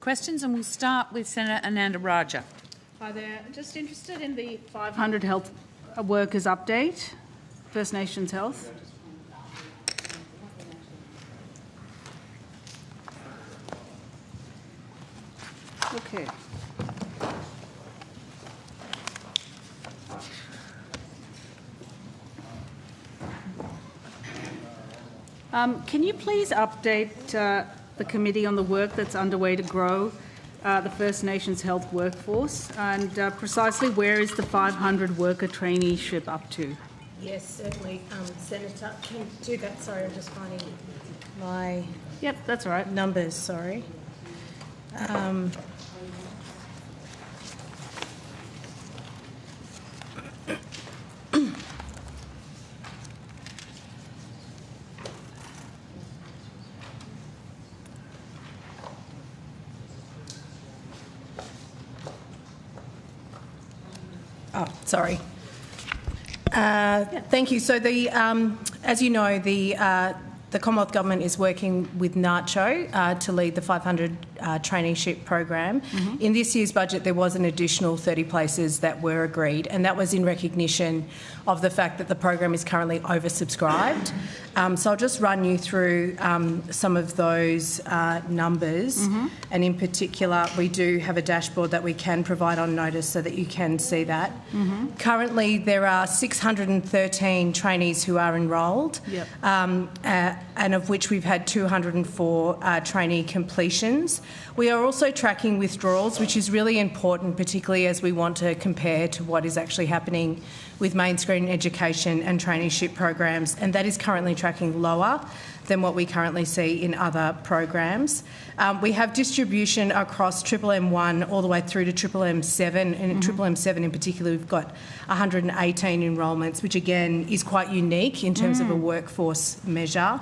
questions, and we'll start with Senator Ananda Raja. Hi there. Just interested in the 500 health workers update, First Nations Health. Okay. Can you please update the committee on the work that's underway to grow the First Nations health workforce, and precisely where is the 500 worker traineeship up to? Yes, certainly. Senator, can you do that? Sorry, I'm just finding my Yep, that's all right. numbers, sorry. Oh, sorry. Thank you. So, as you know, the Commonwealth Government is working with NACCHO to lead the 500 traineeship program. Mm-hmm. In this year's budget, there was an additional 30 places that were agreed, and that was in recognition of the fact that the program is currently oversubscribed. So I'll just run you through some of those numbers. Mm-hmm. And in particular, we do have a dashboard that we can provide on notice so that you can see that. Mm-hmm. Currently, there are 613 trainees who are enrolled, yep. And of which we've had 204 trainee completions. We are also tracking withdrawals, which is really important, particularly as we want to compare to what is actually happening with mainstream education and traineeship programs, and that is currently tracking lower than what we currently see in other programs. We have distribution across M1 all the way through to M7, and in M7 in particular we've got 118 enrolments, which again is quite unique in terms of a workforce measure.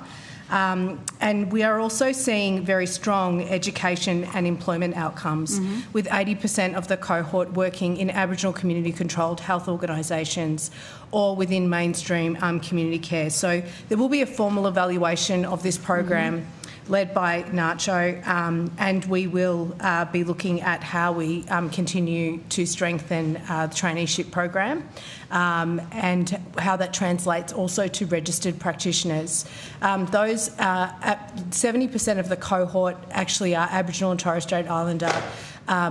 And we are also seeing very strong education and employment outcomes, with 80% of the cohort working in Aboriginal community-controlled health organisations or within mainstream community care. So there will be a formal evaluation of this program led by NACCHO, and we will be looking at how we continue to strengthen the traineeship program and how that translates also to registered practitioners. Those 70% of the cohort actually are Aboriginal and Torres Strait Islander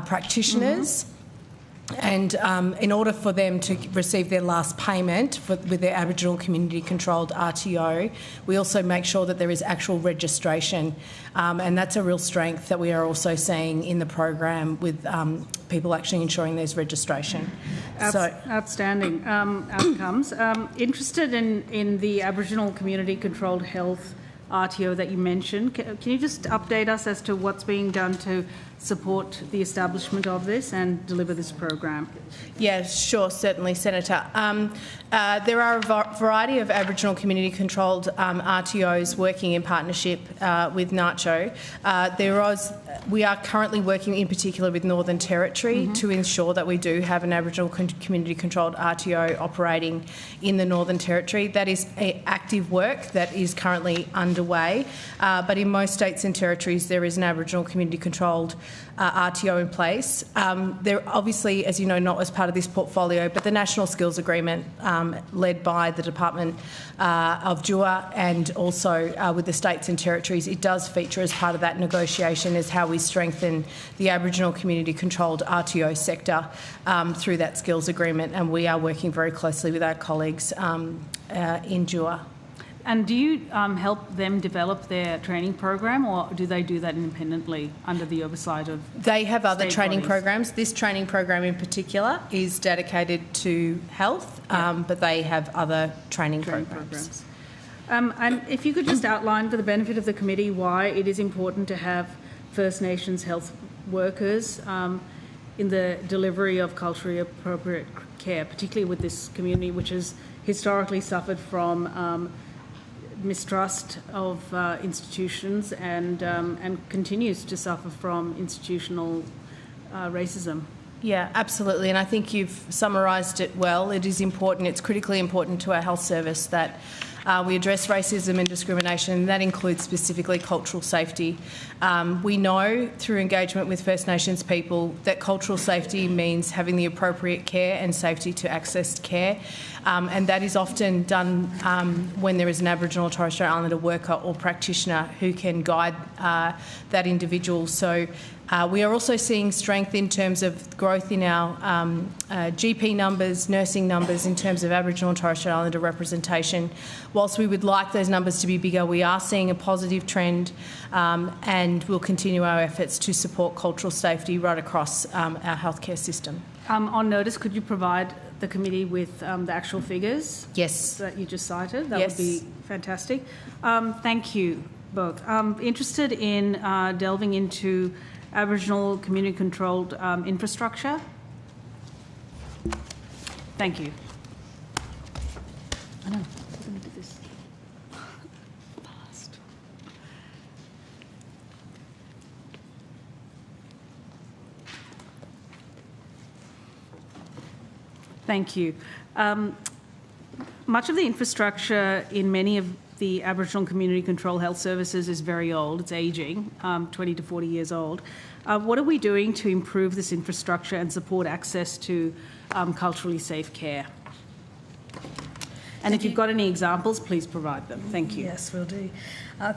practitioners. And in order for them to receive their last payment with their Aboriginal community-controlled RTO, we also make sure that there is actual registration, and that's a real strength that we are also seeing in the program with people actually ensuring there's registration. Outstanding outcomes. Interested in the Aboriginal community-controlled health RTO that you mentioned. Can you just update us as to what's being done to support the establishment of this and deliver this program? Yeah, sure, certainly, Senator. There are a variety of Aboriginal community-controlled RTOs working in partnership with NACCHO. We are currently working in particular with Northern Territory to ensure that we do have an Aboriginal community-controlled RTO operating in the Northern Territory. That is active work that is currently underway, but in most states and territories there is an Aboriginal community-controlled RTO in place. They're obviously, as you know, not as part of this portfolio, but the National Skills Agreement led by the Department of DUA and also with the states and territories, it does feature as part of that negotiation as how we strengthen the Aboriginal community-controlled RTO sector through that skills agreement, and we are working very closely with our colleagues in DUA. And do you help them develop their training program, or do they do that independently under the oversight of They have other training bodies? programs. This training program in particular is dedicated to health, but they have other training programs. And if you could just outline for the benefit of the committee why it is important to have First Nations health workers in the delivery of culturally appropriate care, particularly with this community which has historically suffered from mistrust of institutions and continues to suffer from institutional racism. Yeah, absolutely, and I think you've summarised it well. It is important, it's critically important to our health service that We address racism and discrimination, and that includes specifically cultural safety. We know through engagement with First Nations people that cultural safety means having the appropriate care and safety to access care, and that is often done when there is an Aboriginal or Torres Strait Islander worker or practitioner who can guide that individual. So we are also seeing strength in terms of growth in our GP numbers, nursing numbers, in terms of Aboriginal and Torres Strait Islander representation. Whilst we would like those numbers to be bigger, we are seeing a positive trend, and we'll continue our efforts to support cultural safety right across our healthcare system. On notice, could you provide the committee with the actual figures? Yes. That you just cited? That Yes. would be fantastic. Thank you both. Interested in delving into Aboriginal community-controlled infrastructure? Thank you. I know. We're going to do this fast. Thank you. Much of the infrastructure in many of the Aboriginal community control health services is very old. It's ageing, 20 to 40 years old. What are we doing to improve this infrastructure and support access to culturally safe care? And if you've got any examples, please provide them. Thank you. Yes, will do.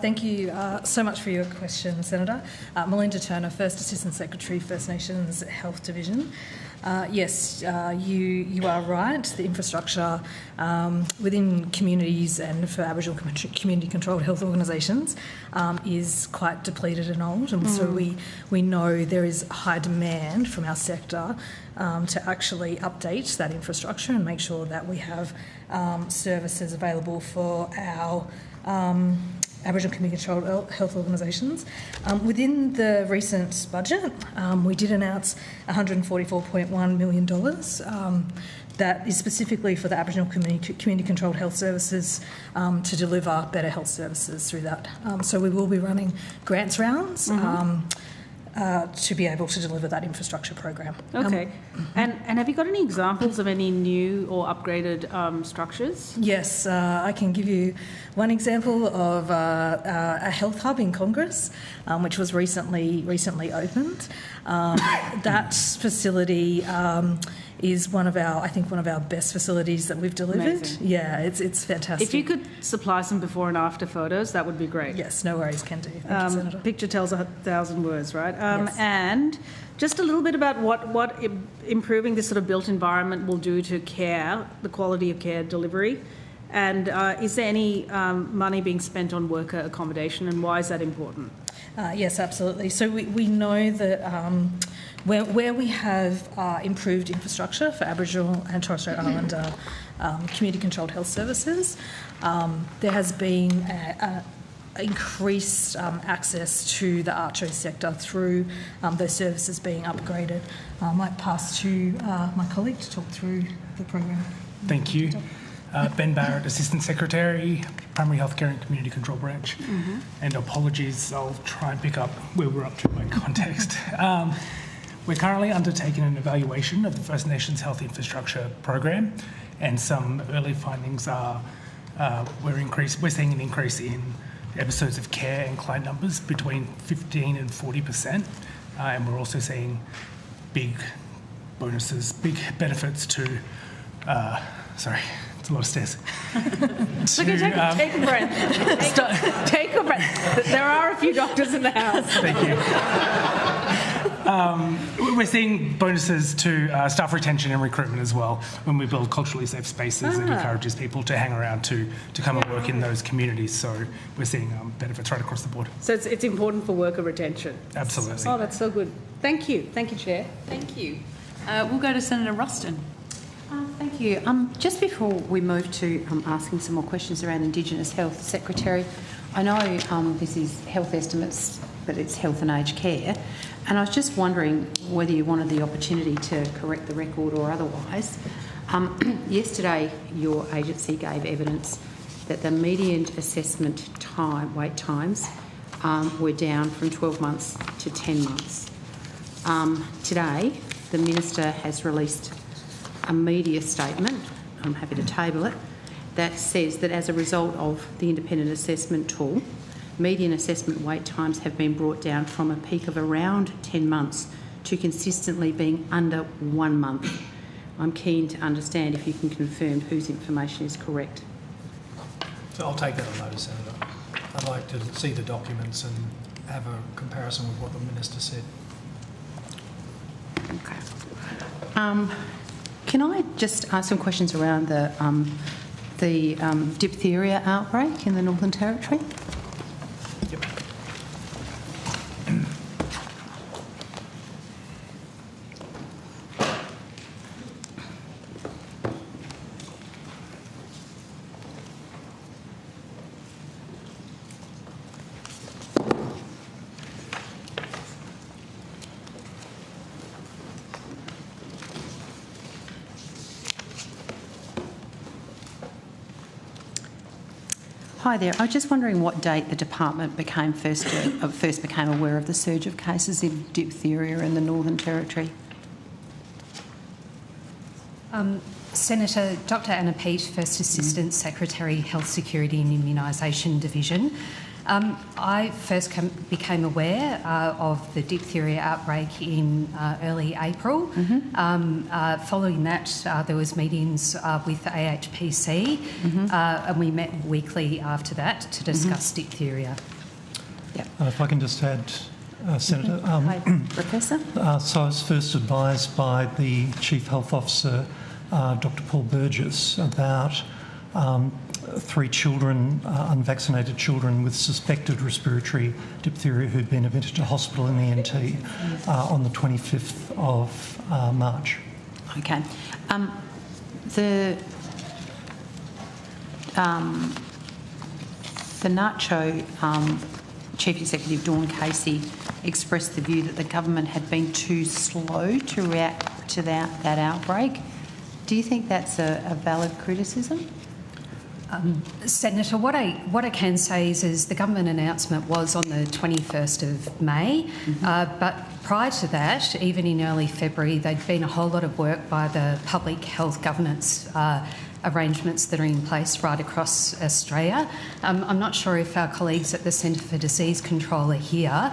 Thank you so much for your question, Senator. Melinda Turner, First Assistant Secretary, First Nations Health Division. Yes, you are right. The infrastructure within communities and for Aboriginal community-controlled health organisations is quite depleted and old, and so we know there is high demand from our sector to actually update that infrastructure and make sure that we have services available for our Aboriginal community-controlled health organisations. Within the recent budget, we did announce $144.1 million that is specifically for the Aboriginal community-controlled health services to deliver better health services through that. So we will be running grants rounds to be able to deliver that infrastructure program. Okay. And have you got any examples of any new or upgraded structures? Yes, I can give you one example of a health hub in Congress, which was recently opened. That facility is one of our best facilities that we've delivered. Amazing. Yeah, it's fantastic. If you could supply some before and after photos, that would be great. Yes, no worries, can do. Thank you, Senator. Picture tells 1,000 words, right? Yes. And just a little bit about what improving this sort of built environment will do to care, the quality of care delivery, and is there any money being spent on worker accommodation, and why is that important? Yes, absolutely. So we know that where we have improved infrastructure for Aboriginal and Torres Strait Islander community-controlled health services, there has been increased access to the ACHO sector through those services being upgraded. I might pass to my colleague to talk through the program. Thank you. Ben Barrett, Assistant Secretary, Primary Healthcare and Community Control Branch. And apologies, I'll try and pick up where we're up to by context. We're currently undertaking an evaluation of the First Nations Health Infrastructure Program, and some early findings are we're seeing an increase in episodes of care and client numbers between 15 and 40%, and we're also seeing big bonuses, big benefits to, sorry, it's a lot of stairs. Take a breath. Take a breath. There are a few doctors in the house. Thank you. We're seeing bonuses to staff retention and recruitment as well when we build culturally safe spaces and encourages people to hang around to come and work in those communities. So we're seeing benefits right across the board. So it's important for worker retention. Absolutely. Oh, that's so good. Thank you. Thank you, Chair. Thank you. We'll go to Senator Ruston. Thank you. Just before we move to asking some more questions around Indigenous health, Secretary, I know this is health estimates, but it's health and aged care, and I was just wondering whether you wanted the opportunity to correct the record or otherwise. Yesterday, your agency gave evidence that the median assessment wait times were down from 12 months to 10 months. Today, the Minister has released a media statement, I'm happy to table it, that says that as a result of the independent assessment tool, median assessment wait times have been brought down from a peak of around 10 months to consistently being under 1 month. I'm keen to understand if you can confirm whose information is correct. So I'll take that on notice, Senator. I'd like to see the documents and have a comparison with what the Minister said. Okay. Can I just ask some questions around the diphtheria outbreak in the Northern Territory? Yep. Hi there. I was just wondering what date the department first became aware of the surge of cases of diphtheria in the Northern Territory. Senator Dr Anna Peet, First Assistant Secretary, Health Security and Immunisation Division. I first became aware of the diphtheria outbreak in early April. Following that, there was meetings with AHPC, and we met weekly after that to discuss diphtheria. Yep. If I can just add, Senator. Hi, Professor. So I was first advised by the Chief Health Officer, Dr Paul Burgess, about 3 children, unvaccinated children with suspected respiratory diphtheria who'd been admitted to hospital in the NT on the 25th of March. Okay. The NACCHO Chief Executive Dawn Casey expressed the view that the government had been too slow to react to that outbreak. Do you think that's a valid criticism? Senator, what I can say is the government announcement was on the 21st of May, but prior to that, even in early February, there'd been a whole lot of work by the public health governance arrangements that are in place right across Australia. I'm not sure if our colleagues at the Centre for Disease Control are here,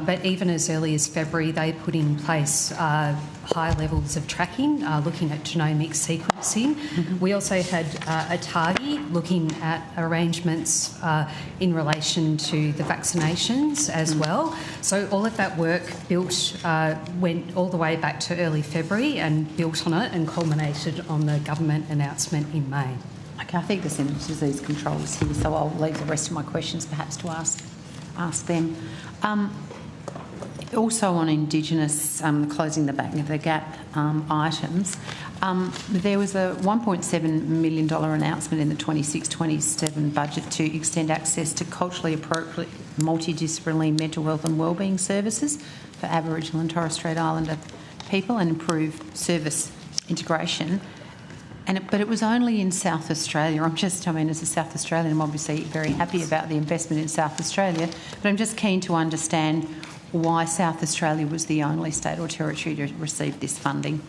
but even as early as February, they put in place high levels of tracking, looking at genomic sequencing. We also had a target looking at arrangements in relation to the vaccinations as well. So all of that work went all the way back to early February and built on it and culminated on the government announcement in May. Okay, I think the Centre for Disease Control is here, so I'll leave the rest of my questions perhaps to ask them. Also on Indigenous, closing the back of the gap items, there was a $1.7 million announcement in the 26-27 budget to extend access to culturally appropriate multidisciplinary mental health and wellbeing services for Aboriginal and Torres Strait Islander people and improve service integration. But it was only in South Australia. As a South Australian, I'm obviously very happy about the investment in South Australia, but I'm just keen to understand why South Australia was the only state or territory to receive this funding.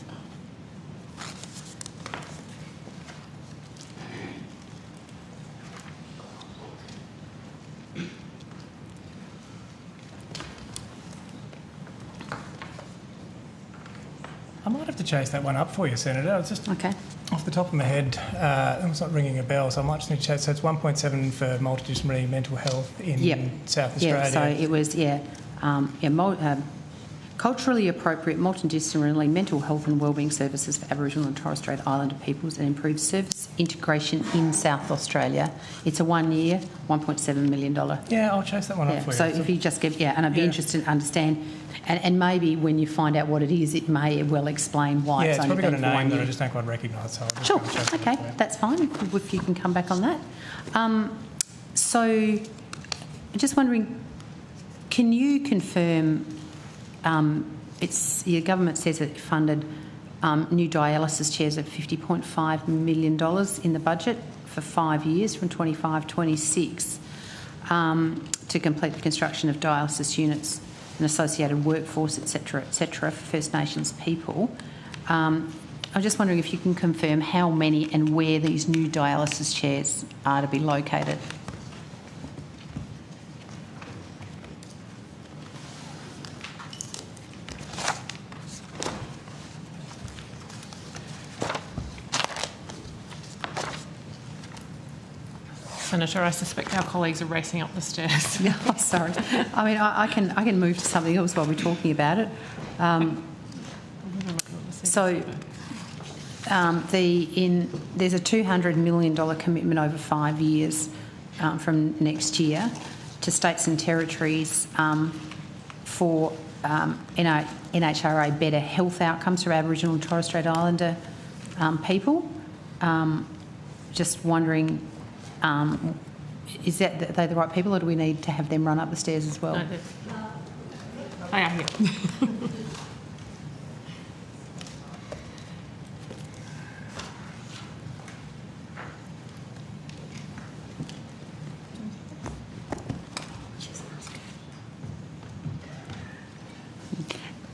I might have to chase that one up for you, Senator. It's just Okay. off the top of my head, it's not ringing a bell, so I might just need to chase. So it's 1.7 for multidisciplinary mental health in South Australia. Yeah, so it was, culturally appropriate multidisciplinary mental health and wellbeing services for Aboriginal and Torres Strait Islander peoples and improve service integration in South Australia. It's a 1 year, $1.7 million. Yeah, I'll chase that one up for you. So if you just give, and I'd be interested to understand, and maybe when you find out what it is, it may well explain why it's only been for 1 year. Yeah, it's probably got a name that I just don't quite recognise. So Sure, okay, that's fine, if you can come back on that. So I'm just wondering, can you confirm, your government says it funded new dialysis chairs of $50.5 million in the budget for 5 years from 25-26 to complete the construction of dialysis units and associated workforce, etc., for First Nations people. I'm just wondering if you can confirm how many and where these new dialysis chairs are to be located. Senator, I suspect our colleagues are racing up the stairs. Yeah, oh, sorry. I mean, I can move to something else while we're talking about it. There's a $200 million commitment over 5 years from next year to states and territories for NHRA better health outcomes for Aboriginal and Torres Strait Islander people. Just wondering, are they the right people, or do we need to have them run up the stairs as well? No, they are here.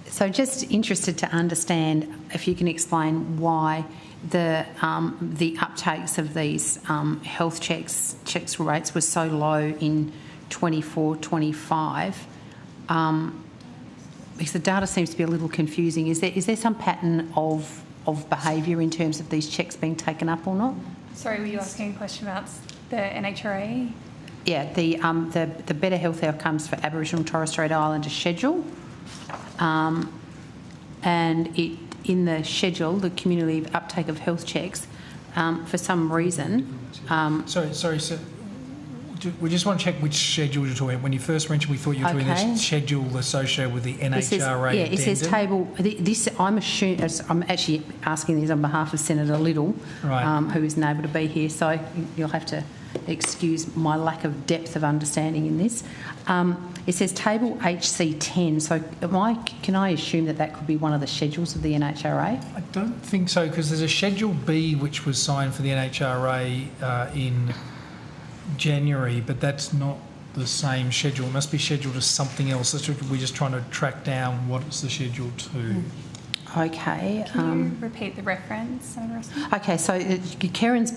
So just interested to understand if you can explain why the uptakes of these health checks rates were so low in 24-25, because the data seems to be a little confusing. Is there some pattern of behaviour in terms of these checks being taken up or not? Sorry, were you asking a question about the NHRA? Yeah, the better health outcomes for Aboriginal and Torres Strait Islander schedule, and in the schedule, the community uptake of health checks, for some reason. Sorry, sir. We just want to check which schedule you're talking about. When you first mentioned, we thought you were doing this schedule associated with the NHRA. It says table. This I'm actually asking this on behalf of Senator Little, right, who isn't able to be here. So you'll have to excuse my lack of depth of understanding in this. It says table HC10. So can I assume that could be one of the schedules of the NHRA? I don't think so, because there's a Schedule B which was signed for the NHRA in January, but that's not the same schedule. It must be scheduled as something else. We're just trying to track down what it's the schedule to. Okay. Can you repeat the reference, Senator Ruston? Okay, so Karen's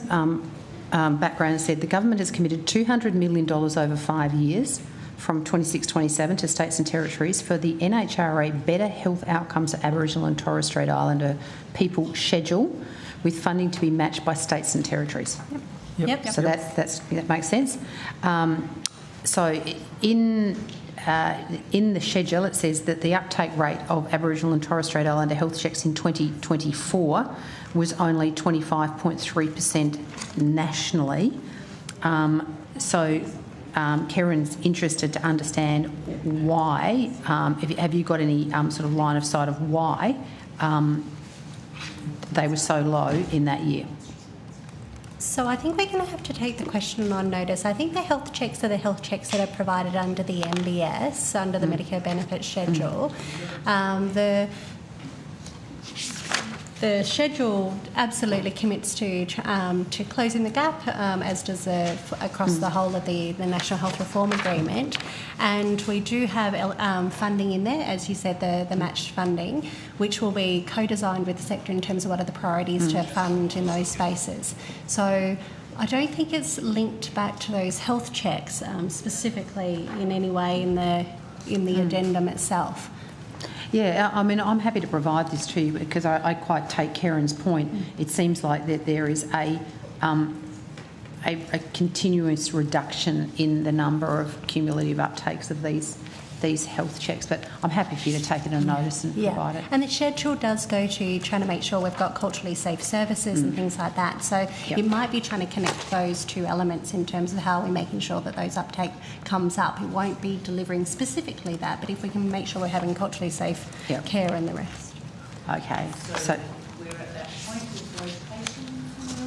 background said the government has committed $200 million over 5 years from 26-27 to states and territories for the NHRA Better Health Outcomes for Aboriginal and Torres Strait Islander people schedule, with funding to be matched by states and territories. Yep. So that makes sense. So in the schedule, it says that the uptake rate of Aboriginal and Torres Strait Islander health checks in 2024 was only 25.3% nationally. Karen's interested to understand why. Have you got any sort of line of sight of why they were so low in that year? So I think we're going to have to take the question on notice. I think the health checks are the health checks that are provided under the MBS, under the Medicare Benefits Schedule. The schedule absolutely commits to closing the gap, as does across the whole of the National Health Reform Agreement. And we do have funding in there, as you said, the matched funding, which will be co-designed with the sector in terms of what are the priorities to fund in those spaces. So I don't think it's linked back to those health checks specifically in any way in the addendum itself. Yeah, I mean, I'm happy to provide this to you because I quite take Karen's point. It seems like that there is a continuous reduction in the number of cumulative uptakes of these health checks, but I'm happy for you to take it on notice and provide it. And the schedule does go to trying to make sure we've got culturally safe services and things like that. So it might be trying to connect those two elements in terms of how we're making sure that those uptake comes up. It won't be delivering specifically that, but if we can make sure we're having culturally safe care and the rest. Okay, so we're at that point with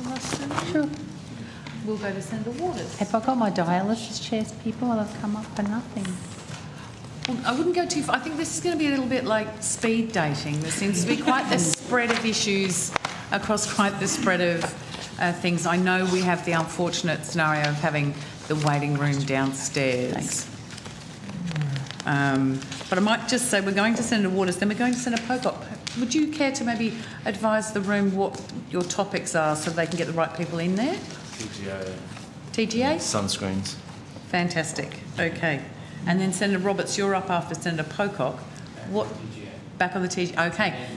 rotation. Sure. We'll go to Senator Waters. have I got my dialysis chairs, people? Will have come up for nothing? Well, I wouldn't go too far. I think this is going to be a little bit like speed dating. There seems to be quite the spread of issues across quite the spread of things. I know we have the unfortunate scenario of having the waiting room downstairs. Thanks. But I might just say we're going to Senator Waters, then we're going to Senator Pocock. would you care to maybe advise the room what your topics are so they can get the right people in there? TGA. TGA? Sunscreens. Fantastic. Okay. And then Senator Roberts, you're up after Senator Pocock. What? Back on the TGA. Okay.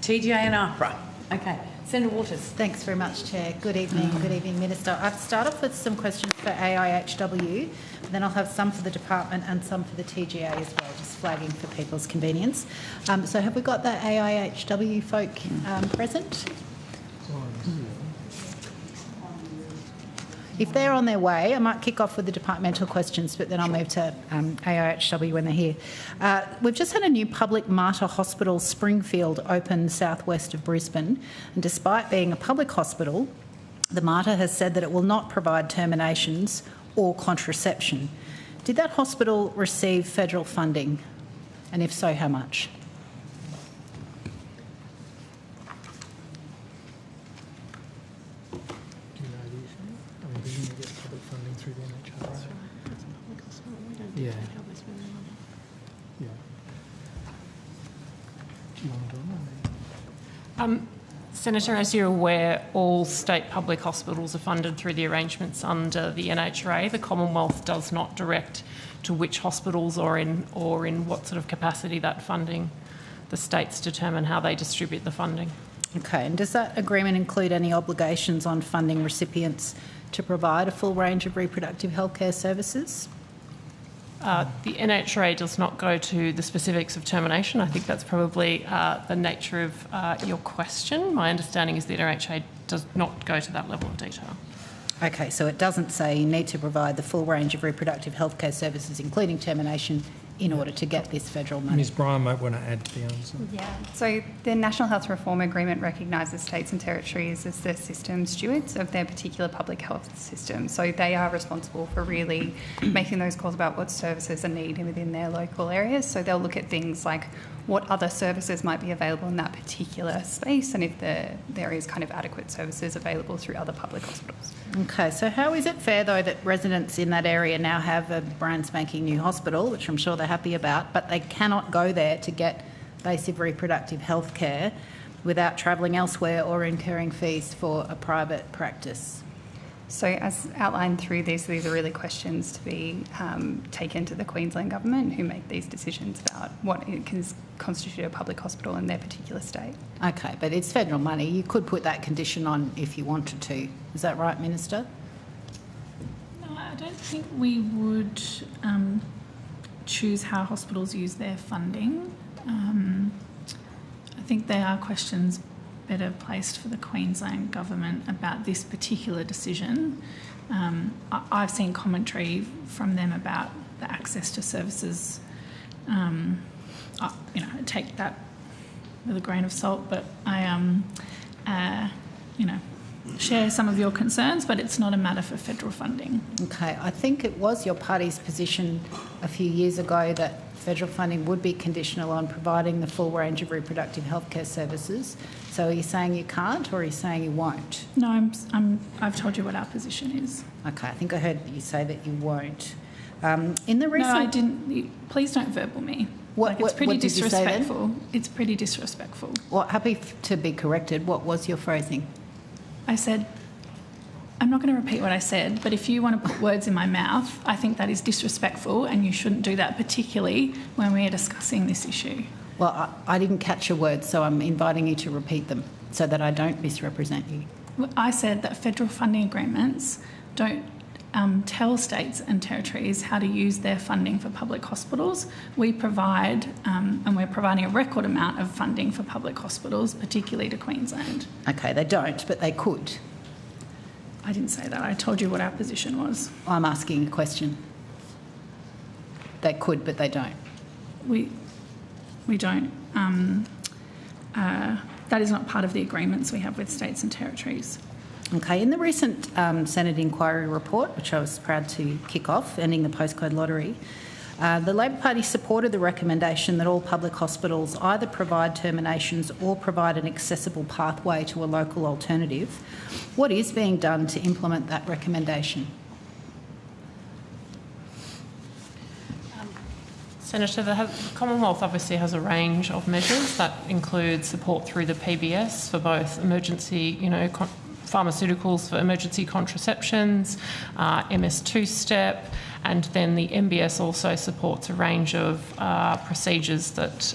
TGA and APRA. Okay. Senator Waters. Thanks very much, Chair. Good evening. Good evening, Minister. I'll start off with some questions for AIHW, then I'll have some for the department and some for the TGA as well, just flagging for people's convenience. So have we got the AIHW folk present? If they're on their way, I might kick off with the departmental questions, but then I'll move to AIHW when they're here. We've just had a new public Mater Hospital, Springfield, open southwest of Brisbane. And despite being a public hospital, the Mater has said that it will not provide terminations or contraception. Did that hospital receive federal funding? And if so, how much? Yeah. Yeah. Do you want to do it? Senator, as you're aware, all state public hospitals are funded through the arrangements under the NHRA. The Commonwealth does not direct to which hospitals or in what sort of capacity that funding. The states determine how they distribute the funding. Okay, and does that agreement include any obligations on funding recipients to provide a full range of reproductive healthcare services? The NHRA does not go to the specifics of termination. I think that's probably the nature of your question. My understanding is the NHRA does not go to that level of detail. Okay, so it doesn't say you need to provide the full range of reproductive healthcare services, including termination, in order to get this federal money. Ms Bryan might want to add to the answer. Yeah, so the National Health Reform Agreement recognises states and territories as the system stewards of their particular public health system. So they are responsible for really making those calls about what services are needed within their local areas. So they'll look at things like what other services might be available in that particular space and if there is kind of adequate services available through other public hospitals. Okay, so how is it fair, though, that residents in that area now have a brand spanking new hospital, which I'm sure they're happy about, but they cannot go there to get basic reproductive health care without travelling elsewhere or incurring fees for a private practice? So as outlined through this, these are really questions to be taken to the Queensland Government, who make these decisions about what it can constitute a public hospital in their particular state. Okay, but it's federal money. You could put that condition on if you wanted to. Is that right, Minister? No, I don't think we would choose how hospitals use their funding. I think there are questions better placed for the Queensland Government about this particular decision. I've seen commentary from them about the access to services. I take that with a grain of salt, but I, share some of your concerns, but it's not a matter for federal funding. Okay, I think it was your party's position a few years ago that federal funding would be conditional on providing the full range of reproductive healthcare services. So are you saying you can't, or are you saying you won't? No, I've told you what our position is. Okay, I think I heard you say that you won't. In the recent... No, I didn't. Please don't verbal me. It's pretty disrespectful. It's pretty disrespectful. Well, happy to be corrected. What was your phrasing? I said, I'm not going to repeat what I said, but if you want to put words in my mouth, I think that is disrespectful and you shouldn't do that, particularly when we are discussing this issue. Well, I didn't catch your words, so I'm inviting you to repeat them so that I don't misrepresent you. I said that federal funding agreements don't tell states and territories how to use their funding for public hospitals. We provide, and we're providing a record amount of funding for public hospitals, particularly to Queensland. Okay, they don't, but they could. I didn't say that. I told you what our position was. I'm asking a question. They could, but they don't. We don't. That is not part of the agreements we have with states and territories. Okay, in the recent Senate inquiry report, which I was proud to kick off, ending the postcode lottery, the Labor Party supported the recommendation that all public hospitals either provide terminations or provide an accessible pathway to a local alternative. What is being done to implement that recommendation? Senator, the Commonwealth obviously has a range of measures that include support through the PBS for both emergency, pharmaceuticals for emergency contraceptions, MS2 step, and then the MBS also supports a range of procedures that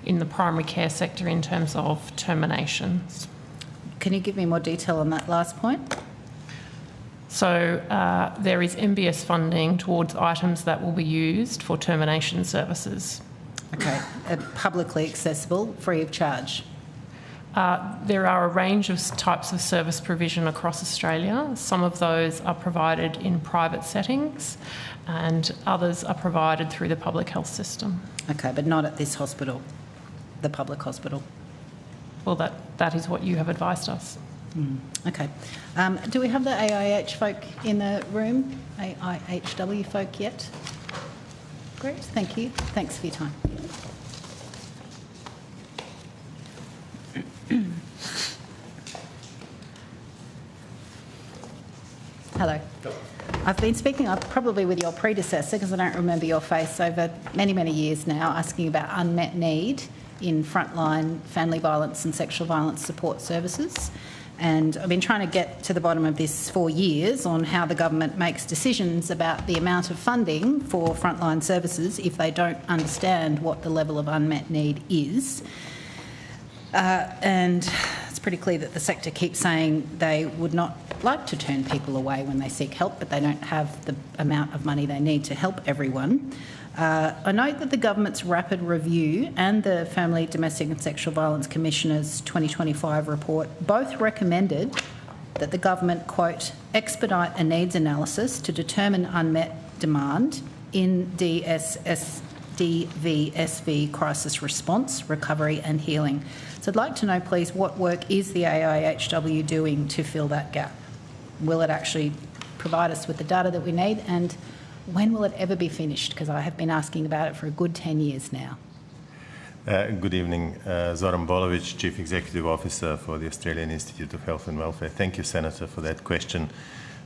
in the primary care sector in terms of terminations. Can you give me more detail on that last point? So there is MBS funding towards items that will be used for termination services. Okay, publicly accessible, free of charge? There are a range of types of service provision across Australia. Some of those are provided in private settings and others are provided through the public health system. Okay, but not at this hospital, the public hospital? Well, that is what you have advised us. Okay. Do we have the AIH folk in the room? AIHW folk yet? Great, thank you. Thanks for your time. Hello. I've been speaking probably with your predecessor, because I don't remember your face, over many, many years now, asking about unmet need in frontline family violence and sexual violence support services. And I've been trying to get to the bottom of this for years on how the government makes decisions about the amount of funding for frontline services if they don't understand what the level of unmet need is. And it's pretty clear that the sector keeps saying they would not like to turn people away when they seek help, but they don't have the amount of money they need to help everyone. I note that the government's rapid review and the Family, Domestic and Sexual Violence Commissioner's 2025 report both recommended that the government, quote, expedite a needs analysis to determine unmet demand in DVSV crisis response, recovery and healing. So I'd like to know, please, what work is the AIHW doing to fill that gap? Will it actually provide us with the data that we need, and when will it ever be finished? Because I have been asking about it for a good 10 years now. Good evening. Zoran Bolovic, Chief Executive Officer for the Australian Institute of Health and Welfare. Thank you, Senator, for that question.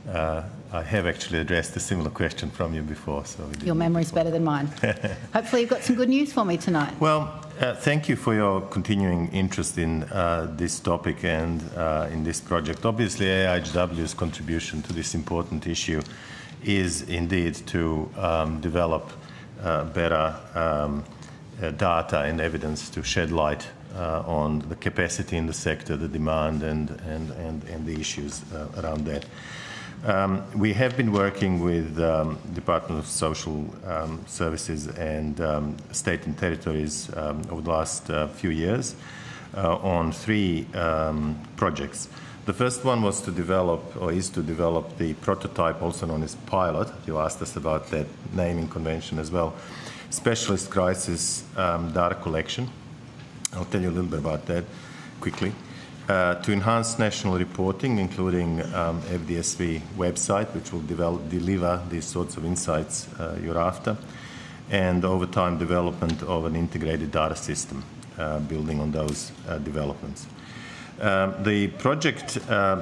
I have actually addressed a similar question from you before. So your memory's better than mine. Hopefully you've got some good news for me tonight. Well, thank you for your continuing interest in this topic and in this project. Obviously, AIHW's contribution to this important issue is indeed to develop better data and evidence to shed light on the capacity in the sector, the demand and the issues around that. We have been working with Department of Social Services and state and territories over the last few years on 3 projects. The first one was to develop, or is to develop, the prototype, also known as pilot. You asked us about that naming convention as well. Specialist crisis data collection. I'll tell you a little bit about that quickly. To enhance national reporting, including FDSV website, which will deliver these sorts of insights you're after, and over time development of an integrated data system, building on those developments. The project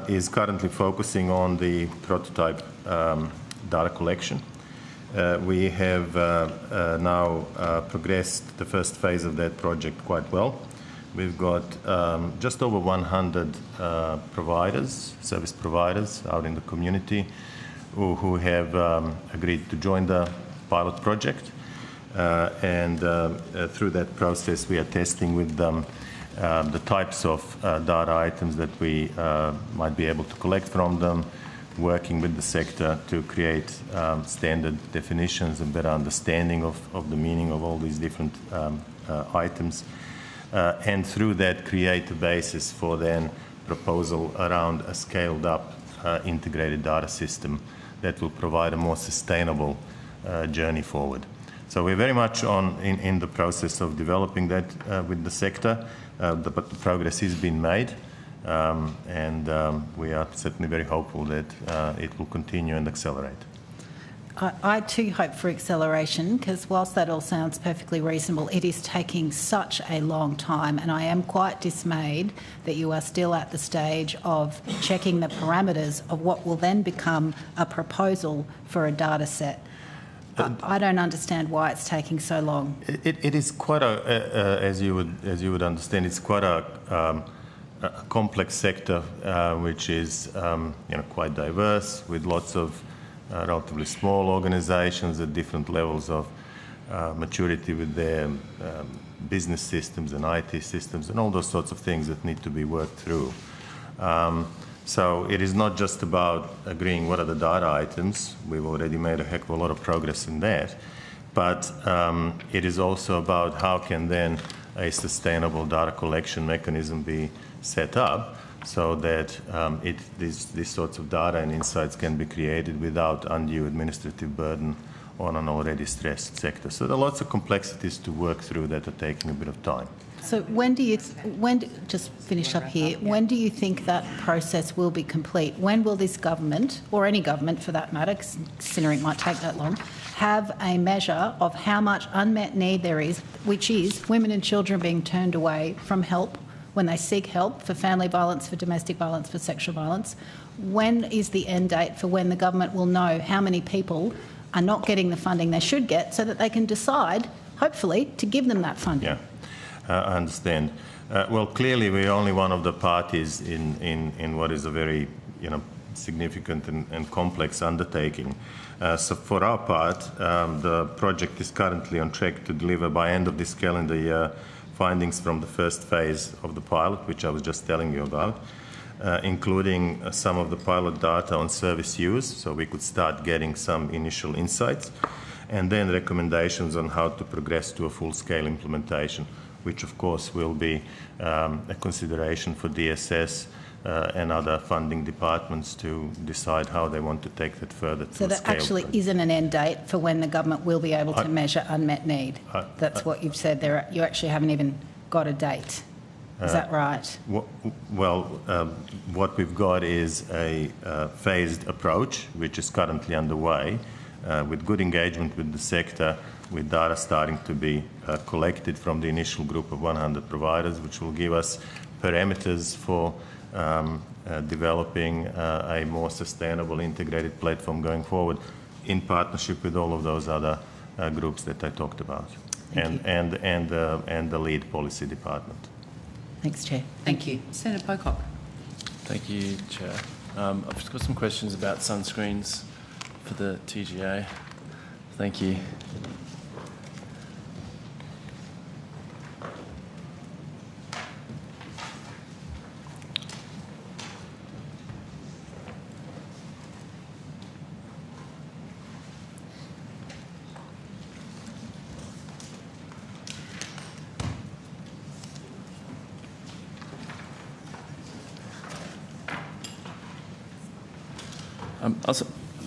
is currently focusing on the prototype data collection. We have now progressed the first phase of that project quite well. We've got just over 100 providers, service providers out in the community who have agreed to join the pilot project. And through that process, we are testing with them the types of data items that we might be able to collect from them, working with the sector to create standard definitions and better understanding of the meaning of all these different items. And through that, create a basis for then proposal around a scaled up integrated data system that will provide a more sustainable journey forward. So we're very much in the process of developing that with the sector, but the progress has been made, and we are certainly very hopeful that it will continue and accelerate. I too hope for acceleration, because whilst that all sounds perfectly reasonable, it is taking such a long time, and I am quite dismayed that you are still at the stage of checking the parameters of what will then become a proposal for a data set. I don't understand why it's taking so long. It is quite as you would understand, it's quite a complex sector, which is quite diverse, with lots of relatively small organisations at different levels of maturity with their business systems and IT systems and all those sorts of things that need to be worked through. So it is not just about agreeing what are the data items. We've already made a heck of a lot of progress in that. But it is also about how can then a sustainable data collection mechanism be set up so that these sorts of data and insights can be created without undue administrative burden on an already stressed sector. So there are lots of complexities to work through that are taking a bit of time. So just finish up here, when do you think that process will be complete? When will this government, or any government for that matter, considering it might take that long, have a measure of how much unmet need there is, which is women and children being turned away from help when they seek help for family violence, for domestic violence, for sexual violence? When is the end date for when the government will know how many people are not getting the funding they should get so that they can decide, hopefully, to give them that funding? Yeah. I understand. Well, clearly we're only one of the parties in what is a very significant and complex undertaking. So for our part, the project is currently on track to deliver by end of this calendar year findings from the first phase of the pilot, which I was just telling you about, including some of the pilot data on service use, so we could start getting some initial insights, and then recommendations on how to progress to a full-scale implementation, which of course will be a consideration for DSS and other funding departments to decide how they want to take that further. So there actually isn't an end date for when the government will be able to measure unmet need. That's what you've said there. You actually haven't even got a date. Is that right? Well, what we've got is a phased approach, which is currently underway, with good engagement with the sector, with data starting to be collected from the initial group of 100 providers, which will give us parameters for developing a more sustainable integrated platform going forward in partnership with all of those other groups that I talked about and the lead policy department. Thanks, Chair. Thank you. Senator Pocock. Thank you, Chair. I've just got some questions about sunscreens for the TGA. Thank you.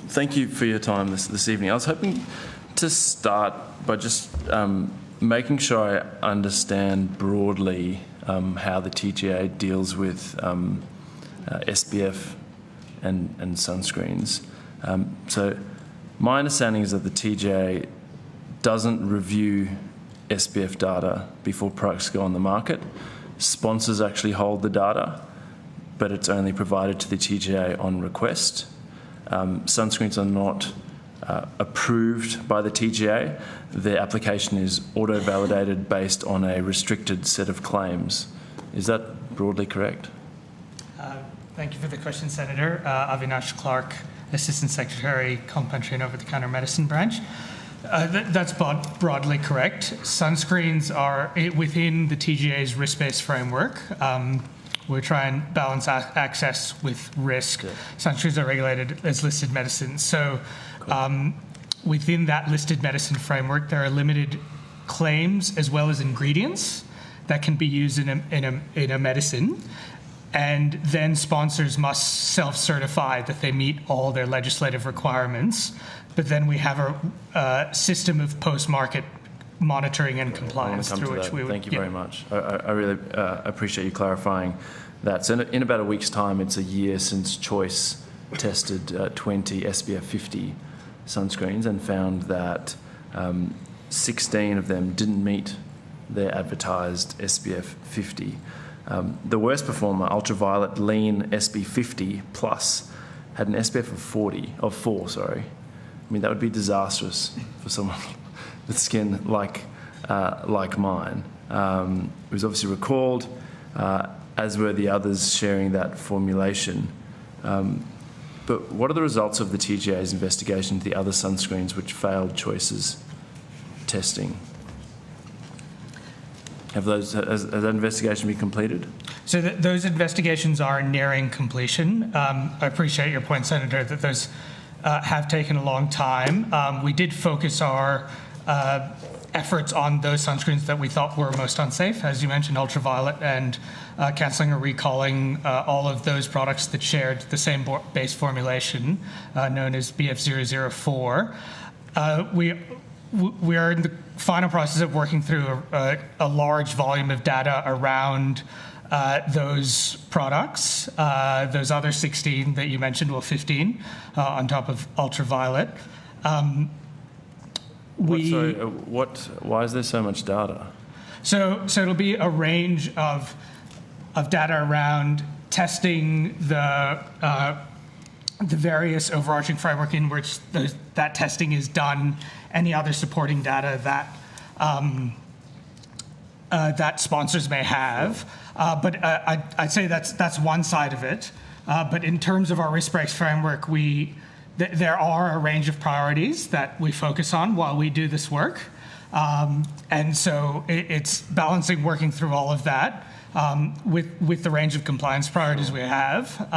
Thank you for your time this evening. I was hoping to start by just making sure I understand broadly how the TGA deals with SPF and sunscreens. So my understanding is that the TGA doesn't review SPF data before products go on the market. Sponsors actually hold the data, but it's only provided to the TGA on request. Sunscreens are not approved by the TGA. Their application is auto-validated based on a restricted set of claims. Is that broadly correct? Thank you for the question, Senator. Avinash Clark, Assistant Secretary, Complementary and Over-the-Counter Medicine Branch. That's broadly correct. Sunscreens are within the TGA's risk-based framework. We try and balance access with risk. Good. Sunscreens are regulated as listed medicines. So within that listed medicine framework, there are limited claims as well as ingredients that can be used in a medicine. And then sponsors must self-certify that they meet all their legislative requirements. But then we have a system of post-market monitoring and compliance through which we would... Thank you very much. I really appreciate you clarifying that. So in about a week's time, it's a year since Choice tested 20 SPF 50 sunscreens and found that 16 of them didn't meet their advertised SPF 50. The worst performer, Ultraviolet Lean SB 50 Plus, had an SPF of 4, I mean, that would be disastrous for someone with skin like mine. It was obviously recalled, as were the others sharing that formulation. But what are the results of the TGA's investigation into the other sunscreens which failed choices testing? Has that investigation been completed? So those investigations are nearing completion. I appreciate your point, Senator, that those have taken a long time. We did focus our efforts on those sunscreens that we thought were most unsafe, as you mentioned, ultraviolet, and cancelling or recalling all of those products that shared the same base formulation, known as BF004. We are in the final process of working through a large volume of data around those products, those other 16 that you mentioned, well, 15 on top of ultraviolet. Why is there so much data? So it'll be a range of data around testing the various overarching framework in which that testing is done, any other supporting data that sponsors may have. But I'd say that's one side of it. But in terms of our risk-based framework, there are a range of priorities that we focus on while we do this work. And so it's balancing working through all of that with the range of compliance priorities we have,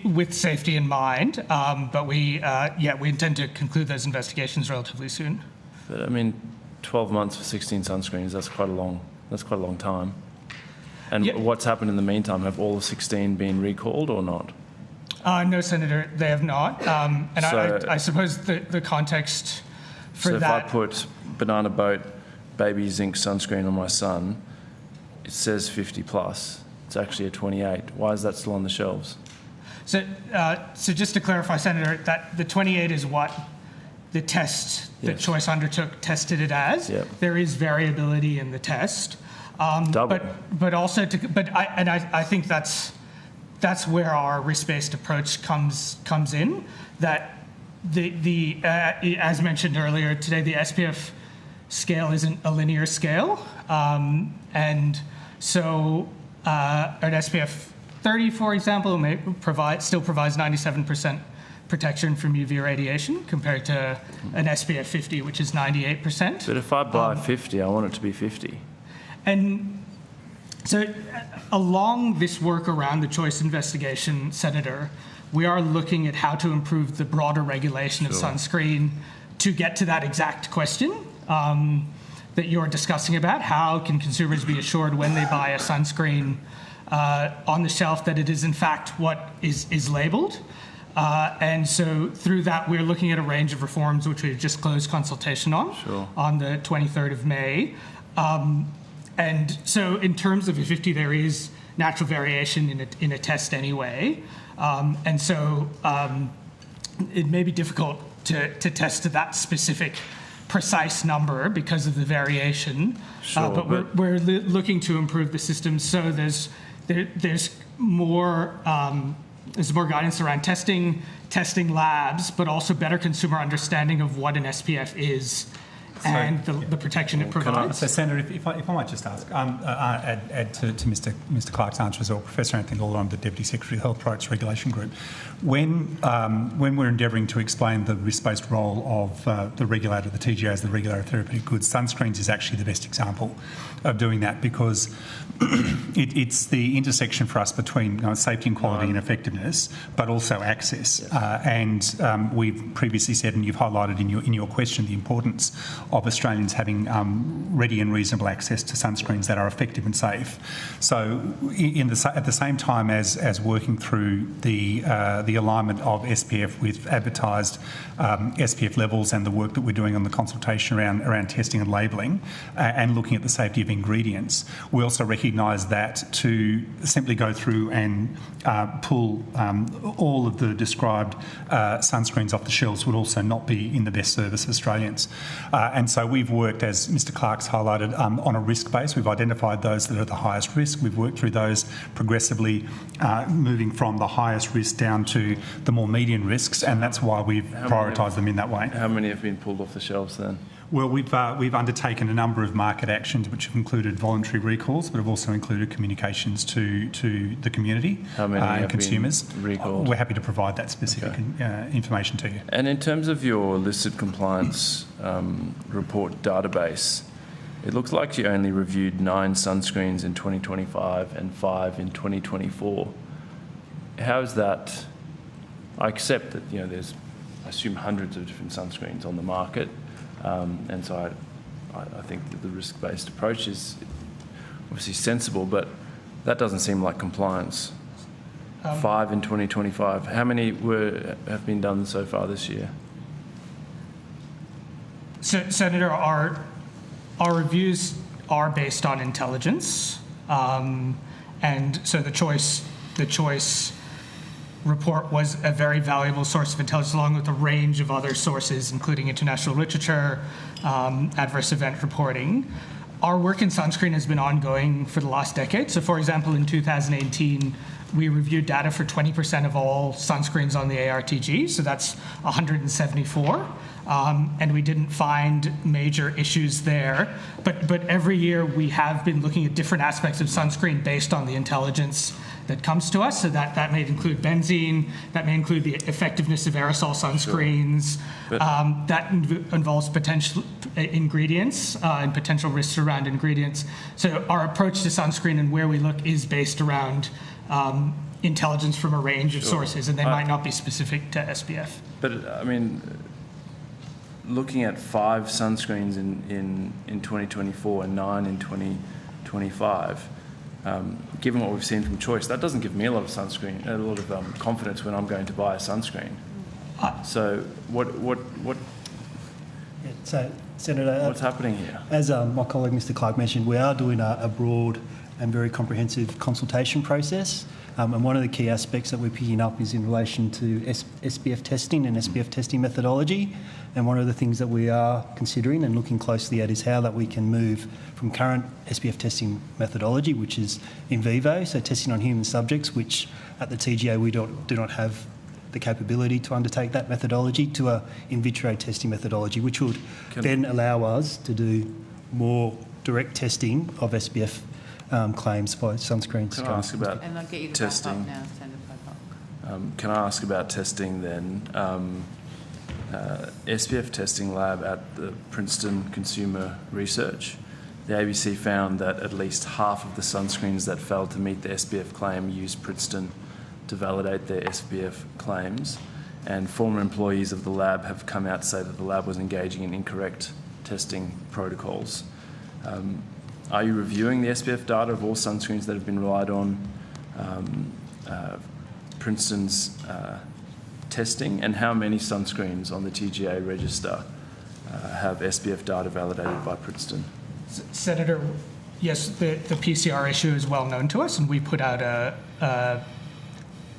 with safety in mind. But we intend to conclude those investigations relatively soon. But I mean, 12 months for 16 sunscreens, that's quite a long time. And what's happened in the meantime? Have all 16 been recalled or not? No, Senator, they have not. I suppose the context for that... So if I put Banana Boat baby zinc sunscreen on my son, it says 50 plus. It's actually a 28. Why is that still on the shelves? So just to clarify, Senator, that the 28 is what the test that Choice undertook tested it as. Yep. There is variability in the test. Double. But also, I think that's where our risk-based approach comes in. That as mentioned earlier today, the SPF scale isn't a linear scale, and so an SPF 30, for example, still provides 97% protection from UV radiation compared to an SPF 50, which is 98%. But if I buy 50, I want it to be 50. And so along this work around the Choice investigation, Senator, we are looking at how to improve the broader regulation of sunscreen to get to that exact question that you're discussing about. How can consumers be assured when they buy a sunscreen on the shelf that it is in fact what is labelled? And so through that, we're looking at a range of reforms which we've just closed consultation on the 23rd of May. And so in terms of a 50, there is natural variation in a test anyway. And so it may be difficult to test to that specific precise number because of the variation. But we're looking to improve the system so there's more guidance around testing labs, but also better consumer understanding of what an SPF is and the protection it provides. So, Senator, if I might just ask, add to Mr. Clark's answer as well, Professor Anthony Lawler, I'm the Deputy Secretary of the Health Products Regulation Group. When we're endeavouring to explain the risk-based role of the regulator, the TGA as the regulator of therapeutic goods, sunscreens is actually the best example of doing that because it's the intersection for us between safety and quality and effectiveness, but also access. And we've previously said, and you've highlighted in your question, the importance of Australians having ready and reasonable access to sunscreens that are effective and safe. So at the same time as working through the alignment of SPF with advertised SPF levels and the work that we're doing on the consultation around testing and labelling and looking at the safety of ingredients, we also recognise that to simply go through and pull all of the described sunscreens off the shelves would also not be in the best service of Australians. And so we've worked, as Mr Clark's highlighted, on a risk base. We've identified those that are the highest risk. We've worked through those progressively, moving from the highest risk down to the more median risks, and that's why we've prioritised them in that way. How many have been pulled off the shelves then? Well, we've undertaken a number of market actions which have included voluntary recalls, but have also included communications to the community and consumers. Been recalled? We're happy to provide that specific information to you. And in terms of your listed compliance report database, it looks like you only reviewed 9 sunscreens in 2025 and 5 in 2024. How is that? I accept that there's, I assume, hundreds of different sunscreens on the market. And so I think that the risk-based approach is obviously sensible, but that doesn't seem like compliance. 5 in 2025. How many have been done so far this year? Senator, our reviews are based on intelligence, and so the choice report was a very valuable source of intelligence, along with a range of other sources, including international literature, adverse event reporting. Our work in sunscreen has been ongoing for the last decade. So, for example, in 2018, we reviewed data for 20% of all sunscreens on the ARTG, so that's 174, and we didn't find major issues there. But every year we have been looking at different aspects of sunscreen based on the intelligence that comes to us. So that may include benzene, that may include the effectiveness of aerosol sunscreens, that involves potential ingredients and potential risks around ingredients. So our approach to sunscreen and where we look is based around intelligence from a range of sources, and they might not be specific to SPF. But I mean, looking at 5 sunscreens in 2024 and 9 in 2025, given what we've seen from Choice, that doesn't give me a lot of confidence when I'm going to buy a sunscreen. So what? So, Senator, what's happening here? As my colleague Mr Clark mentioned, we are doing a broad and very comprehensive consultation process. And one of the key aspects that we're picking up is in relation to SPF testing and SPF testing methodology. And one of the things that we are considering and looking closely at is how that we can move from current SPF testing methodology, which is in vivo, so testing on human subjects, which at the TGA we do not have the capability to undertake that methodology, to a in vitro testing methodology, which would then allow us to do more direct testing of SPF claims for sunscreens. Can I ask about and I'll get you to testing? Now, Senator Pocock. Can I ask about testing then? SPF testing lab at the Princeton Consumer Research, the ABC found that at least half of the sunscreens that failed to meet the SPF claim used Princeton to validate their SPF claims, and former employees of the lab have come out to say that the lab was engaging in incorrect testing protocols. Are you reviewing the SPF data of all sunscreens that have been relied on, Princeton's testing, and how many sunscreens on the TGA register have SPF data validated by Princeton? Senator, yes, the PCR issue is well known to us, and we put out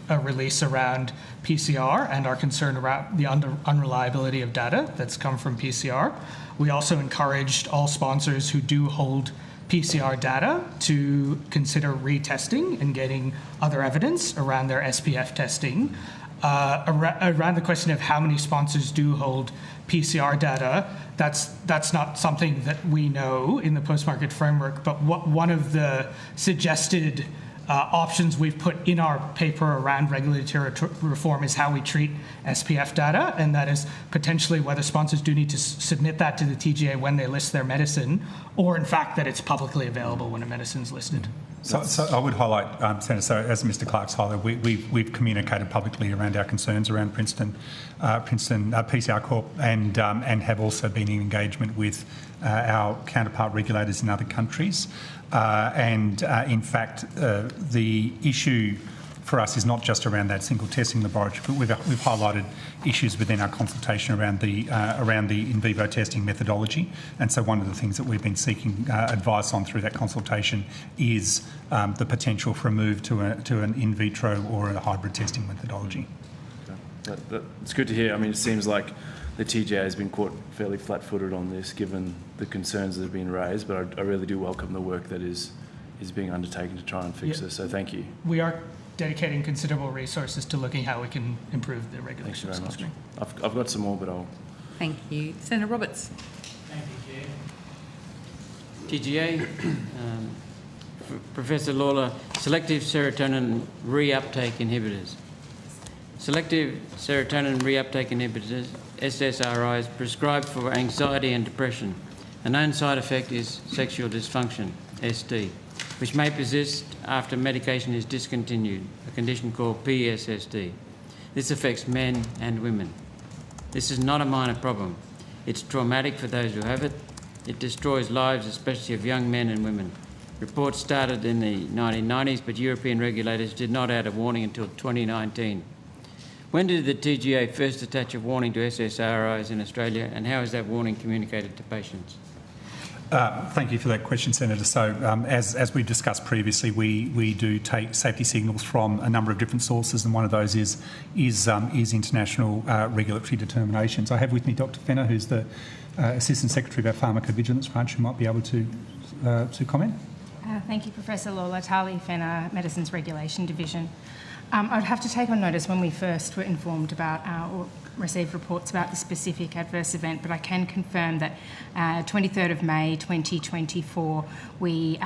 a release around PCR and our concern around the unreliability of data that's come from PCR. We also encouraged all sponsors who do hold PCR data to consider retesting and getting other evidence around their SPF testing. Around the question of how many sponsors do hold PCR data, that's not something that we know in the post-market framework, but one of the suggested options we've put in our paper around regulatory reform is how we treat SPF data, and that is potentially whether sponsors do need to submit that to the TGA when they list their medicine, or in fact that it's publicly available when a medicine's listed. So I would highlight, Senator, so as Mr Clark's highlighted, we've communicated publicly around our concerns around Princeton PCR Corp, and have also been in engagement with our counterpart regulators in other countries. In fact, the issue for us is not just around that single testing laboratory, but we've highlighted issues within our consultation around the in vivo testing methodology. And so one of the things that we've been seeking advice on through that consultation is the potential for a move to an in vitro or a hybrid testing methodology. It's good to hear. I mean, it seems like the TGA has been caught fairly flat-footed on this, given the concerns that have been raised. But I really do welcome the work that is being undertaken to try and fix this. So thank you. We are dedicating considerable resources to looking how we can improve the regulations. Thanks very much. I've got some more, but I'll... Thank you. Senator Roberts. Thank you, Chair. TGA, Professor Lawler, selective serotonin reuptake inhibitors. Selective serotonin reuptake inhibitors, SSRIs, prescribed for anxiety and depression. A known side effect is sexual dysfunction, SD, which may persist after medication is discontinued, a condition called PSSD. This affects men and women. This is not a minor problem. It's traumatic for those who have it. It destroys lives, especially of young men and women. Reports started in the 1990s, but European regulators did not add a warning until 2019. When did the TGA first attach a warning to SSRIs in Australia, and how is that warning communicated to patients? Thank you for that question, Senator. So, as we discussed previously, we do take safety signals from a number of different sources, and one of those is international regulatory determinations. I have with me Dr. Fenner, who's the Assistant Secretary of our Pharmacovigilance branch, who might be able to comment. Thank you, Professor Lawler. Tali Fenner, Medicines Regulation Division. I would have to take on notice when we first were informed about or received reports about the specific adverse event, but I can confirm that 23rd of May 2024 we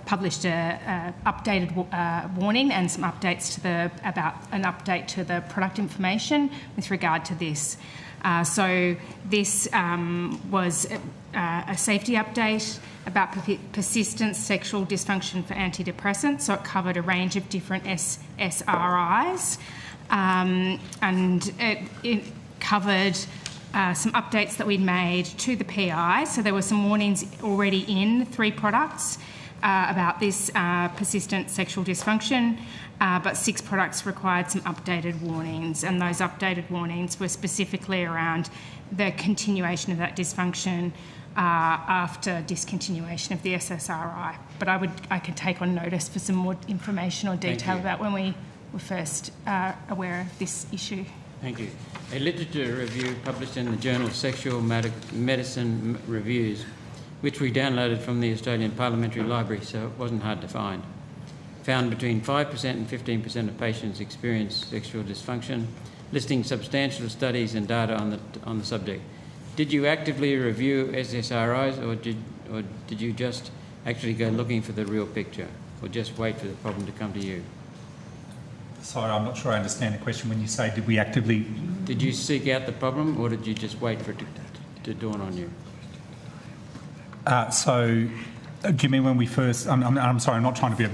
published a updated warning and some updates to about an update to the product information with regard to this. So this was a safety update about persistent sexual dysfunction for antidepressants. So it covered a range of different SSRIs, and it covered some updates that we'd made to the PI. So there were some warnings already in 3 products about this persistent sexual dysfunction, but 6 products required some updated warnings, and those updated warnings were specifically around the continuation of that dysfunction after discontinuation of the SSRI. But I could take on notice for some more information or detail about when we were first aware of this issue. Thank you. A literature review published in the journal Sexual Medicine Reviews, which we downloaded from the Australian Parliamentary Library, so it wasn't hard to find, found between 5% and 15% of patients experience sexual dysfunction, listing substantial studies and data on the subject. Did you actively review SSRIs, or did you just actually go looking for the real picture, or just wait for the problem to come to you? Sorry, I'm not sure I understand the question. When you say did we actively... Did you seek out the problem, or did you just wait for it to dawn on you? Do you mean when we first... I'm sorry, I'm not trying to be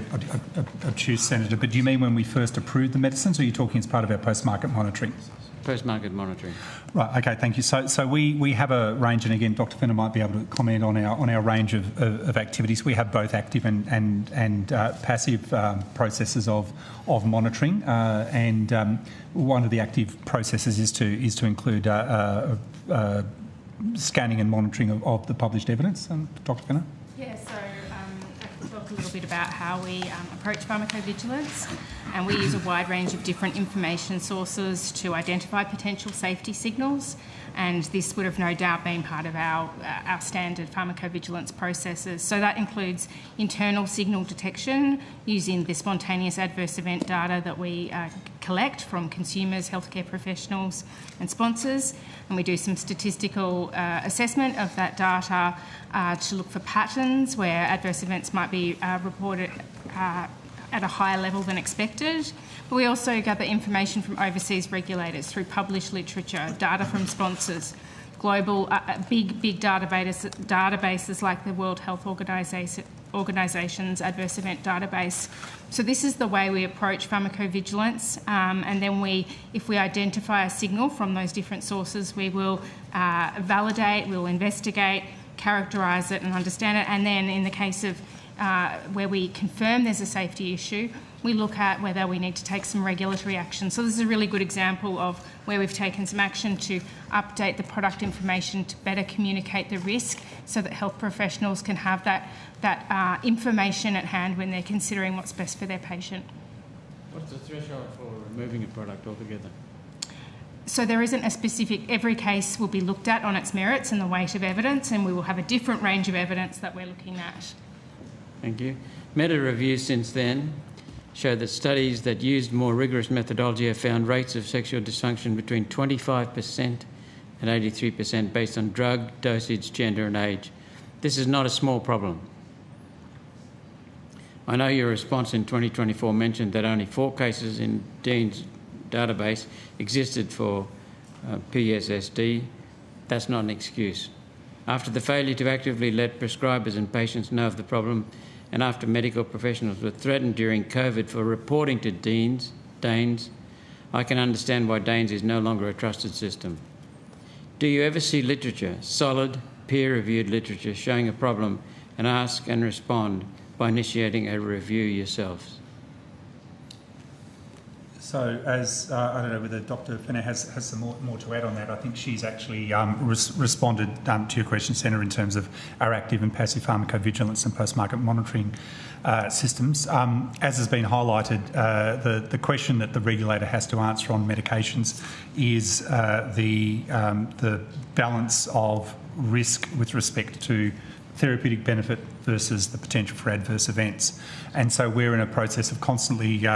obtuse, Senator, but do you mean when we first approved the medicines, or are you talking as part of our post-market monitoring? Post-market monitoring. Right, okay, thank you. So we have a range, and again, Dr. Fenner might be able to comment on our range of activities. We have both active and passive processes of monitoring, and one of the active processes is to include scanning and monitoring of the published evidence. Dr. Fenner? Yeah, so I can talk a little bit about how we approach pharmacovigilance, and we use a wide range of different information sources to identify potential safety signals, and this would have no doubt been part of our standard pharmacovigilance processes. So that includes internal signal detection using the spontaneous adverse event data that we collect from consumers, healthcare professionals and sponsors, and we do some statistical assessment of that data to look for patterns where adverse events might be reported at a higher level than expected. But we also gather information from overseas regulators through published literature, data from sponsors, global big databases like the World Health Organisation's adverse event database. So this is the way we approach pharmacovigilance, and then if we identify a signal from those different sources, we will validate, we'll investigate, characterise it and understand it, and then in the case of where we confirm there's a safety issue, we look at whether we need to take some regulatory action. So this is a really good example of where we've taken some action to update the product information to better communicate the risk so that health professionals can have that information at hand when they're considering what's best for their patient. What's the threshold for removing a product altogether? So there isn't a specific, every case will be looked at on its merits and the weight of evidence, and we will have a different range of evidence that we're looking at. Thank you. Meta-reviews since then show that studies that used more rigorous methodology have found rates of sexual dysfunction between 25% and 83% based on drug, dosage, gender and age. This is not a small problem. I know your response in 2024 mentioned that only 4 cases in Dean's database existed for PSSD. That's not an excuse. After the failure to actively let prescribers and patients know of the problem, and after medical professionals were threatened during COVID for reporting to Danes, I can understand why Danes is no longer a trusted system. Do you ever see literature, solid, peer-reviewed literature, showing a problem and ask and respond by initiating a review yourselves? So, as I don't know whether Dr. Fenner has some more to add on that. I think she's actually responded to your question, Senator, in terms of our active and passive pharmacovigilance and post-market monitoring systems. As has been highlighted, the question that the regulator has to answer on medications is the balance of risk with respect to therapeutic benefit versus the potential for adverse events. And so we're in a process of constantly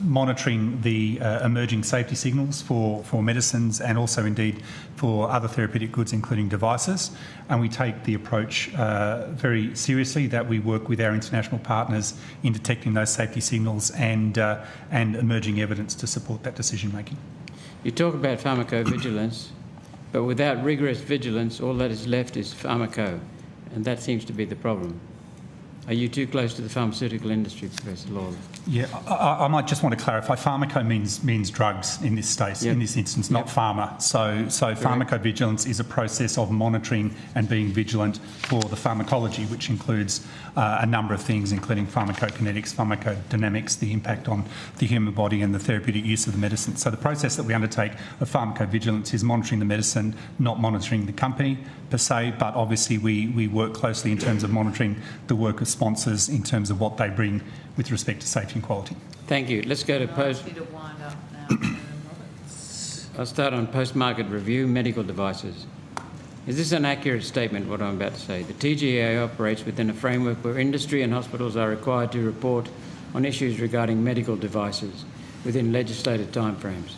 monitoring the emerging safety signals for medicines and also indeed for other therapeutic goods, including devices. And we take the approach very seriously that we work with our international partners in detecting those safety signals and emerging evidence to support that decision making. You talk about pharmacovigilance, but without rigorous vigilance, all that is left is pharmaco. And that seems to be the problem. Are you too close to the pharmaceutical industry, Professor Lawler? Yeah, I might just want to clarify. Pharmaco means drugs in this case, in this instance, not pharma. So pharmacovigilance is a process of monitoring and being vigilant for the pharmacology, which includes a number of things, including pharmacokinetics, pharmacodynamics, the impact on the human body and the therapeutic use of the medicine. So the process that we undertake of pharmacovigilance is monitoring the medicine, not monitoring the company per se, but obviously we work closely in terms of monitoring the work of sponsors in terms of what they bring with respect to safety and quality. Thank you. Let's go to I'll start on post-market review, medical devices. Is this an accurate statement, what I'm about to say? The TGA operates within a framework where industry and hospitals are required to report on issues regarding medical devices within legislated timeframes.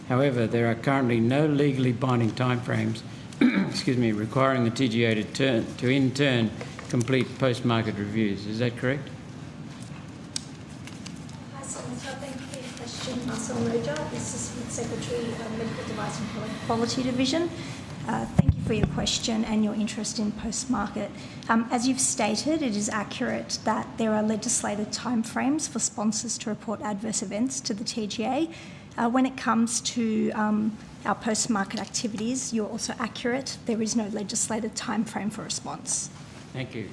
However, there are currently no legally binding timeframes requiring the TGA to in turn complete post-market reviews. Is that correct? Hi, Senator. Thank you for your question. Marcel Roja, Assistant Secretary of Medical Device and Quality Division. Thank you for your question and your interest in post-market. As you've stated, it is accurate that there are legislated timeframes for sponsors to report adverse events to the TGA. When it comes to our post-market activities, you're also accurate. There is no legislated timeframe for response. Thank you.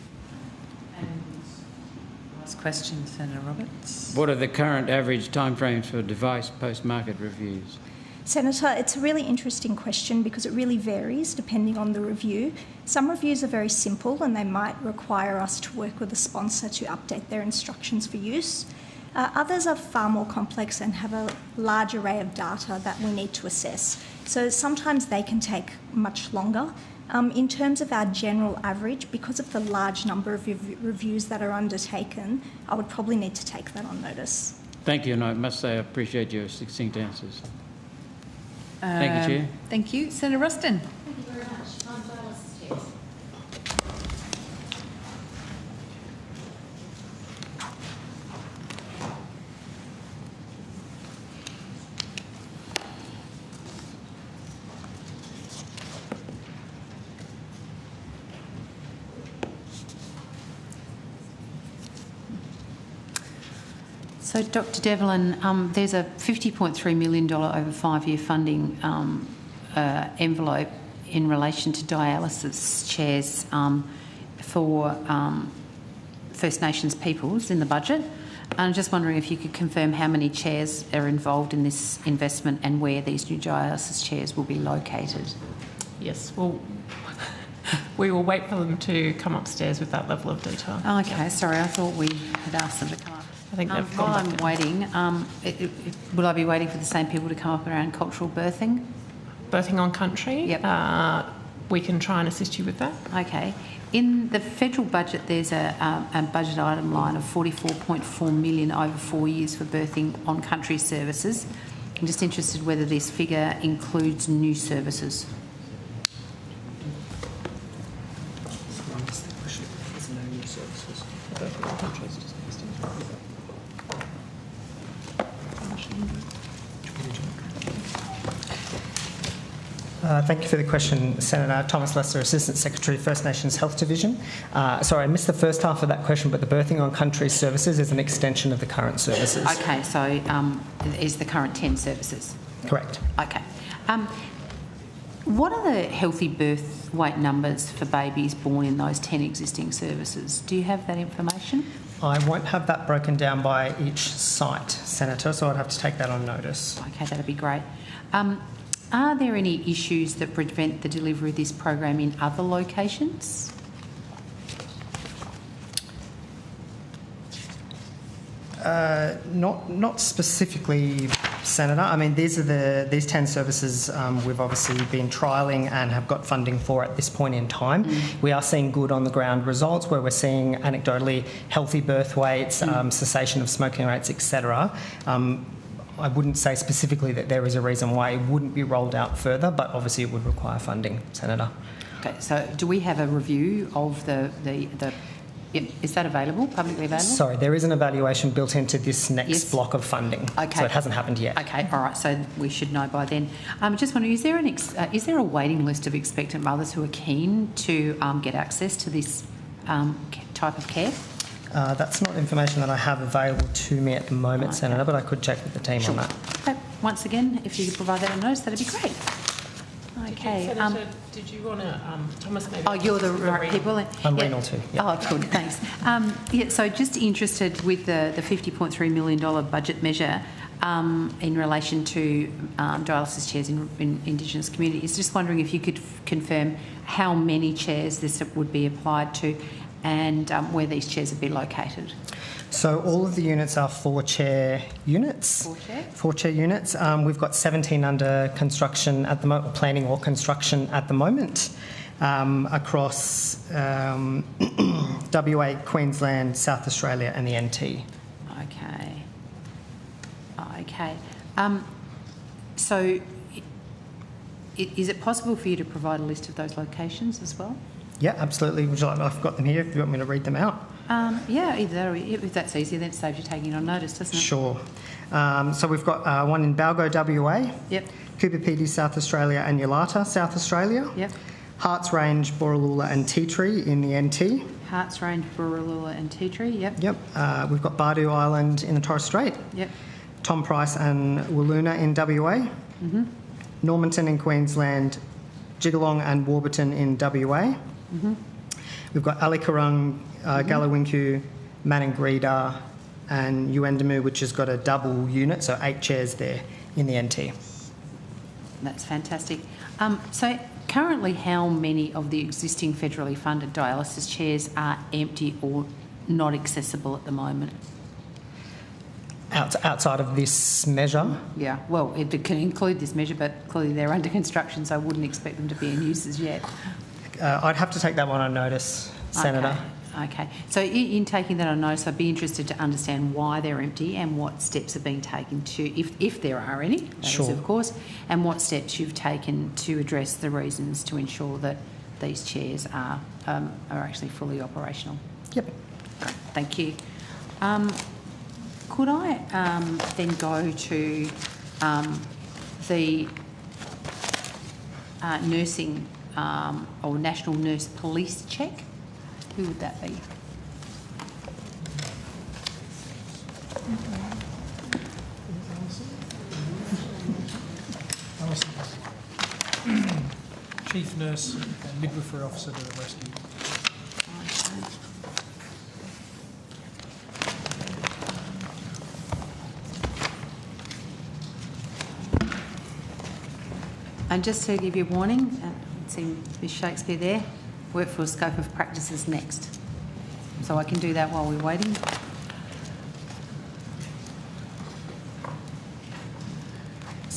Last question, Senator Roberts. What are the current average timeframes for device post-market reviews? Senator, it's a really interesting question because it really varies depending on the review. Some reviews are very simple and they might require us to work with a sponsor to update their instructions for use. Others are far more complex and have a large array of data that we need to assess. So sometimes they can take much longer. In terms of our general average, because of the large number of reviews that are undertaken, I would probably need to take that on notice. Thank you, and I must say I appreciate your succinct answers. Thank you, Chair. Thank you. Senator Ruston. Thank you very much. Dialysis chairs. So, Dr Devlin, there's a $50.3 million over 5-year funding envelope in relation to dialysis chairs for First Nations peoples in the budget. I'm just wondering if you could confirm how many chairs are involved in this investment and where these new dialysis chairs will be located. Yes, well, we will wait for them to come upstairs with that level of detail. Oh, okay, sorry, I thought we had asked them to come up. I think they've gone while back I'm waiting, will I be waiting for the same people to come up around cultural birthing? Birthing on country. Yep. We can try and assist you with that. Okay. In the federal budget, there's a budget item line of 44.4 million over 4 years for birthing on country services. I'm just interested whether this figure includes new services. Thank you for the question, Senator. Thomas Lester, Assistant Secretary, First Nations Health Division. Sorry, I missed the first half of that question, but the birthing on country services is an extension of the current services. Okay, so is the current 10 services? Correct. Okay. What are the healthy birth weight numbers for babies born in those 10 existing services? Do you have that information? I won't have that broken down by each site, Senator, so I'd have to take that on notice. Okay, that'd be great. Are there any issues that prevent the delivery of this program in other locations? Not specifically, Senator. I mean, these 10 services we've obviously been trialling and have got funding for at this point in time. We are seeing good on the ground results where we're seeing anecdotally healthy birth weights, cessation of smoking rates, etc. I wouldn't say specifically that there is a reason why it wouldn't be rolled out further, but obviously it would require funding, Senator. Okay, so do we have a review of the is that available, publicly available? Sorry, there is an evaluation built into this next block of funding. Okay. So it hasn't happened yet. Okay, all right, so we should know by then. Just wondering, is there a waiting list of expectant mothers who are keen to get access to this type of care? That's not information that I have available to me at the moment, Senator, but I could check with the team on that. Okay. Once again, if you could provide that on notice, that'd be great. Okay. Senator, did you want to, Thomas, maybe... Oh, you're the right people. I'm renal too. Yeah. Oh, good, thanks. So just interested with the $50.3 million budget measure in relation to dialysis chairs in Indigenous communities. Just wondering if you could confirm how many chairs this would be applied to and where these chairs would be located. So all of the units are 4-chair units. 4-chair units. We've got 17 under construction at the moment, planning or construction at the moment, across WA, Queensland, South Australia and the NT. Okay. Okay. So is it possible for you to provide a list of those locations as well? Yeah, absolutely. Would you like, I've got them here if you want me to read them out. Yeah, either that or if that's easier, then it saves you taking it on notice, doesn't it? Sure. So we've got one in Balgo, WA. Yep. Cooper Pedy, South Australia, and Yalata, South Australia. Yep. Harts Range, Borroloola and Tea Tree in the NT. Harts Range, Borroloola and Tea Tree, yep. Yep. We've got Bardu Island in the Torres Strait. Yep. Tom Price and Walloona in WA. Mm-hmm. Normanton in Queensland, Jigalong and Warburton in WA. Mm-hmm. We've got Alikarung, Galawinku, Maningrida and Uendamu, which has got a double unit, so 8 chairs there in the NT. That's fantastic. So currently, how many of the existing federally funded dialysis chairs are empty or not accessible at the moment? Outside of this measure? Yeah, well, it can include this measure, but clearly they're under construction, so I wouldn't expect them to be in use as yet. I'd have to take that one on notice, Senator. Okay. So in taking that on notice, I'd be interested to understand why they're empty and what steps are being taken to, if there are any, that is, of course, and what steps you've taken to address the reasons to ensure that these chairs are actually fully operational. Yep. Great. Thank you. Could I then go to the nursing or National Nurse Police Check? Who would that be? Chief Nurse and Midwifery Officer to the rescue. And just to give you a warning, see Ms Shakespeare there, workforce scope of practice is next. So I can do that while we're waiting.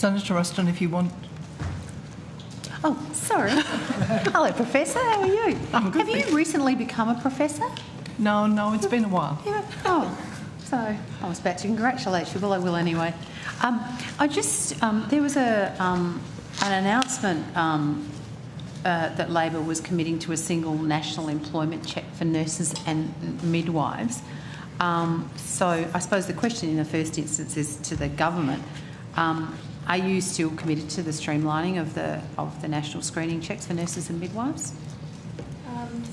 Senator Ruston, if you want. Oh, sorry. Hello, Professor. How are you? I'm good. Have you recently become a professor? No, it's been a while. Yeah. Oh, so I was about to congratulate you. Well, I will anyway. I just there was an announcement that Labor was committing to a single national employment check for nurses and midwives. So I suppose the question in the first instance is to the government. Are you still committed to the streamlining of the national screening checks for nurses and midwives?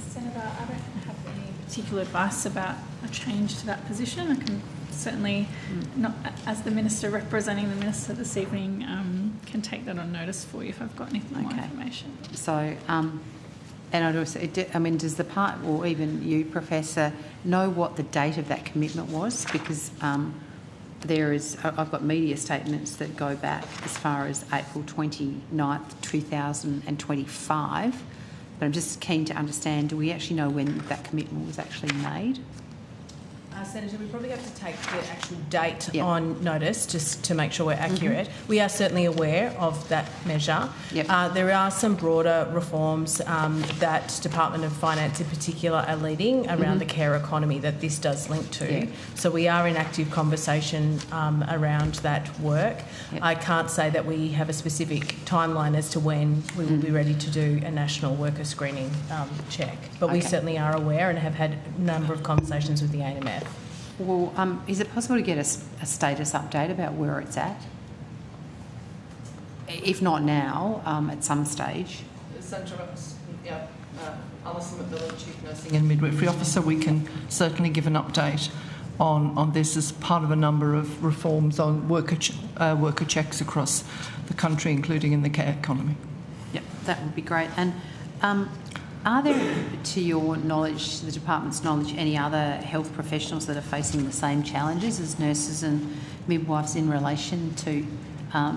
Senator, I don't have any particular advice about a change to that position. I can certainly, not as the Minister representing the Minister this evening, can take that on notice for you if I've got any more information. So, and I'd also, does the part, or even you, Professor, know what the date of that commitment was? Because I've got media statements that go back as far as April 29th, 2025, but I'm just keen to understand, do we actually know when that commitment was actually made? Senator, we probably have to take the actual date on notice just to make sure we're accurate. We are certainly aware of that measure. There are some broader reforms that Department of Finance in particular are leading around the care economy that this does link to. So we are in active conversation around that work. I can't say that we have a specific timeline as to when we will be ready to do a national worker screening check, but we certainly are aware and have had a number of conversations with the ANMF. Well, is it possible to get a status update about where it's at? If not now, at some stage. Senator Alison McMillan, Chief Nursing and Midwifery Officer, we can certainly give an update on this as part of a number of reforms on worker checks across the country, including in the care economy. Yep, that would be great. And are there, to your knowledge, to the department's knowledge, any other health professionals that are facing the same challenges as nurses and midwives in relation to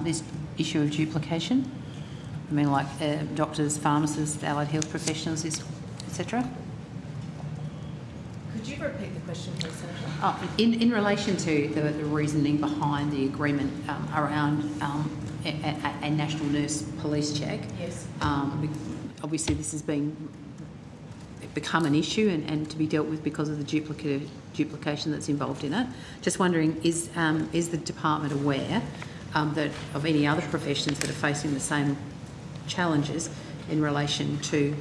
this issue of duplication? I mean, like doctors, pharmacists, allied health professionals, etc. Could you repeat the question, please, Senator? In relation to the reasoning behind the agreement around a national nurse police check. Yes. Obviously, this has become an issue and to be dealt with because of the duplication that's involved in it. Just wondering, is the department aware that of any other professions that are facing the same challenges in relation to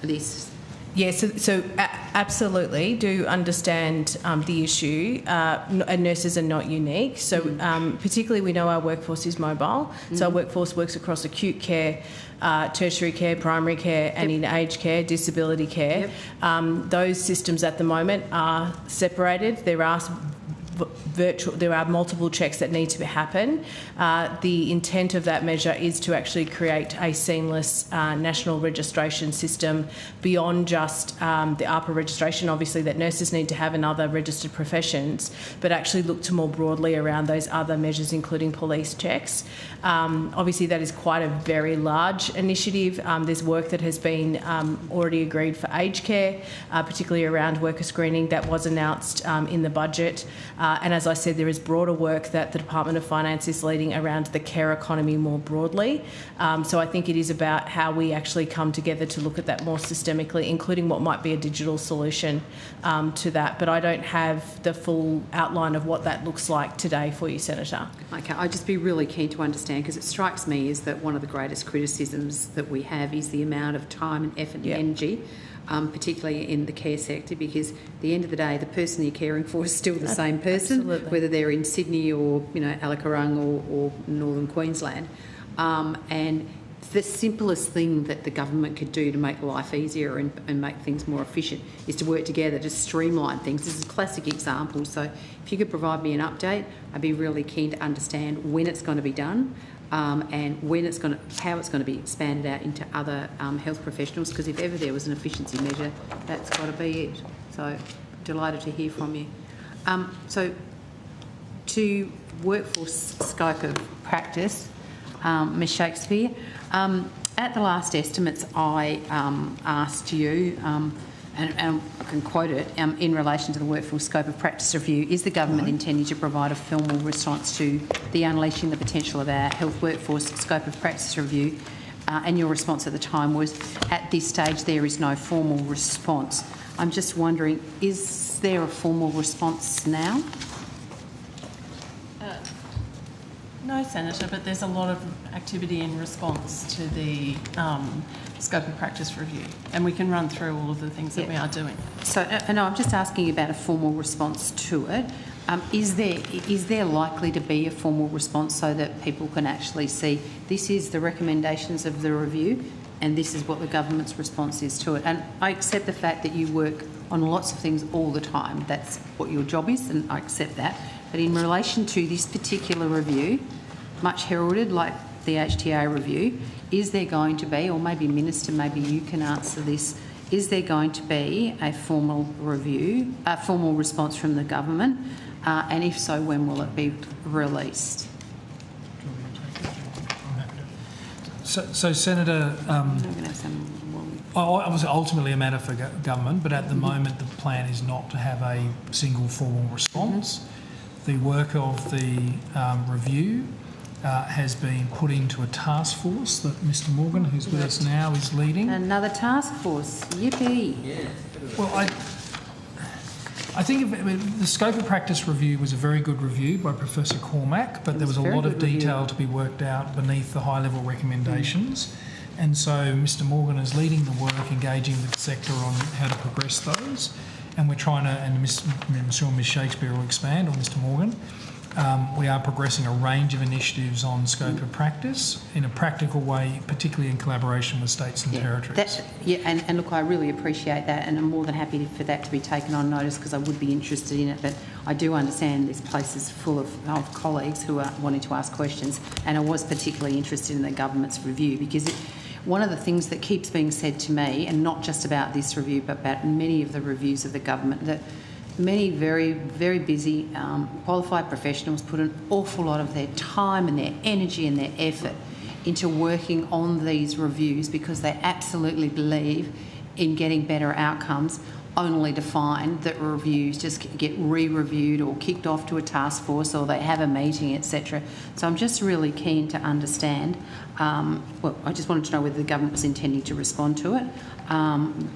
this? Yes, so absolutely do understand the issue. Nurses are not unique. So particularly we know our workforce is mobile. So our workforce works across acute care, tertiary care, primary care and in aged care, disability care. Those systems at the moment are separated. There are multiple checks that need to happen. The intent of that measure is to actually create a seamless national registration system beyond just the ARPA registration, obviously, that nurses need to have and other registered professions, but actually look to more broadly around those other measures, including police checks. Obviously, that is quite a very large initiative. There's work that has been already agreed for aged care, particularly around worker screening, that was announced in the budget. And as I said, there is broader work that the Department of Finance is leading around the care economy more broadly. So I think it is about how we actually come together to look at that more systemically, including what might be a digital solution to that. But I don't have the full outline of what that looks like today for you, Senator. Okay, I'd just be really keen to understand, because it strikes me is that one of the greatest criticisms that we have is the amount of time and effort and energy, particularly in the care sector, because at the end of the day, the person you're caring for is still the same person, whether they're in Sydney or Alakarung or Northern Queensland. And the simplest thing that the government could do to make life easier and make things more efficient is to work together to streamline things. This is a classic example. So if you could provide me an update, I'd be really keen to understand when it's going to be done. And how it's going to be expanded out into other health professionals, because if ever there was an efficiency measure, that's got to be it. So delighted to hear from you. So to workforce scope of practice, Ms Shakespeare, at the last estimates I asked you, and I can quote it, in relation to the workforce scope of practice review, is the government intending to provide a formal response to the unleashing the potential of our health workforce scope of practice review? And your response at the time was, at this stage there is no formal response. I'm just wondering, is there a formal response now? No, Senator, but there's a lot of activity in response to the scope of practice review, and we can run through all of the things that we are doing. So, no, I'm just asking about a formal response to it. Is there likely to be a formal response so that people can actually see this is the recommendations of the review and this is what the government's response is to it? And I accept the fact that you work on lots of things all the time. That's what your job is, and I accept that. But in relation to this particular review, much heralded like the HTA review, is there going to be, or maybe Minister, maybe you can answer this, is there going to be a formal review, a formal response from the government? And if so, when will it be released? So Senator, obviously ultimately a matter for government, but at the moment the plan is not to have a single formal response. The work of the review has been put into a task force that Mr Morgan, who's with us now, is leading. Another task force, yippee! Yeah. Well, I think the scope of practice review was a very good review by Professor Cormack, but there was a lot of detail to be worked out beneath the high-level recommendations. And so Mr Morgan is leading the work, engaging with the sector on how to progress those. And we're trying to, and I'm sure Ms Shakespeare will expand on Mr Morgan, we are progressing a range of initiatives on scope of practice in a practical way, particularly in collaboration with states and territories. And look, I really appreciate that, and I'm more than happy for that to be taken on notice because I would be interested in it. But I do understand this place is full of colleagues who are wanting to ask questions, and I was particularly interested in the government's review because one of the things that keeps being said to me, and not just about this review, but about many of the reviews of the government, that many very, very busy qualified professionals put an awful lot of their time and their energy and their effort into working on these reviews because they absolutely believe in getting better outcomes, only to find that reviews just get re-reviewed or kicked off to a task force or they have a meeting, etc. So I'm just really keen to understand, well, I just wanted to know whether the government was intending to respond to it,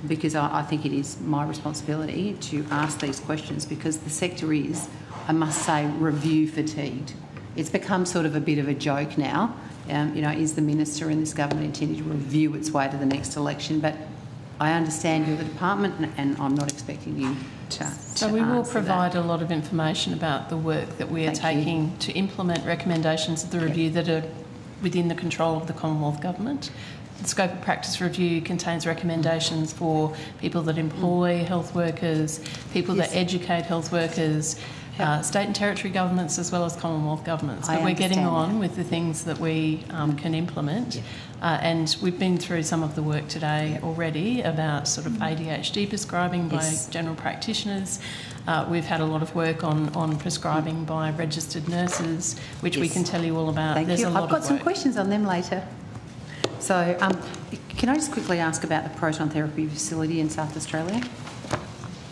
because I think it is my responsibility to ask these questions because the sector is, I must say, review fatigued. It's become sort of a bit of a joke now. You know, is the minister and this government intending to review its way to the next election? But I understand you're the department and I'm not expecting you to So we will provide a lot of information about the work that we are taking to implement recommendations of the review that are within the control of the Commonwealth Government. The scope of practice review contains recommendations for people that employ health workers, people that educate health workers, state and territory governments as well as Commonwealth governments. But we're getting on with the things that we can implement. And we've been through some of the work today already about sort of ADHD prescribing by general practitioners. We've had a lot of work on prescribing by registered nurses, which we can tell you all about. Thank you. I've got some questions on them later. So can I just quickly ask about the proton therapy facility in South Australia?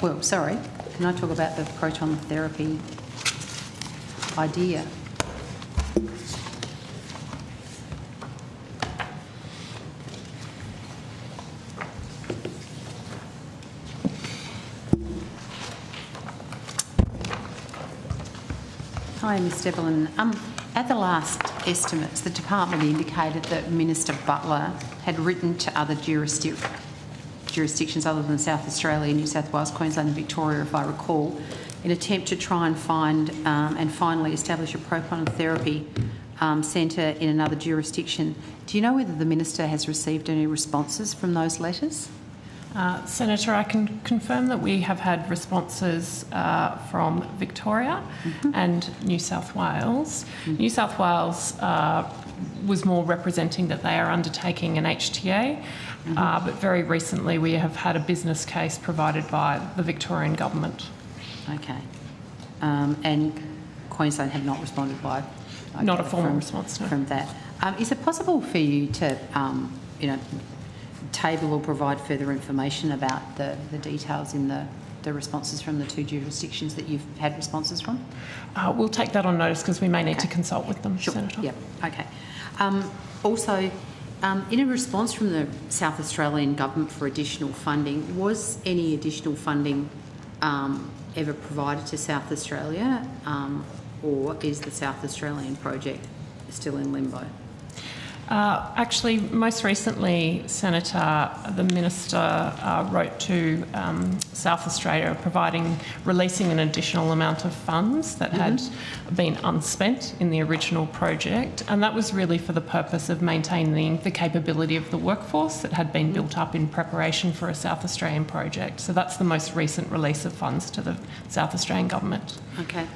Well, sorry, can I talk about the proton therapy idea? Hi, Ms Devlin. At the last estimates, the department indicated that Minister Butler had written to other jurisdictions other than South Australia, New South Wales, Queensland and Victoria, if I recall, in an attempt to try and find and finally establish a proton therapy centre in another jurisdiction. Do you know whether the Minister has received any responses from those letters? Senator, I can confirm that we have had responses from Victoria and New South Wales. New South Wales was more representing that they are undertaking an HTA, but very recently we have had a business case provided by the Victorian government. Okay. And Queensland have not responded by... Not a formal response, no. From that. Is it possible for you to, you know, table or provide further information about the details in the responses from the 2 jurisdictions that you've had responses from? We'll take that on notice because we may need to consult with them, Sure. Senator. Yep. Okay. Also, in a response from the South Australian Government for additional funding, was any additional funding ever provided to South Australia, or is the South Australian project still in limbo? Actually, most recently, Senator, the Minister wrote to South Australia releasing an additional amount of funds that had been unspent in the original project, and that was really for the purpose of maintaining the capability of the workforce that had been built up in preparation for a South Australian project. So that's the most recent release of funds to the South Australian Government. Okay.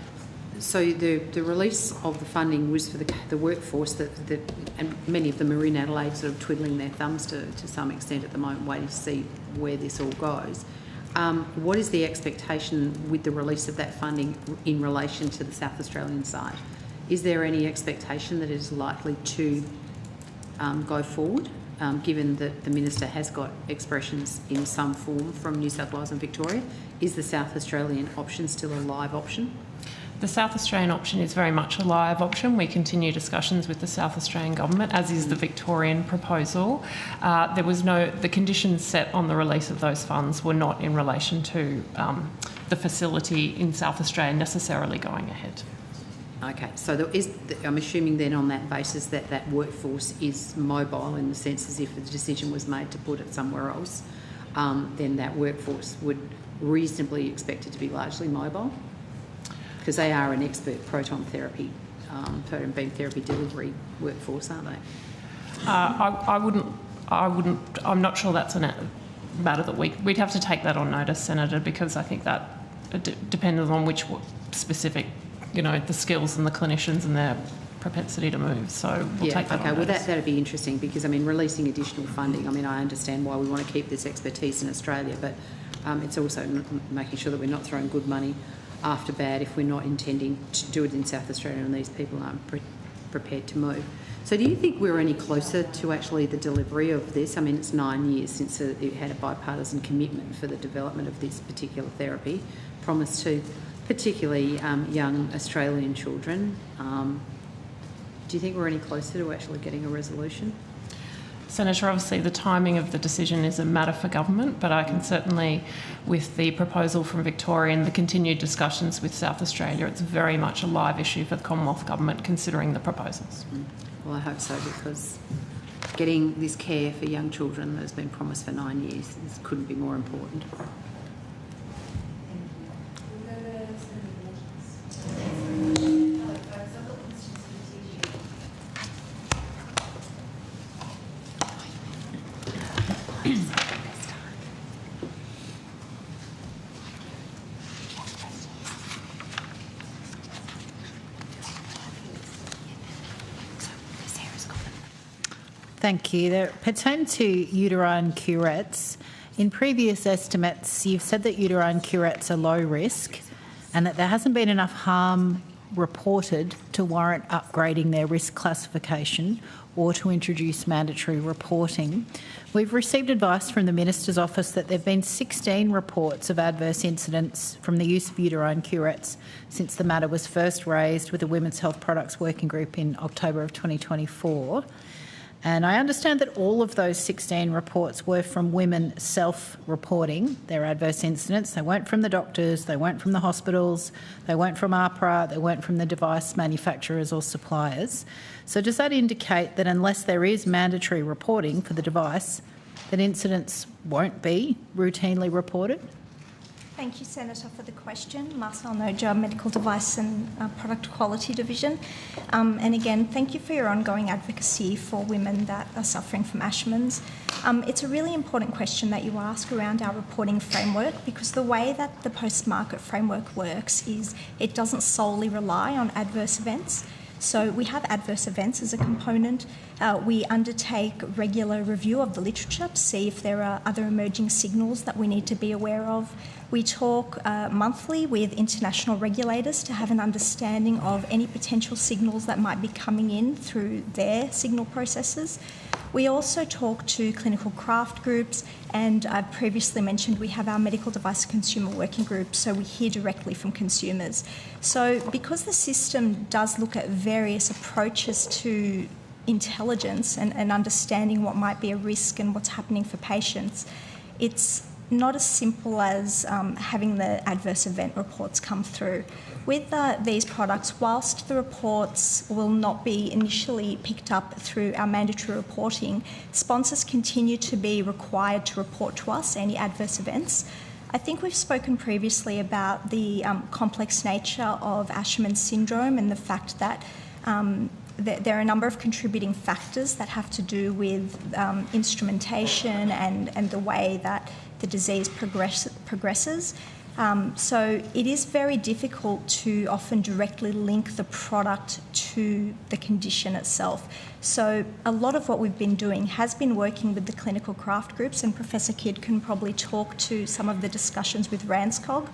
So the release of the funding was for the workforce and many of them are in Adelaide sort of twiddling their thumbs to some extent at the moment, waiting to see where this all goes. What is the expectation with the release of that funding in relation to the South Australian side? Is there any expectation that it is likely to go forward, given that the Minister has got expressions in some form from New South Wales and Victoria? Is the South Australian option still a live option? The South Australian option is very much a live option. We continue discussions with the South Australian Government, as is the Victorian proposal. The conditions set on the release of those funds were not in relation to the facility in South Australia necessarily going ahead. Okay, so I'm assuming then on that basis that workforce is mobile in the sense as if the decision was made to put it somewhere else, then that workforce would reasonably expect it to be largely mobile? Because they are an expert proton beam therapy delivery workforce, aren't they? I'm not sure that's a matter that we'd have to take that on notice, Senator, because I think that depends on which specific, the skills and the clinicians and their propensity to move. So we'll take that on notice. Well, that'd be interesting because, releasing additional funding, I understand why we want to keep this expertise in Australia, but it's also making sure that we're not throwing good money after bad if we're not intending to do it in South Australia and these people aren't prepared to move. So do you think we're any closer to actually the delivery of this? It's 9 years since it had a bipartisan commitment for the development of this particular therapy, promised to particularly young Australian children. Do you think we're any closer to actually getting a resolution? Senator, obviously the timing of the decision is a matter for government, but I can certainly, with the proposal from Victoria and the continued discussions with South Australia, it's very much a live issue for the Commonwealth Government considering the proposals. Well, I hope so, because getting this care for young children that has been promised for 9 years couldn't be more important. Thank you. They pertain to uterine curettes. In previous estimates, you've said that uterine curettes are low risk and that there hasn't been enough harm reported to warrant upgrading their risk classification or to introduce mandatory reporting. We've received advice from the Minister's Office that there have been 16 reports of adverse incidents from the use of uterine curettes since the matter was first raised with the Women's Health Products Working Group in October of 2024. And I understand that all of those 16 reports were from women self-reporting their adverse incidents. They weren't from the doctors, they weren't from the hospitals, they weren't from APRA, they weren't from the device manufacturers or suppliers. So does that indicate that unless there is mandatory reporting for the device, that incidents won't be routinely reported? Thank you, Senator, for the question. Marcel Noja, Medical Device and Product Quality Division. And again, thank you for your ongoing advocacy for women that are suffering from Ashman's. It's a really important question that you ask around our reporting framework, because the way that the post-market framework works is it doesn't solely rely on adverse events. So we have adverse events as a component, We undertake regular review of the literature to see if there are other emerging signals that we need to be aware of. We talk monthly with international regulators to have an understanding of any potential signals that might be coming in through their signal processes. We also talk to clinical craft groups, and I've previously mentioned we have our medical device consumer working group, so we hear directly from consumers. So because the system does look at various approaches to intelligence and understanding what might be a risk and what's happening for patients, it's not as simple as having the adverse event reports come through. With these products, whilst the reports will not be initially picked up through our mandatory reporting, sponsors continue to be required to report to us any adverse events. I think we've spoken previously about the complex nature of Asherman's syndrome and the fact that there are a number of contributing factors that have to do with instrumentation and the way that the disease progresses. So it is very difficult to often directly link the product to the condition itself. So a lot of what we've been doing has been working with the clinical craft groups, and Professor Kidd can probably talk to some of the discussions with RANZCOG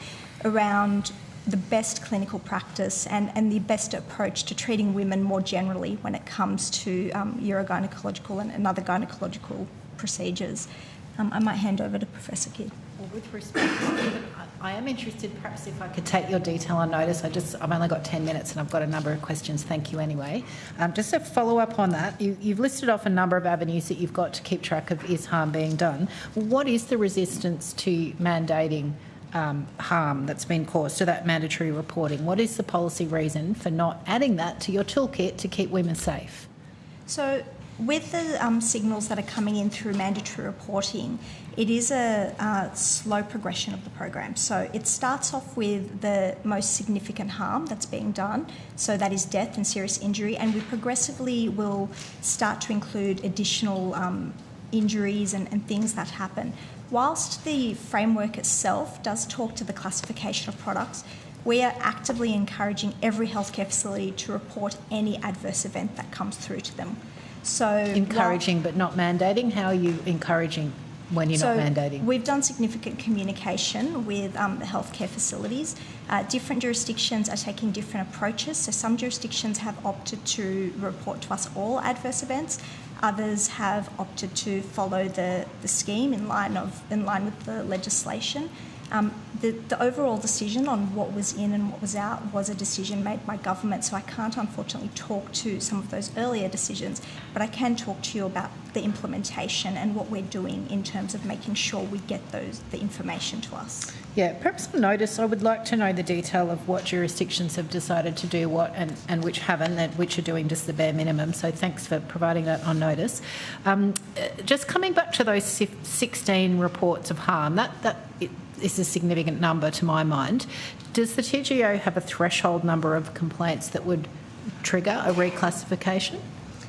around the best clinical practice and the best approach to treating women more generally when it comes to urogynecological and other gynecological procedures. I might hand over to Professor Kidd. Well, with respect, I am interested perhaps if I could take your detail on notice. I've only got 10 minutes and I've got a number of questions. Thank you anyway. Just to follow up on that, you've listed off a number of avenues that you've got to keep track of is harm being done. What is the resistance to mandating harm that's been caused to that mandatory reporting? What is the policy reason for not adding that to your toolkit to keep women safe? So with the signals that are coming in through mandatory reporting, it is a slow progression of the program. So it starts off with the most significant harm that's being done, so that is death and serious injury, and we progressively will start to include additional injuries and things that happen. Whilst the framework itself does talk to the classification of products, we are actively encouraging every healthcare facility to report any adverse event that comes through to them. So encouraging but not mandating. How are you encouraging when you're not mandating? We've done significant communication with the healthcare facilities. Different jurisdictions are taking different approaches. So some jurisdictions have opted to report to us all adverse events. Others have opted to follow the scheme in line with the legislation. The overall decision on what was in and what was out was a decision made by government, so I can't unfortunately talk to some of those earlier decisions, but I can talk to you about the implementation and what we're doing in terms of making sure we get the information to us. Yeah, perhaps on notice, I would like to know the detail of what jurisdictions have decided to do what and which haven't, and which are doing just the bare minimum. So thanks for providing that on notice. Just coming back to those 16 reports of harm, that is a significant number to my mind. Does the TGO have a threshold number of complaints that would trigger a reclassification?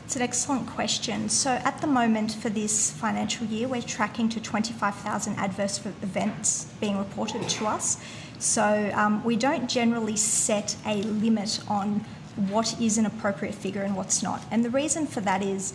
It's an excellent question. So at the moment for this financial year, we're tracking to 25,000 adverse events being reported to us. So we don't generally set a limit on what is an appropriate figure and what's not. And the reason for that is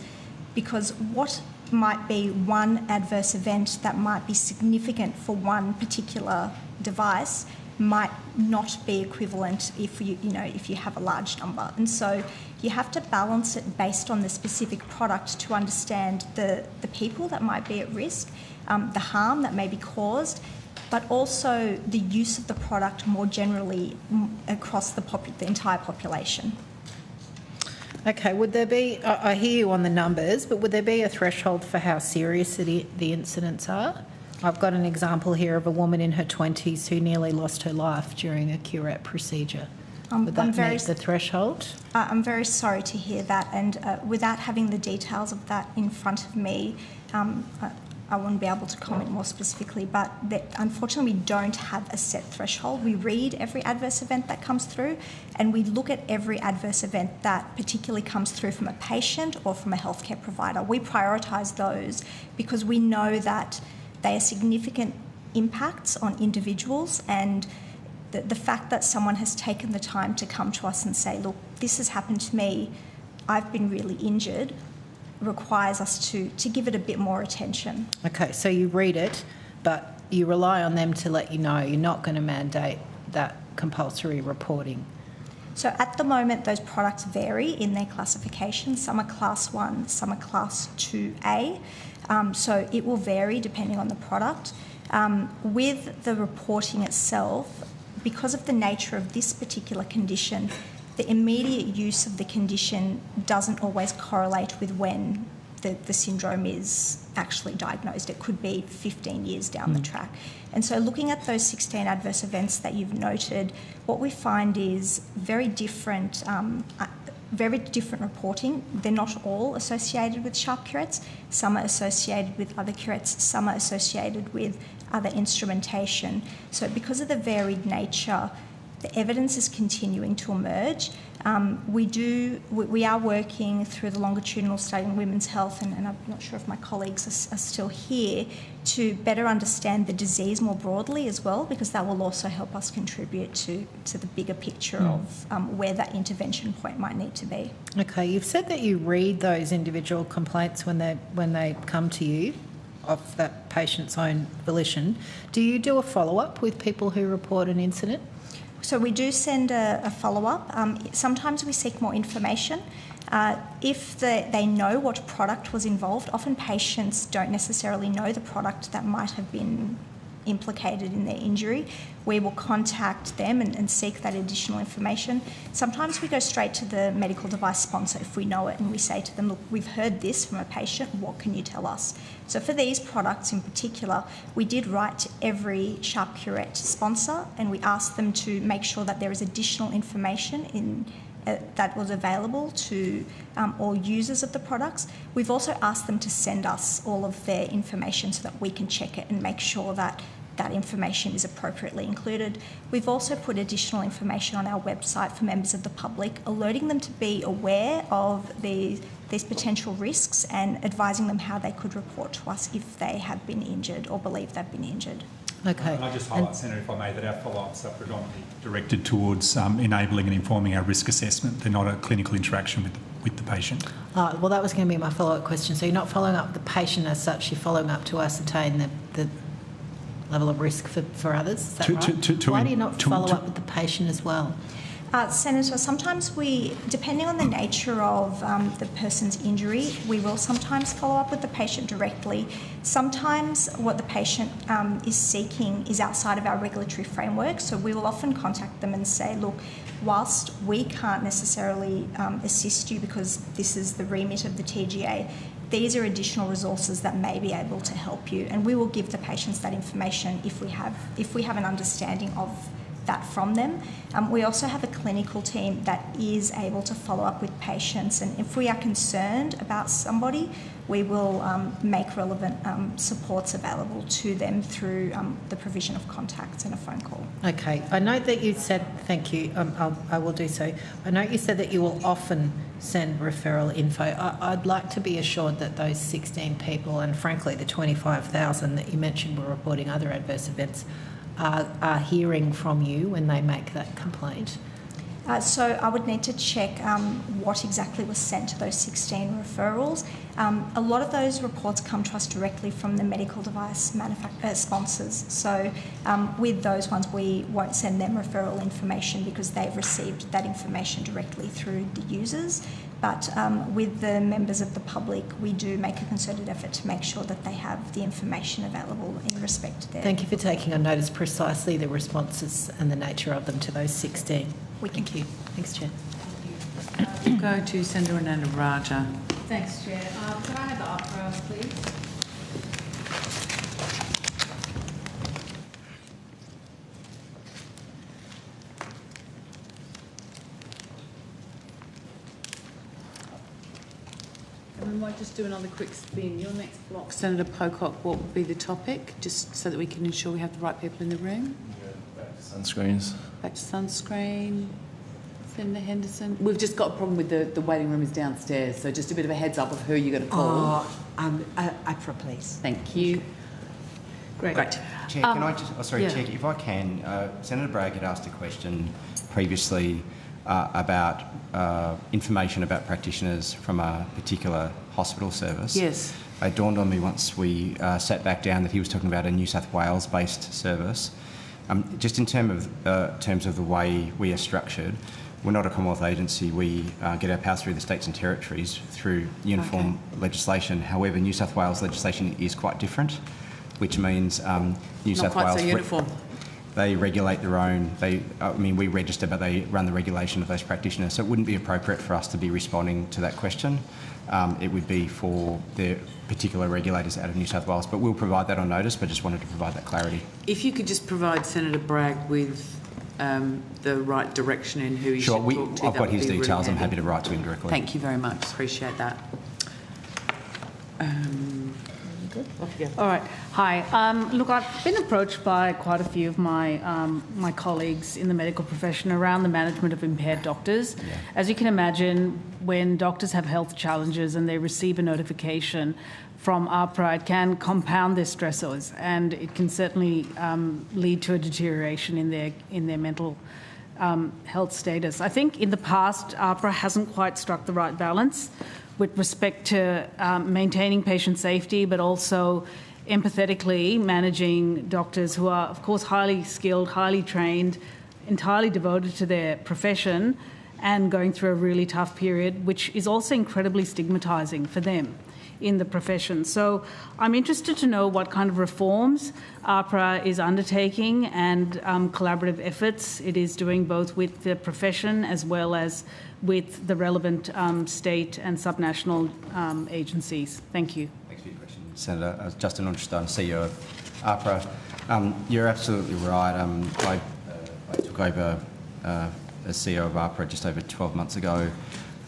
because what might be one adverse event that might be significant for one particular device might not be equivalent if you have a large number. And so you have to balance it based on the specific product to understand the people that might be at risk, the harm that may be caused, but also the use of the product more generally across the entire population. Okay, would there be, I hear you on the numbers, but would there be a threshold for how serious the incidents are? I've got an example here of a woman in her 20s who nearly lost her life during a curette procedure. Would that meet the threshold? I'm very sorry to hear that, and without having the details of that in front of me, I wouldn't be able to comment more specifically, but unfortunately we don't have a set threshold. We read every adverse event that comes through, and we look at every adverse event that particularly comes through from a patient or from a healthcare provider. We prioritise those because we know that they are significant impacts on individuals, and the fact that someone has taken the time to come to us and say, look, this has happened to me, I've been really injured, requires us to give it a bit more attention. Okay, so you read it, but you rely on them to let you know. You're not going to mandate that compulsory reporting. So at the moment, those products vary in their classification. Some are Class 1, some are Class 2A. So it will vary depending on the product. With the reporting itself, because of the nature of this particular condition, the immediate use of the condition doesn't always correlate with when the syndrome is actually diagnosed. It could be 15 years down the track. And so looking at those 16 adverse events that you've noted, what we find is very different reporting. They're not all associated with sharp curettes. Some are associated with other curettes. Some are associated with other instrumentation. So because of the varied nature, the evidence is continuing to emerge. We are working through the longitudinal study in women's health, and I'm not sure if my colleagues are still here, to better understand the disease more broadly as well, because that will also help us contribute to the bigger picture of where that intervention point might need to be. Okay, you've said that you read those individual complaints when they come to you of that patient's own volition. Do you do a follow-up with people who report an incident? So we do send a follow-up. Sometimes we seek more information. If they know what product was involved, often patients don't necessarily know the product that might have been implicated in their injury. We will contact them and seek that additional information. Sometimes we go straight to the medical device sponsor if we know it, and we say to them, look, we've heard this from a patient, what can you tell us? So for these products in particular, we did write to every sharp curette sponsor, and we asked them to make sure that there is additional information that was available to all users of the products. We've also asked them to send us all of their information so that we can check it and make sure that that information is appropriately included. We've also put additional information on our website for members of the public, alerting them to be aware of these potential risks and advising them how they could report to us if they have been injured or believe they've been injured. Okay. Can I just highlight, Senator, if I may, that our follow-ups are predominantly directed towards enabling and informing our risk assessment. They're not a clinical interaction with the patient. Well, that was going to be my follow-up question. So you're not following up with the patient as such, you're following up to ascertain the level of risk for others, is that right? Why do you not follow up with the patient as well? Senator, sometimes depending on the nature of the person's injury, we will sometimes follow up with the patient directly. Sometimes what the patient is seeking is outside of our regulatory framework, so we will often contact them and say, look, whilst we can't necessarily assist you because this is the remit of the TGA, these are additional resources that may be able to help you, and we will give the patients that information if we have an understanding of that from them. We also have a clinical team that is able to follow up with patients, and if we are concerned about somebody, we will make relevant supports available to them through the provision of contacts and a phone call. Okay, I note that you said, thank you, I will do so. I note you said that you will often send referral info. I'd like to be assured that those 16 people, and frankly the 25,000 that you mentioned were reporting other adverse events, are hearing from you when they make that complaint. So I would need to check what exactly was sent to those 16 referrals. A lot of those reports come to us directly from the medical device sponsors. So with those ones, we won't send them referral information because they've received that information directly through the users. But with the members of the public, we do make a concerted effort to make sure that they have the information available in respect to their... Thank you for taking on notice precisely the responses and the nature of them to those 16. Thank you. Thanks, Chair. We'll go to Senator Ananda Raja. Thanks, Chair. Could I have the up-rows, please? And we might just do another quick spin. Your next block, Senator Pocock, what would be the topic, just so that we can ensure we have the right people in the room? Back to sunscreens. Back to sunscreen. Senator Henderson. We've just got a problem with the waiting room is downstairs, so just a bit of a heads up of who you're going to call. APRA, please. Thank you. Great. Chair, can I just... Chair, if I can, Senator Bragg had asked a question previously about information about practitioners from a particular hospital service. Yes. It dawned on me once we sat back down that he was talking about a New South Wales-based service. Just in terms of the way we are structured, we're not a Commonwealth agency. We get our power through the states and territories through uniform legislation. However, New South Wales legislation is quite different, which means New South Wales... Not quite so uniform. They regulate their own. We register, but they run the regulation of those practitioners. So it wouldn't be appropriate for us to be responding to that question. It would be for the particular regulators out of New South Wales. But we'll provide that on notice, but just wanted to provide that clarity. If you could just provide Senator Bragg with the right direction in who he should talk to. I've got his details. I'm happy to write to him directly. Thank you very much. Appreciate that. All right. Hi. Look, I've been approached by quite a few of my my colleagues in the medical profession around the management of impaired doctors. Yeah. As you can imagine, when doctors have health challenges and they receive a notification from AHPRA, it can compound their stressors, and it can certainly lead to a deterioration in their mental health status. I think in the past, AHPRA hasn't quite struck the right balance with respect to maintaining patient safety, but also empathetically managing doctors who are, of course, highly skilled, highly trained, entirely devoted to their profession and going through a really tough period, which is also incredibly stigmatising for them in the profession. So I'm interested to know what kind of reforms AHPRA is undertaking and collaborative efforts it is doing both with the profession as well as with the relevant state and subnational agencies. Thank you. Thanks for your question, Senator. Justin Unstein, CEO of AHPRA. You're absolutely right. I took over as CEO of AHPRA just over 12 months ago.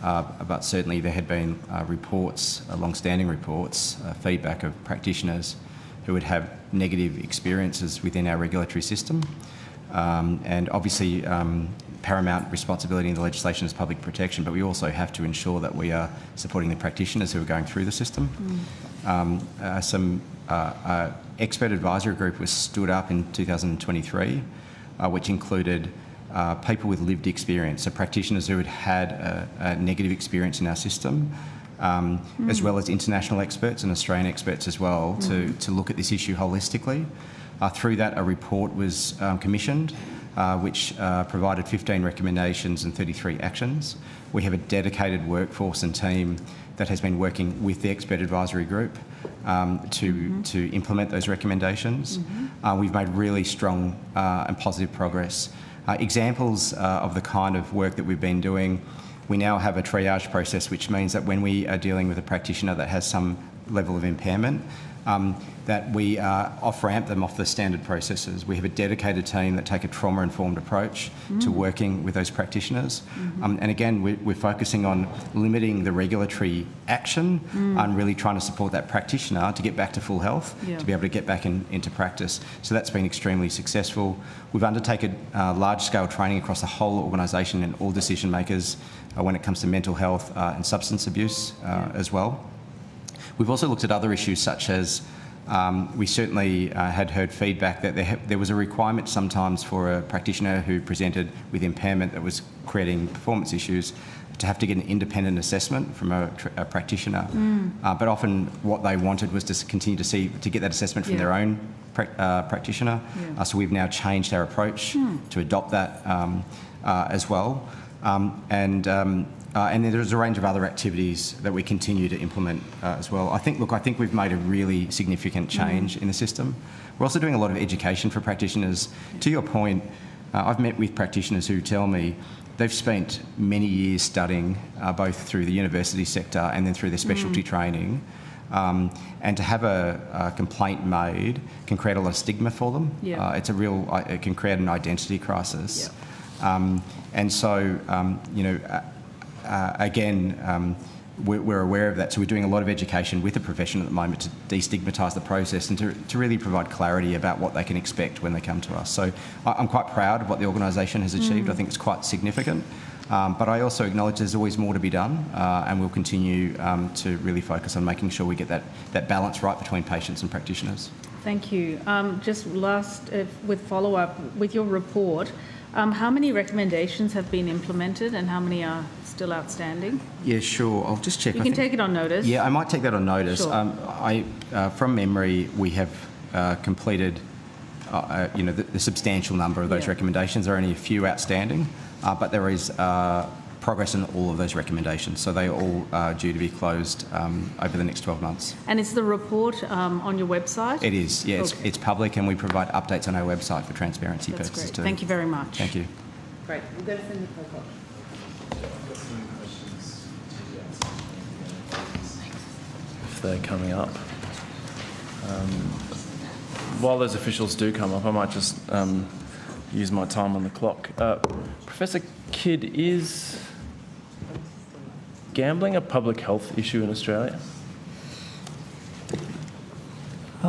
But certainly there had been reports, long-standing reports, feedback of practitioners who would have negative experiences within our regulatory system. And obviously paramount responsibility in the legislation is public protection, but we also have to ensure that we are supporting the practitioners who are going through the system. Some expert advisory group was stood up in 2023, which included people with lived experience, so practitioners who had had a negative experience in our system, as well as international experts and Australian experts as well, to look at this issue holistically. Through that, a report was commissioned, which provided 15 recommendations and 33 actions. We have a dedicated workforce and team that has been working with the expert advisory group to implement those recommendations. We've made really strong and positive progress. Examples of the kind of work that we've been doing, we now have a triage process, which means that when we are dealing with a practitioner that has some level of impairment, that we off-ramp them off the standard processes. We have a dedicated team that take a trauma-informed approach to working with those practitioners. And again, we're focusing on limiting the regulatory action and really trying to support that practitioner to get back to full health, to be able to get back into practice. So that's been extremely successful. We've undertaken large-scale training across the whole organisation and all decision makers when it comes to mental health and substance abuse as well. We've also looked at other issues such as we certainly had heard feedback that there was a requirement sometimes for a practitioner who presented with impairment that was creating performance issues to have to get an independent assessment from a practitioner. But often what they wanted was to continue to get that assessment from their own practitioner. So we've now changed our approach to adopt that as well. And then there's a range of other activities that we continue to implement as well. I think we've made a really significant change in the system. We're also doing a lot of education for practitioners. To your point, I've met with practitioners who tell me they've spent many years studying, both through the university sector and then through their specialty training. And to have a complaint made can create a lot of stigma for them. It can create an identity crisis. And so, again, we're aware of that. So we're doing a lot of education with the profession at the moment to destigmatise the process and to really provide clarity about what they can expect when they come to us. So I'm quite proud of what the organisation has achieved. I think it's quite significant. But I also acknowledge there's always more to be done, and we'll continue to really focus on making sure we get that balance right between patients and practitioners. Thank you. Just last, with follow-up, with your report, How many recommendations have been implemented and how many are still outstanding? Yeah, sure. I'll just check. You can take it on notice. Yeah, I might take that on notice. Sure. From memory, we have completed, the substantial number of those recommendations. There are only a few outstanding, but there is progress in all of those recommendations. So they all are due to be closed over the next 12 months. And is the report on your website? It is, yeah. Okay. It's public, and we provide updates on our website for transparency That's purposes great. too. Thank you very much. Thank you. Great. We'll go to Senator Pocock. If they're coming up. While those officials do come up, I might just use my time on the clock. Professor Kidd, is gambling a public health issue in Australia?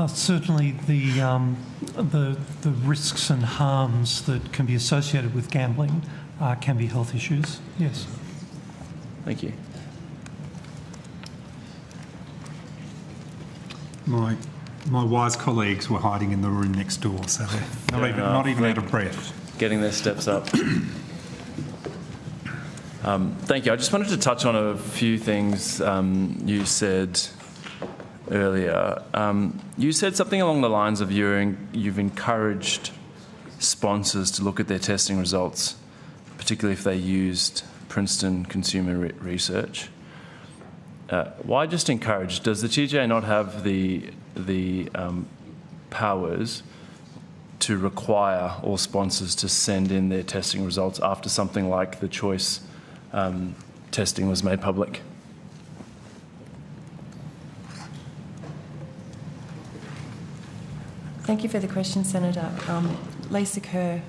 Certainly the risks and harms that can be associated with gambling can be health issues, yes. Thank you. My wise colleagues were hiding in the room next door, so they're not even out of breath. Getting their steps up. Thank you. I just wanted to touch on a few things you said earlier. You said something along the lines of you've encouraged sponsors to look at their testing results, particularly if they used Princeton consumer research. Why just encourage? Does the TGA not have the powers to require all sponsors to send in their testing results after something like the choice testing was made public? Thank you for the question, Senator. Lisa Kerr,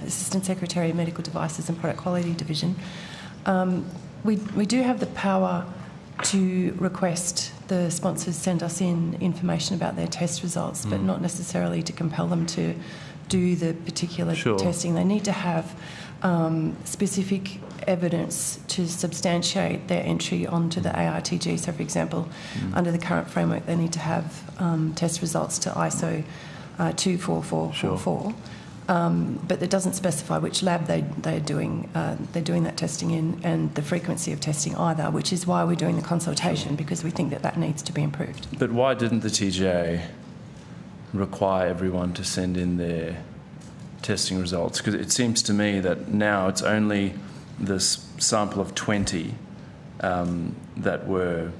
Assistant Secretary of Medical Devices and Product Quality Division. We do have the power to request the sponsors send us in information about their test results, but not necessarily to compel them to do the particular testing. They need to have specific evidence to substantiate their entry onto the ARTG. So, for example, under the current framework, they need to have test results to ISO 24444. But it doesn't specify which lab they're doing that testing in and the frequency of testing either, which is why we're doing the consultation, because we think that needs to be improved. But why didn't the TGA require everyone to send in their testing results? Because it seems to me that now it's only this sample of 20 that were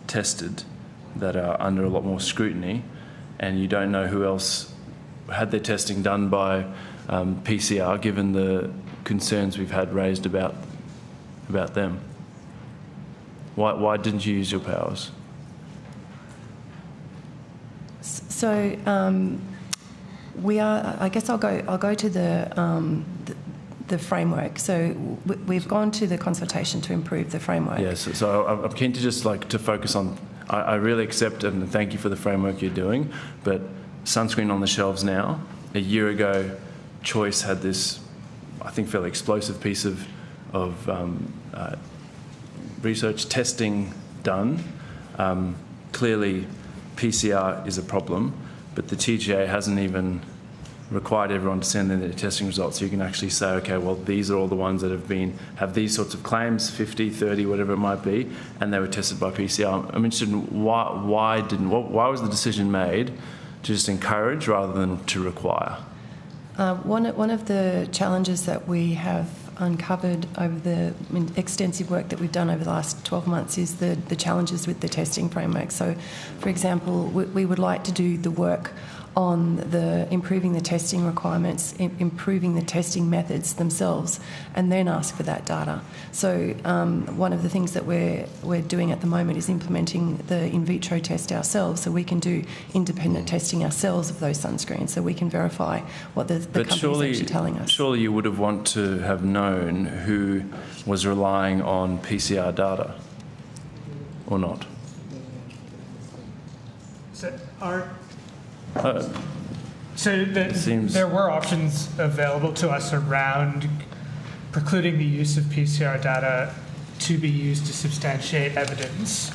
tested that are under a lot more scrutiny, and you don't know who else had their testing done by PCR, given the concerns we've had raised about them. Why didn't you use your powers? So we are. I guess I'll go to the framework. So we've gone to the consultation to improve the framework. Yes. So I'm keen to just to focus on. I really accept and thank you for the framework you're doing, but sunscreen on the shelves now. A year ago, Choice had this, I think, fairly explosive piece of research testing done. Clearly, PCR is a problem, but the TGA hasn't even required everyone to send in their testing results. So you can actually say, okay, well, these are all the ones that have these sorts of claims, 50, 30, whatever it might be, and they were tested by PCR. I'm interested in why was the decision made to just encourage rather than to require? One of the challenges that we have uncovered over the extensive work that we've done over the last 12 months is the challenges with the testing framework. So, for example, we would like to do the work on improving the testing requirements, improving the testing methods themselves, and then ask for that data. So one of the things that we're doing at the moment is implementing the in vitro test ourselves, so we can do independent testing ourselves of those sunscreens, so we can verify what the company is actually telling us. Surely you would have wanted to have known who was relying on PCR data, or not? So there were options available to us around precluding the use of PCR data to be used to substantiate evidence.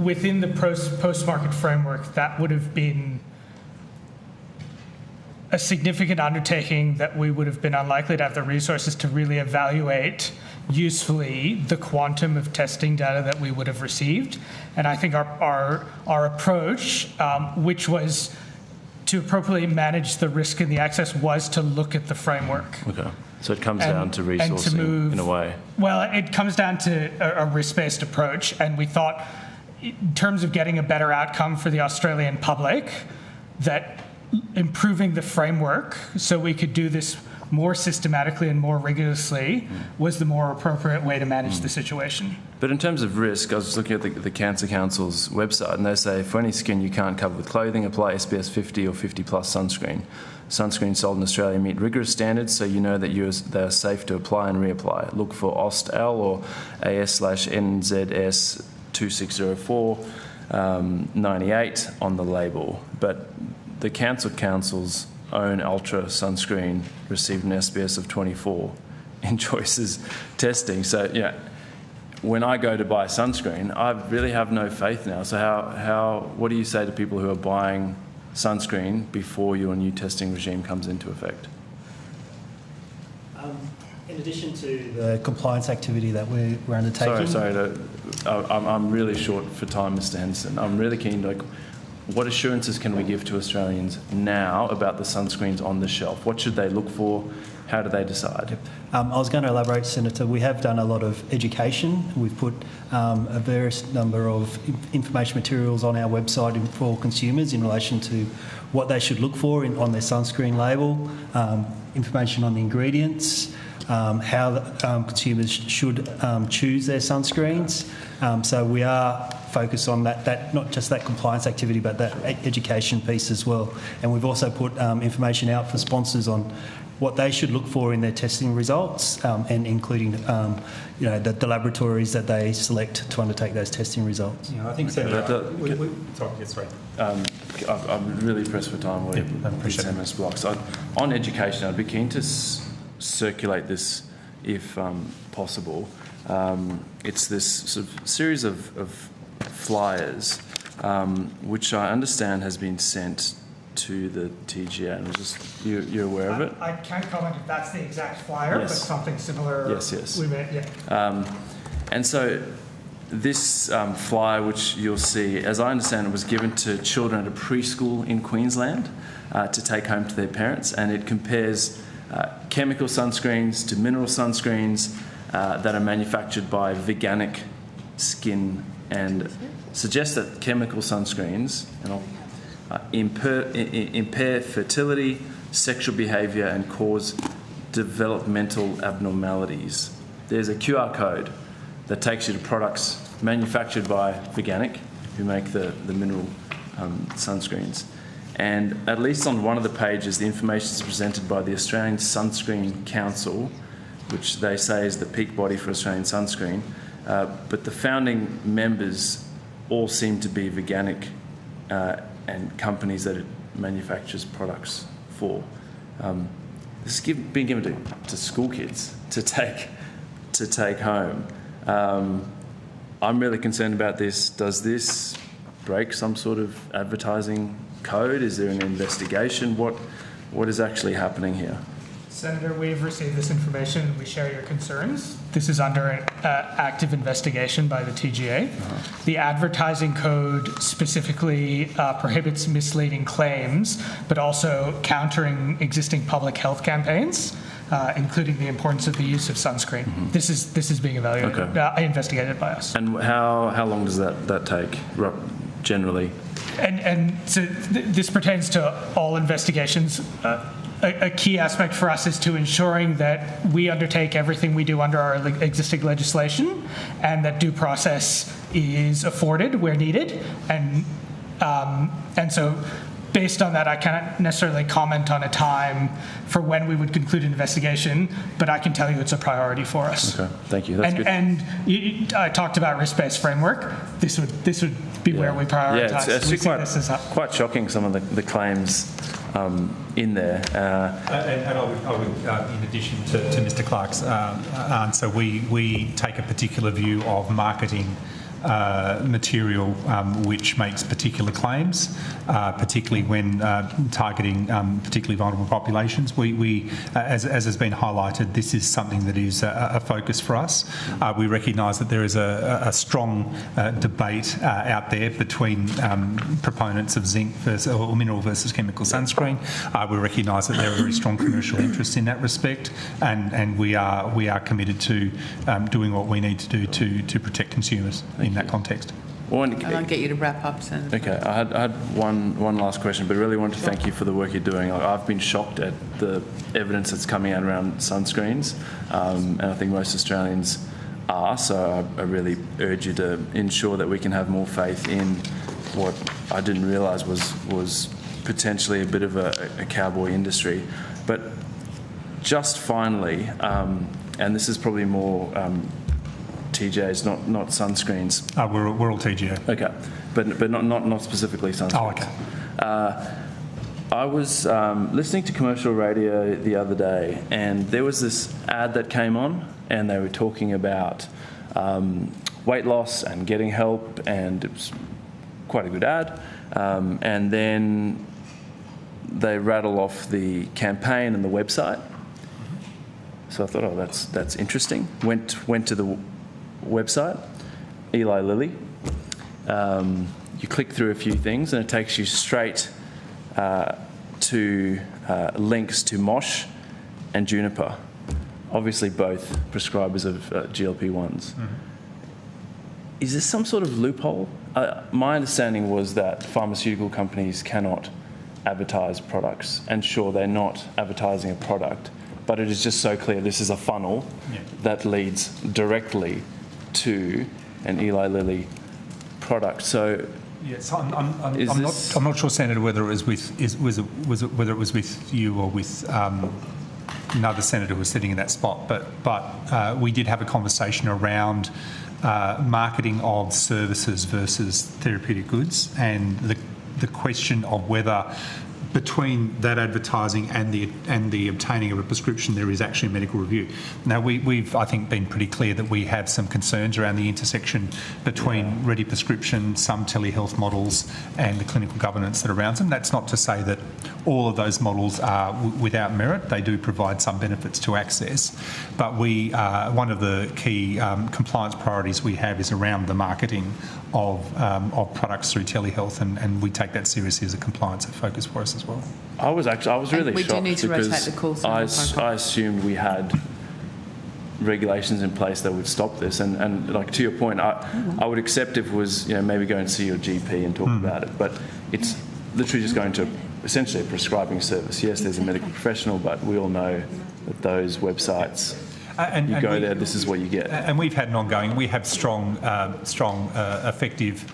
Within the post-market framework, that would have been a significant undertaking that we would have been unlikely to have the resources to really evaluate usefully the quantum of testing data that we would have received. And I think our approach, which was to appropriately manage the risk and the access, was to look at the framework. Okay. So it comes down to resourcing in a way. Well, it comes down to a risk-based approach, and we thought, in terms of getting a better outcome for the Australian public, that improving the framework so we could do this more systematically and more rigorously was the more appropriate way to manage the situation. But in terms of risk, I was just looking at the Cancer Council's website, and they say for any skin you can't cover with clothing, apply SPF 50 or 50 plus sunscreen. Sunscreen sold in Australia meet rigorous standards, so you know that they are safe to apply and reapply. Look for OST-L or AS/NZS 2604 98 on the label. But the Cancer Council's own ultra sunscreen received an SPS of 24 in Choices testing. So, yeah, when I go to buy sunscreen, I really have no faith now. So what do you say to people who are buying sunscreen before your new testing regime comes into effect? In addition to the compliance activity that we're undertaking... I'm really short for time, Mr. Henderson. I'm really keen to, what assurances can we give to Australians now about the sunscreens on the shelf? What should they look for? How do they decide? I was going to elaborate, Senator. We have done a lot of education. We've put a various number of information materials on our website for consumers in relation to what they should look for on their sunscreen label, information on the ingredients, how consumers should choose their sunscreens. So we are focused on that, not just that compliance activity, but that education piece as well. And we've also put information out for sponsors on what they should look for in their testing results, and including the laboratories that they select to undertake those testing results. Yeah, I think I'm really pressed for time. We're 10 minutes blocks. On education, I'd be keen to circulate this if possible. It's this sort of series of flyers, which I understand has been sent to the TGA. And you're aware of it? I can't comment if that's the exact flyer, yes. But something similar. Yes. We may, yeah. And so this flyer, which you'll see, as I understand it, was given to children at a preschool in Queensland to take home to their parents, and it compares chemical sunscreens to mineral sunscreens that are manufactured by veganic skin, and suggests that chemical sunscreens impair fertility, sexual behaviour, and cause developmental abnormalities. There's a QR code that takes you to products manufactured by Veganic, who make the mineral sunscreens. And at least on one of the pages, the information is presented by the Australian Sunscreen Council, which they say is the peak body for Australian sunscreen. But the founding members all seem to be Veganic and companies that it manufactures products for. This is being given to school kids to take home. I'm really concerned about this. Does this break some sort of advertising code? Is there an investigation? What is actually happening here? Senator, we've received this information and we share your concerns. This is under an active investigation by the TGA. The advertising code specifically prohibits misleading claims, but also countering existing public health campaigns, including the importance of the use of sunscreen. Mm-hmm. This is being evaluated, investigated by us. And how long does that take, generally? And so this pertains to all investigations. A key aspect for us is to ensuring that we undertake everything we do under our existing legislation, and that due process is afforded where needed. And so based on that, I can't necessarily comment on a time for when we would conclude an investigation, but I can tell you it's a priority for us. Okay, thank you. That's good. And I talked about risk-based framework. This would be where we prioritise. Yeah, it's quite shocking, some of the claims in there. And I would in addition to Mr. Clark's answer, we take a particular view of marketing material which makes particular claims, particularly when targeting particularly vulnerable populations. We as has been highlighted, this is something that is a focus for us. We recognise that there is a strong debate out there between proponents of zinc versus, or mineral versus chemical sunscreen. We recognise that there are very strong commercial interests in that respect, and we are committed to doing what we need to do to protect consumers in that context. I'll get you to wrap up, Senator. Okay, I had one last question, but really wanted to thank you for the work you're doing. I've been shocked at the evidence that's coming out around sunscreens, and I think most Australians are, so I really urge you to ensure that we can have more faith in what I didn't realise was potentially a bit of a cowboy industry. But just finally, and this is probably more TJs, not sunscreens. We're all TGA. Okay, but not specifically sunscreens. Oh, okay. I was listening to commercial radio the other day, and there was this ad that came on, and they were talking about weight loss and getting help, and it was quite a good ad. And then they rattle off the campaign and the website. So I thought, oh, that's interesting. Went to the website, Eli Lilly. You click through a few things, and it takes you straight to links to Mosh and Juniper, obviously both prescribers of GLP-1s. Mm-hmm. Is there some sort of loophole? My understanding was that pharmaceutical companies cannot advertise products, and sure, they're not advertising a product, but it is just so clear this is a funnel that leads directly to an Eli Lilly product. So, yes, I'm not sure, Senator, whether it was with you or with another senator who was sitting in that spot, but we did have a conversation around marketing of services versus therapeutic goods, and the question of whether between that advertising and the obtaining of a prescription there is actually a medical review. Now we've I think been pretty clear that we have some concerns around the intersection between ready prescription, some telehealth models, and the clinical governance that surrounds them. That's not to say that all of those models are without merit. They do provide some benefits to access, but we one of the key compliance priorities we have is around the marketing of products through telehealth, and we take that seriously as a compliance focus for us as well. I was really we shocked do need to because rotate the calls. I assumed we had regulations in place that would stop this, and like to your point, I would accept if it was maybe go and see your GP and talk about it, but it's literally just going to essentially a prescribing service. Yes, there's a medical professional, but we all know that those websites. You go there, this is what you get. And we've had an ongoing, we have strong, effective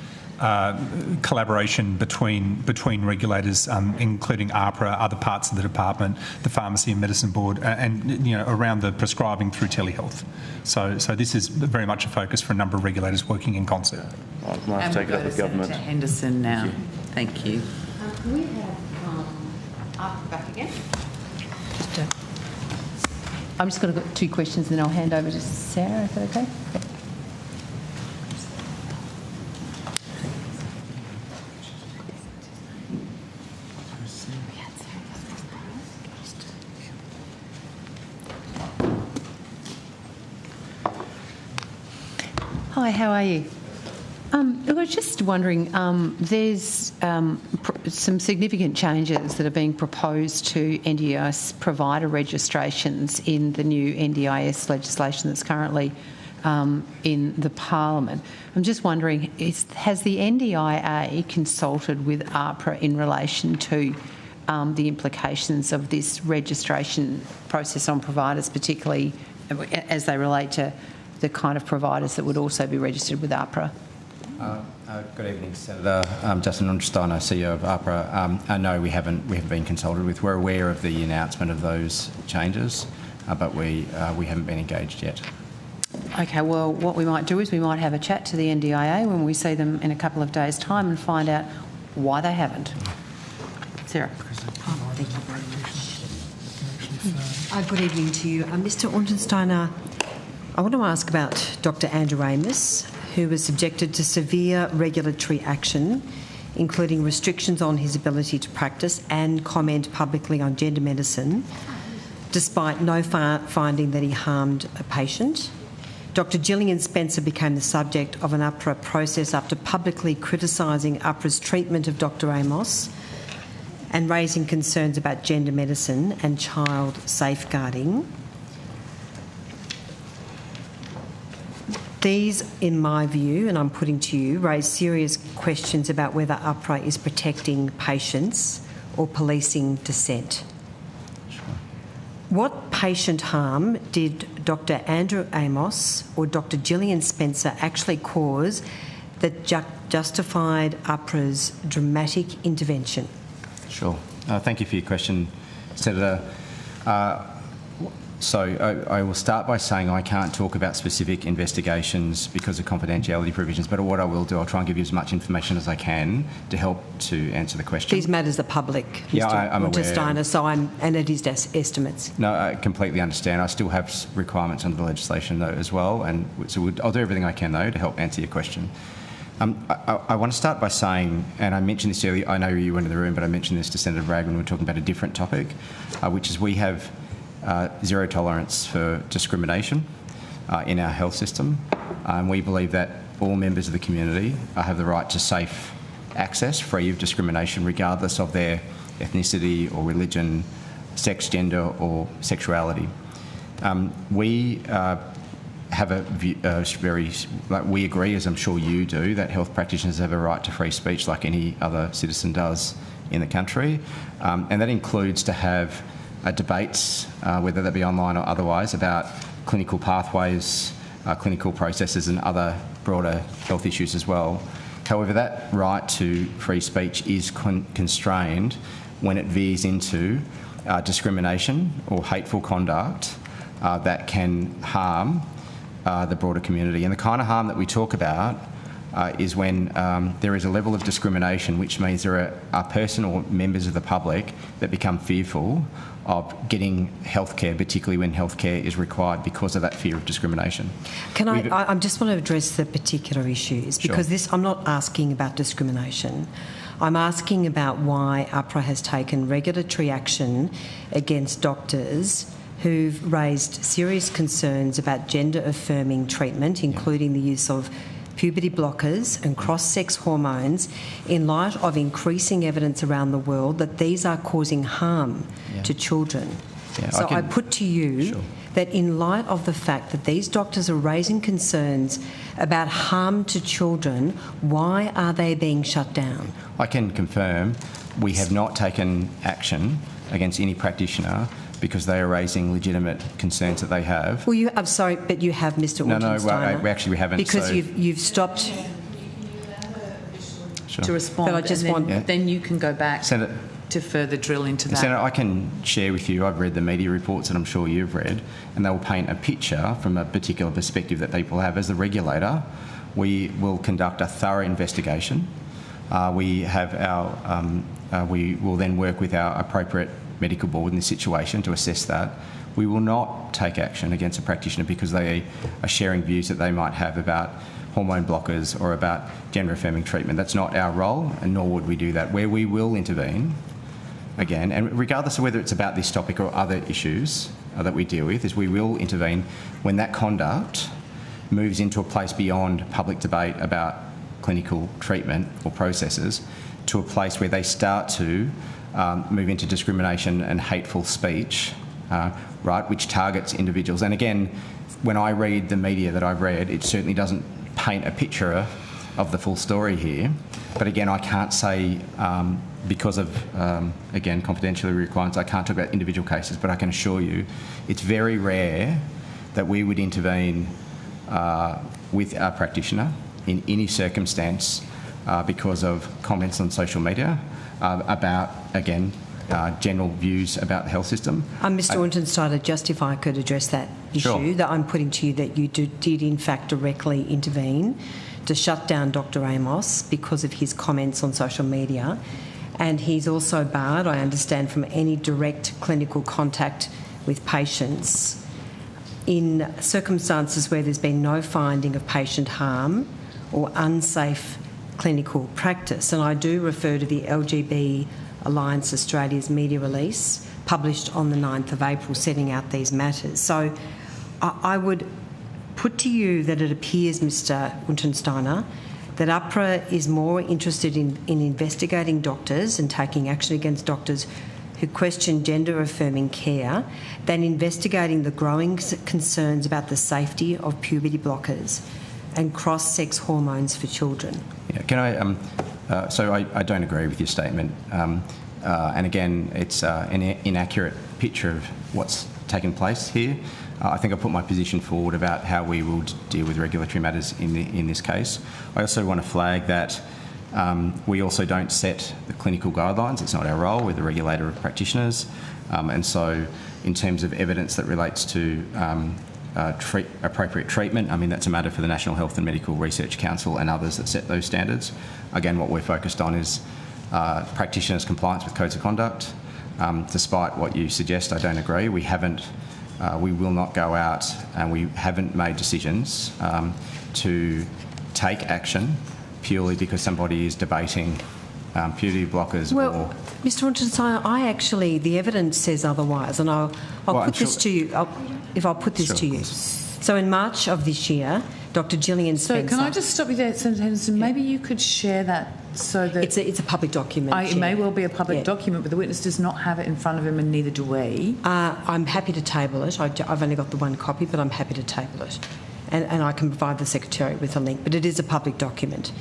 collaboration between regulators, including AHPRA, other parts of the department, the Pharmacy and Medicine Board, and around the prescribing through telehealth. So this is very much a focus for a number of regulators working in concert. I might have to take it up with government. Senator Henderson now. Thank you. Can we have AHPRA back again? I'm just going to go 2 questions and then I'll hand over to Sarah, is that okay? Hi, how are you? Look, I was just wondering, there's some significant changes that are being proposed to NDIS provider registrations in the new NDIS legislation that's currently in the Parliament. I'm just wondering, has the NDIA consulted with AHPRA in relation to the implications of this registration process on providers, particularly as they relate to the kind of providers that would also be registered with AHPRA? Good evening, Senator. Justin Ungerstein, CEO of AHPRA. No, we haven't been consulted with. We're aware of the announcement of those changes, but we haven't been engaged yet. Okay, well, what we might do is we might have a chat to the NDIA when we see them in a couple of days' time and find out why they haven't. Sarah. Thank you very much. Good evening to you. Mr. Ungerstein, I want to ask about Dr. Andrew Amos, who was subjected to severe regulatory action, including restrictions on his ability to practice and comment publicly on gender medicine, despite no finding that he harmed a patient. Dr. Gillian Spencer became the subject of an APRA process after publicly criticising APRA's treatment of Dr. Amos and raising concerns about gender medicine and child safeguarding. These, in my view, and I'm putting to you, raise serious questions about whether APRA is protecting patients or policing dissent. What patient harm did Dr. Andrew Amos or Dr. Gillian Spencer actually cause that justified APRA's dramatic intervention? Sure. Thank you for your question, Senator. So I will start by saying I can't talk about specific investigations because of confidentiality provisions, but what I will do, I'll try and give you as much information as I can to help to answer the question. These matters are public, yeah, Mr. I'm aware. Steiner, so and it is estimates. No, I completely understand. I still have requirements under the legislation though as well, and so I'll do everything I can though to help answer your question. I want to start by saying, and I mentioned this earlier, I know you weren't in the room, but I mentioned this to Senator Bragg when we were talking about a different topic, which is we have zero tolerance for discrimination in our health system. We believe that all members of the community have the right to safe access, free of discrimination, regardless of their ethnicity or religion, sex, gender or sexuality. We have a we agree, as I'm sure you do, that health practitioners have a right to free speech like any other citizen does in the country, and that includes to have debates, whether they be online or otherwise, about clinical pathways, clinical processes and other broader health issues as well. However, that right to free speech is constrained when it veers into discrimination or hateful conduct that can harm the broader community. And the kind of harm that we talk about is when there is a level of discrimination, which means there are person or members of the public that become fearful of getting healthcare, particularly when healthcare is required because of that fear of discrimination. Can I just want to address the particular issues, because Sure. I'm not asking about discrimination. I'm asking about why APRA has taken regulatory action against doctors who've raised serious concerns about gender-affirming treatment, including the use of puberty blockers and cross-sex hormones, in light of increasing evidence around the world that these are causing harm to children. So I put to you that in light of the fact that these doctors are raising concerns about harm to children, why are they being shut down? I can confirm we have not taken action against any practitioner because they are raising legitimate concerns that they have. Well, I'm sorry, but you have, Mr. No, we haven't. Because so. you've stopped to respond, but I just then you can go back Senator, to further drill into that. Senator, I can share with you, I've read the media reports that I'm sure you've read, and they will paint a picture from a particular perspective that people have. As the regulator, we will conduct a thorough investigation. We will then work with our appropriate medical board in this situation to assess that. We will not take action against a practitioner because they are sharing views that they might have about hormone blockers or about gender-affirming treatment. That's not our role, and nor would we do that. Where we will intervene, again, and regardless of whether it's about this topic or other issues that we deal with, is we will intervene when that conduct moves into a place beyond public debate about clinical treatment or processes to a place where they start to move into discrimination and hateful speech, which targets individuals. And again, when I read the media that I've read, it certainly doesn't paint a picture of the full story here. But again, I can't say, because of, again, confidentiality requirements, I can't talk about individual cases, but I can assure you it's very rare that we would intervene with our practitioner in any circumstance because of comments on social media about, again, general views about the health system. Mr. Untensteiner, just if I could address that issue that I'm putting to you, that you did in fact directly intervene to shut down Dr. Amos because of his comments on social media, and he's also barred, I understand, from any direct clinical contact with patients in circumstances where there's been no finding of patient harm or unsafe clinical practice. And I do refer to the LGB Alliance Australia's media release published on the 9th of April setting out these matters. So I would put to you that it appears, Mr Untersteiner, that APRA is more interested in investigating doctors and taking action against doctors who question gender-affirming care than investigating the growing concerns about the safety of puberty blockers and cross-sex hormones for children. Yeah, can I? So I don't agree with your statement, and again, it's an inaccurate picture of what's taken place here. I think I put my position forward about how we will deal with regulatory matters in this case. I also want to flag that we also don't set the clinical guidelines. It's not our role. We're the regulator of practitioners. And so in terms of evidence that relates to appropriate treatment, I mean, that's a matter for the National Health and Medical Research Council and others that set those standards. Again, what we're focused on is practitioners' compliance with codes of conduct. Despite what you suggest, I don't agree. We will not go out, and we haven't made decisions to take action purely because somebody is debating puberty blockers. Well, Mr. Untersteiner, the evidence says otherwise, and I'll put this to you. I'll put this to you. So in March of this year, Dr. Gillian Spencer. So can I just stop you there, Senator Henderson? Maybe you could share that so that it's a public document. It may well be a public document, but the witness does not have it in front of him, and neither do we. I'm happy to table it. I've only got the one copy, but I'm happy to table it, and I can provide the Secretary with a link. But it is a public document.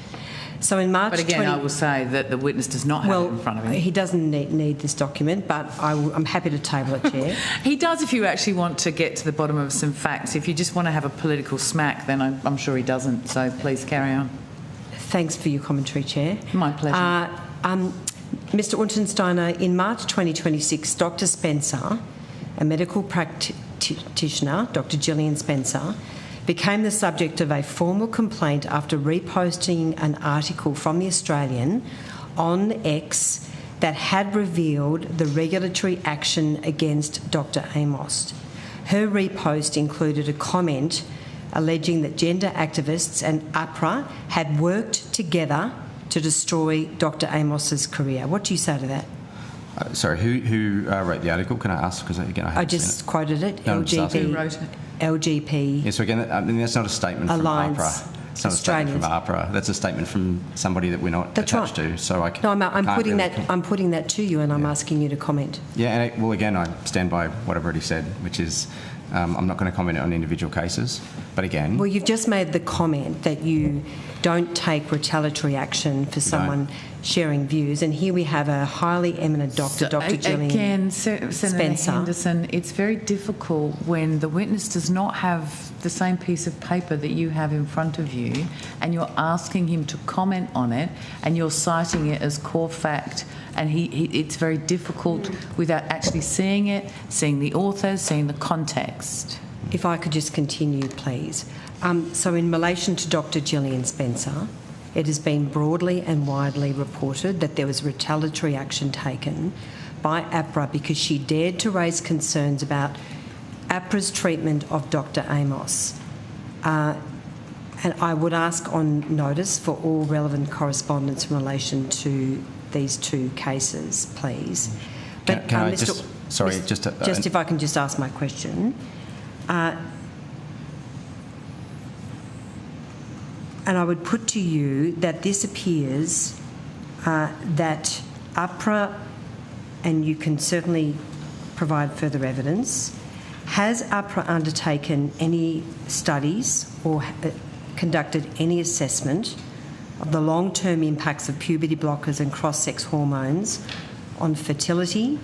So in March, but again, I will say that the witness does not have it in front of him. He doesn't need this document, but I'm happy to table it, Chair. He does if you actually want to get to the bottom of some facts. If you just want to have a political smack, then I'm sure he doesn't. So please carry on. Thanks for your commentary, Chair. My pleasure. Mr. Untersteiner, in March 2026, Dr. Spencer, a medical practitioner, Dr. Gillian Spencer, became the subject of a formal complaint after reposting an article from The Australian on X that had revealed the regulatory action against Dr. Amos. Her repost included a comment alleging that gender activists and APRA had worked together to destroy Dr. Amos's career. What do you say to that? Sorry, who wrote the article? Can I ask? Because again, I just quoted it. Who wrote it? LGP. Yes, so again, that's not a statement Alliance from APRA. It's not a statement from APRA. That's a statement from somebody that we're not attached to. So I'm putting that to you, and I'm asking you to comment. Yeah, and well, again, I stand by what I've already said, which is I'm not going to comment on individual cases. But again, well, you've just made the comment that you don't take retaliatory action for someone sharing views, and here we have a highly eminent doctor, Dr. Gillian again, Senator Spencer. Henderson, it's very difficult when the witness does not have the same piece of paper that you have in front of you, and you're asking him to comment on it, and you're citing it as core fact, and it's very difficult without actually seeing it, seeing the authors, seeing the context. If I could just continue, please. So in relation to Dr. Gillian Spencer, it has been broadly and widely reported that there was retaliatory action taken by APRA because she dared to raise concerns about APRA's treatment of Dr. Amos. And I would ask on notice for all relevant correspondence in relation to these two cases, please. But, can I just... Sorry, just if I can just ask my question. And I would put to you that this appears that APRA, and you can certainly provide further evidence, has APRA undertaken any studies or conducted any assessment of the long-term impacts of puberty blockers and cross-sex hormones on fertility,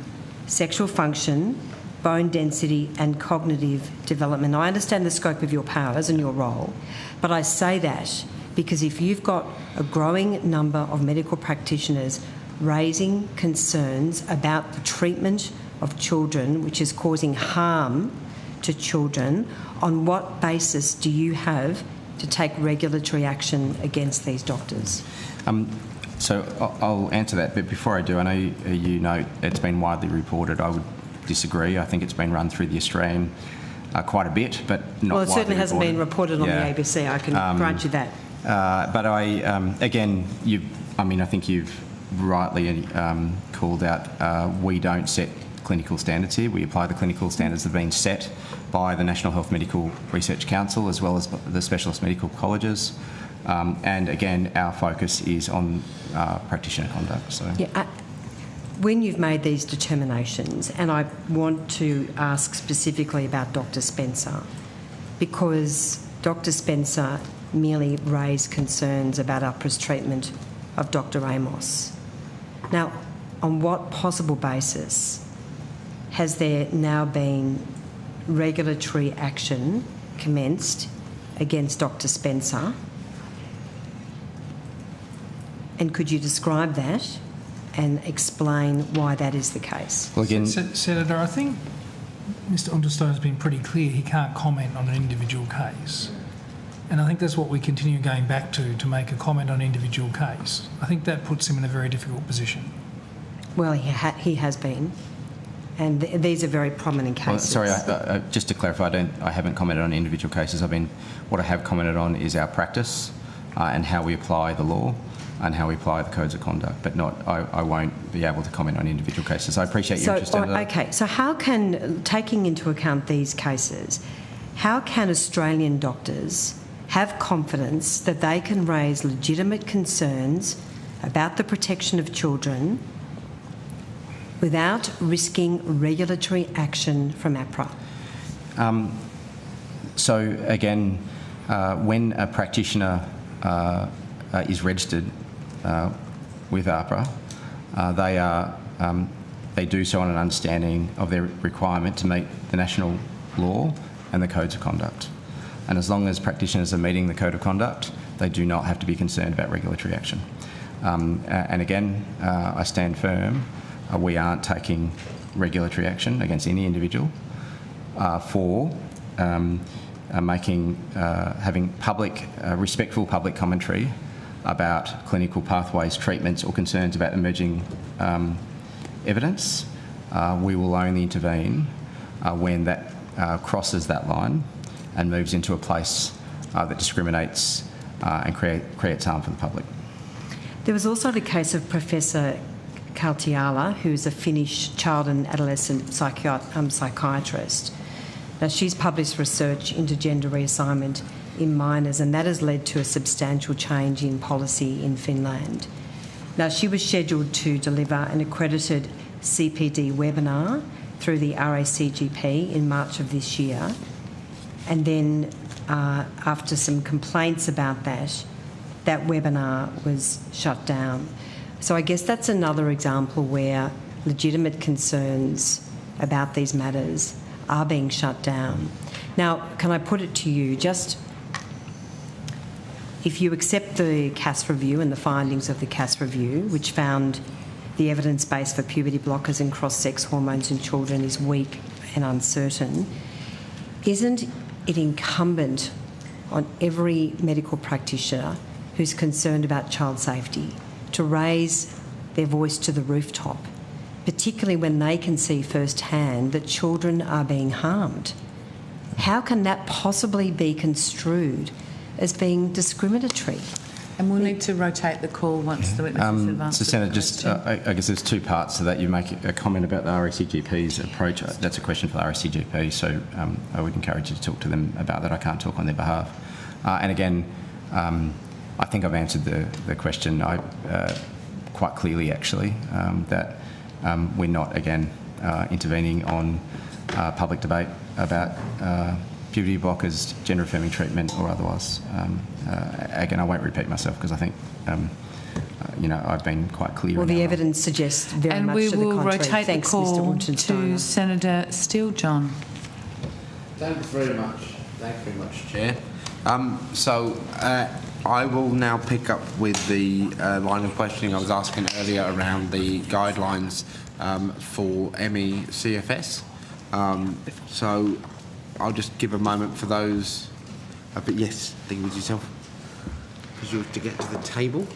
sexual function, bone density and cognitive development? I understand the scope of your powers and your role, but I say that because if you've got a growing number of medical practitioners raising concerns about the treatment of children, which is causing harm to children, on what basis do you have to take regulatory action against these doctors? So I'll answer that, but before I do, I know you know it's been widely reported. I would disagree. I think it's been run through the Australian quite a bit, but not widely Well, it certainly hasn't reported. been reported on the ABC. I can grant you that. But again, I think you've rightly called out, we don't set clinical standards here. We apply the clinical standards that have been set by the National Health Medical Research Council as well as the specialist medical colleges. And again, our focus is on practitioner conduct. So. Yeah, when you've made these determinations, and I want to ask specifically about Dr. Spencer, because Dr. Spencer merely raised concerns about APRA's treatment of Dr. Amos. Now, on what possible basis has there now been regulatory action commenced against Dr. Spencer? And could you describe that and explain why that is the case? Well, again, Senator, I think Mr. Unterstone has been pretty clear he can't comment on an individual case. And I think that's what we continue going back to make a comment on an individual case. I think that puts him in a very difficult position. Well, he has been. And these are very prominent cases. Well, sorry, just to clarify, I haven't commented on individual cases. What I have commented on is our practice and how we apply the law and how we apply the codes of conduct, but I won't be able to comment on individual cases. I appreciate your interest in that. Okay, so how can, taking into account these cases, how can Australian doctors have confidence that they can raise legitimate concerns about the protection of children without risking regulatory action from APRA? So again, when a practitioner is registered with APRA, they do so on an understanding of their requirement to meet the national law and the codes of conduct. And as long as practitioners are meeting the code of conduct, they do not have to be concerned about regulatory action. And again, I stand firm. We aren't taking regulatory action against any individual for having respectful public commentary about clinical pathways, treatments or concerns about emerging evidence. We will only intervene when that crosses that line and moves into a place that discriminates and creates harm for the public. There was also the case of Professor Kaltiala, who's a Finnish child and adolescent psychiatrist. Now, she's published research into gender reassignment in minors, and that has led to a substantial change in policy in Finland. Now, she was scheduled to deliver an accredited CPD webinar through the RACGP in March of this year. And then, after some complaints about that webinar was shut down. So I guess that's another example where legitimate concerns about these matters are being shut down. Now, can I put it to you, just if you accept the CAS review and the findings of the CAS review, which found the evidence base for puberty blockers and cross-sex hormones in children is weak and uncertain, isn't it incumbent on every medical practitioner who's concerned about child safety to raise their voice to the rooftop, particularly when they can see firsthand that children are being harmed? How can that possibly be construed as being discriminatory? And we'll need to rotate the call once the witnesses have answered. So, Senator, I guess there's two parts to that. You make a comment about the RACGP's approach. That's a question for the RACGP, so I would encourage you to talk to them about that. I can't talk on their behalf. And again, I think I've answered the question quite clearly, actually, that we're not, again, intervening on public debate about puberty blockers, gender-affirming treatment or otherwise. Again, I won't repeat myself because I think, I've been quite clear. Well, the evidence suggests very much to the contrary. And we will rotate Thanks, the call Mr. to Senator Steele. John. Thanks very much. Thanks very much, Chair. I will now pick up with the line of questioning I was asking earlier around the guidelines for ME-CFS. So I'll just give a moment for those. But yes, think with yourself, because you have to get to the table.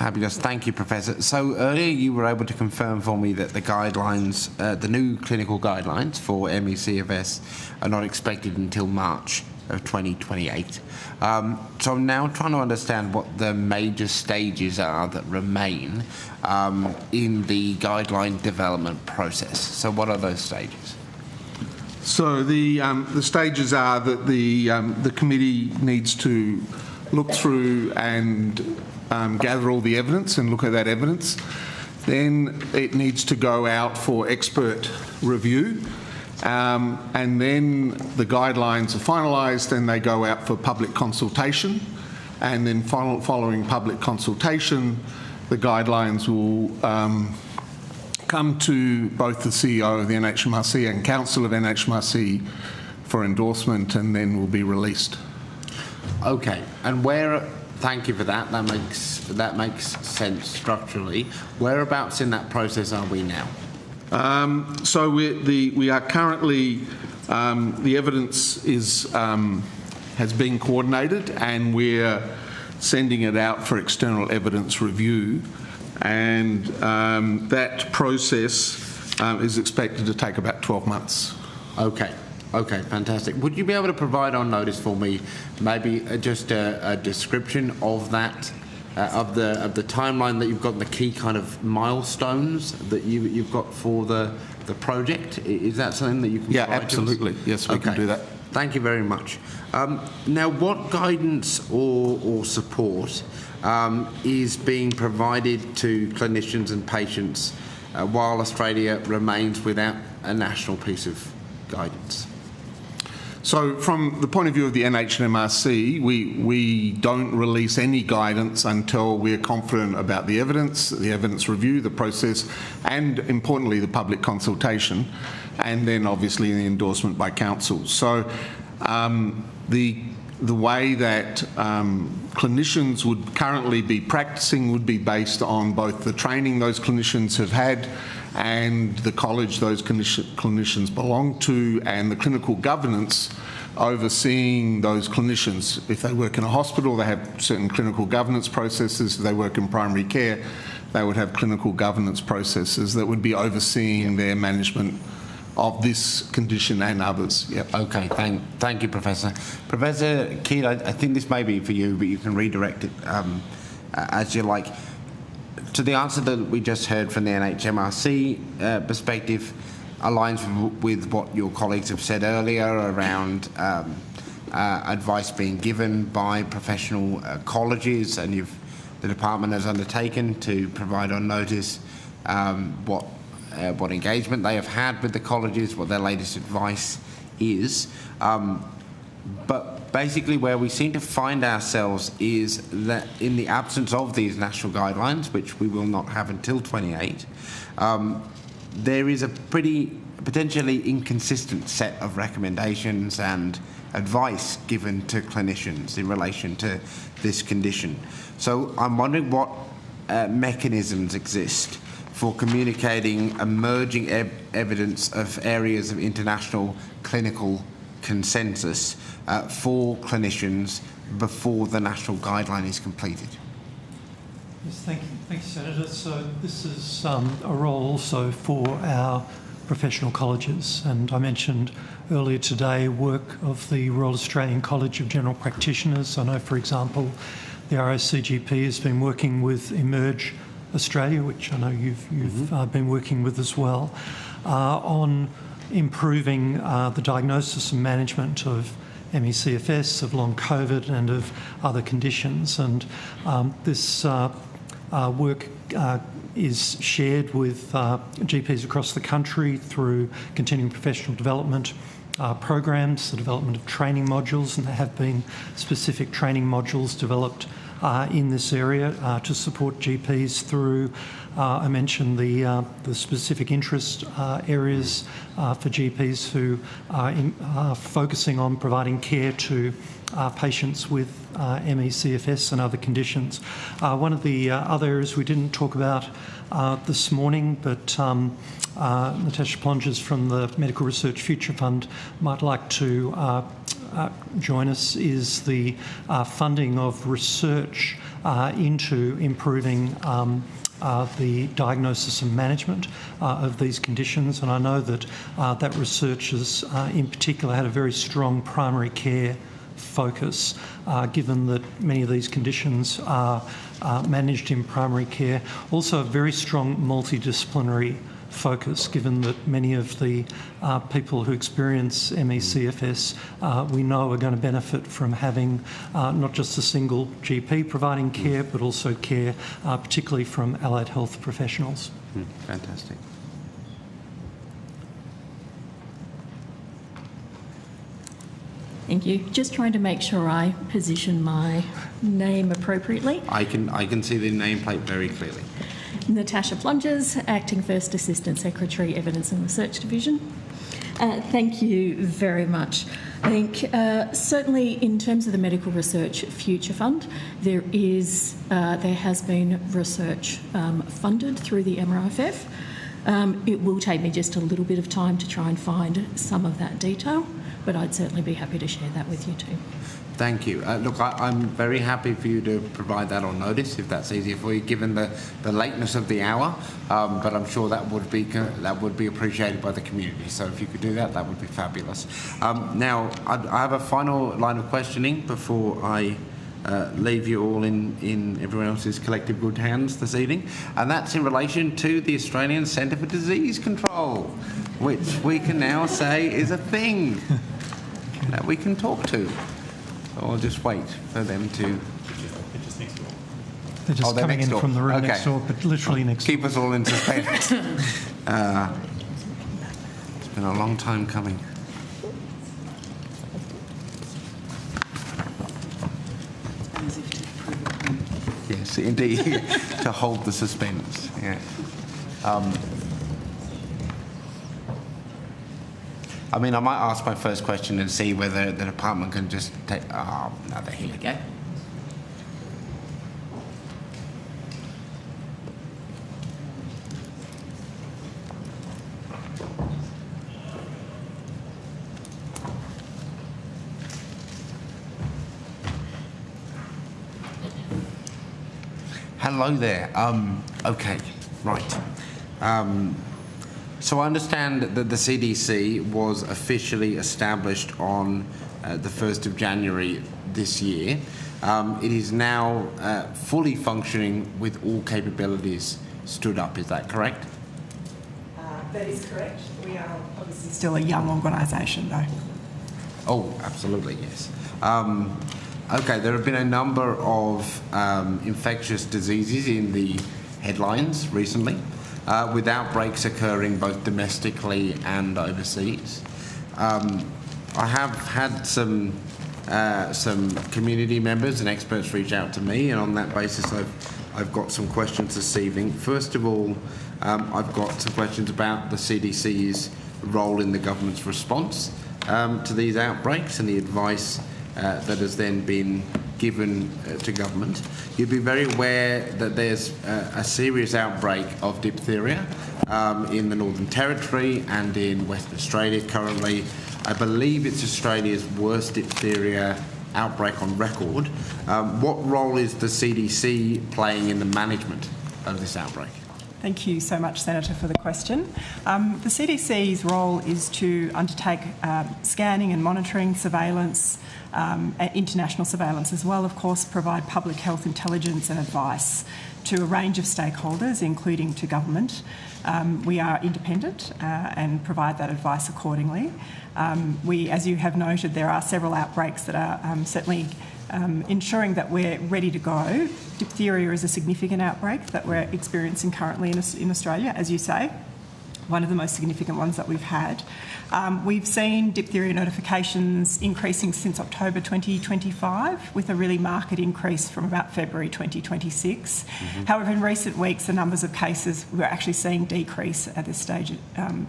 Fabulous. Thank you, Professor. So earlier you were able to confirm for me that the guidelines, the new clinical guidelines for ME/CFS are not expected until March of 2028. So I'm now trying to understand what the major stages are that remain in the guideline development process. So what are those stages? So the stages are that the committee needs to look through and gather all the evidence and look at that evidence. Then it needs to go out for expert review, and then the guidelines are finalised and they go out for public consultation, and then following public consultation, the guidelines will come to both the CEO of the NHMRC and Council of NHMRC for endorsement, and then will be released. Okay, and thank you for that. That makes sense structurally. Whereabouts in that process are we now? So we are currently the evidence has been coordinated, and we're sending it out for external evidence review, and that process is expected to take about 12 months. Okay. Okay, fantastic. Would you be able to provide on notice for me maybe just a description of that, of the timeline that you've got, the key kind of milestones that you've got for the project? Is that something that you can provide absolutely. to us? Yes, we can do that. Thank you very much. Now, what guidance or support is being provided to clinicians and patients while Australia remains without a national piece of guidance? So from the point of view of the NHMRC, we don't release any guidance until we're confident about the evidence review, the process, and importantly the public consultation, and then obviously the endorsement by council. So the way that clinicians would currently be practicing would be based on both the training those clinicians have had and the college those clinicians belong to, and the clinical governance overseeing those clinicians. If they work in a hospital, they have certain clinical governance processes. If they work in primary care, they would have clinical governance processes that would be overseeing their management of this condition and others. Yep. Okay, thank you, Professor. Professor Keane, I think this may be for you, but you can redirect it as you like. So the answer that we just heard from the NHMRC perspective aligns with what your colleagues have said earlier around advice being given by professional colleges, and the department has undertaken to provide on notice what engagement they have had with the colleges, what their latest advice is. But basically where we seem to find ourselves is that in the absence of these national guidelines, which we will not have until 28, there is a potentially inconsistent set of recommendations and advice given to clinicians in relation to this condition. So I'm wondering what mechanisms exist for communicating emerging evidence of areas of international clinical consensus for clinicians before the national guideline is completed. Yes, thank you, Senator. So this is a role also for our professional colleges, and I mentioned earlier today work of the Royal Australian College of General Practitioners. I know, for example, the RACGP has been working with Emerge Australia, which I know you've been working with as well, on improving the diagnosis and management of ME/CFS, of long COVID and of other conditions. And this work is shared with GPs across the country through continuing professional development programs, the development of training modules, and there have been specific training modules developed in this area to support GPs through, I mentioned the specific interest areas for GPs who are focusing on providing care to patients with ME/CFS and other conditions. One of the other areas we didn't talk about this morning, but Natasha Plonges from the Medical Research Future Fund might like to join us is the funding of research into improving the diagnosis and management of these conditions. And I know that that research has in particular had a very strong primary care focus, given that many of these conditions are managed in primary care. Also a very strong multidisciplinary focus, given that many of the people who experience ME/CFS we know are going to benefit from having not just a single GP providing care, but also care particularly from allied health professionals. Fantastic. Thank you. Just trying to make sure I position my name appropriately. I can see the nameplate very clearly. Natasha Plungers, Acting First Assistant Secretary, Evidence and Research Division. Thank you very much. I think certainly in terms of the Medical Research Future Fund, there has been research funded through the MRFF. It will take me just a little bit of time to try and find some of that detail, but I'd certainly be happy to share that with you too. Thank you. Look, I'm very happy for you to provide that on notice, if that's easier for you, given the lateness of the hour. But I'm sure that would be appreciated by the community. So if you could do that, that would be fabulous. Now, I have a final line of questioning before I leave you all in everyone else's collective good hands this evening, and that's in relation to the Australian Centre for Disease Control, which we can now say is a thing that we can talk to. I'll just wait for them to... They're just coming in from the room next door, but literally next door. Keep us all in suspense. It's been a long time coming. Yes, indeed, to hold the suspense. Yeah. I mean, I might ask my first question and see whether the department can just take... Oh, no, here we go. Hello there. Okay, right. So I understand that the CDC was officially established on the 1st of January this year. It is now fully functioning with all capabilities stood up. Is that correct? That is correct. We are obviously still a young organisation, though. Oh, absolutely, yes. Okay, there have been a number of infectious diseases in the headlines recently, with outbreaks occurring both domestically and overseas. I have had some community members and experts reach out to me, and on that basis I've got some questions this evening. First of all, I've got some questions about the CDC's role in the government's response to these outbreaks and the advice that has then been given to government. You'd be very aware that there's a serious outbreak of diphtheria in the Northern Territory and in Western Australia currently. I believe it's Australia's worst diphtheria outbreak on record. What role is the CDC playing in the management of this outbreak? Thank you so much, Senator, for the question. The CDC's role is to undertake scanning and monitoring, surveillance, international surveillance as well, of course, provide public health intelligence and advice to a range of stakeholders, including to government. We are independent and provide that advice accordingly. As you have noted, there are several outbreaks that are certainly ensuring that we're ready to go. Diphtheria is a significant outbreak that we're experiencing currently in Australia, as you say, one of the most significant ones that we've had. We've seen diphtheria notifications increasing since October 2025, with a really marked increase from about February 2026. However, in recent weeks, the numbers of cases we're actually seeing decrease at this stage.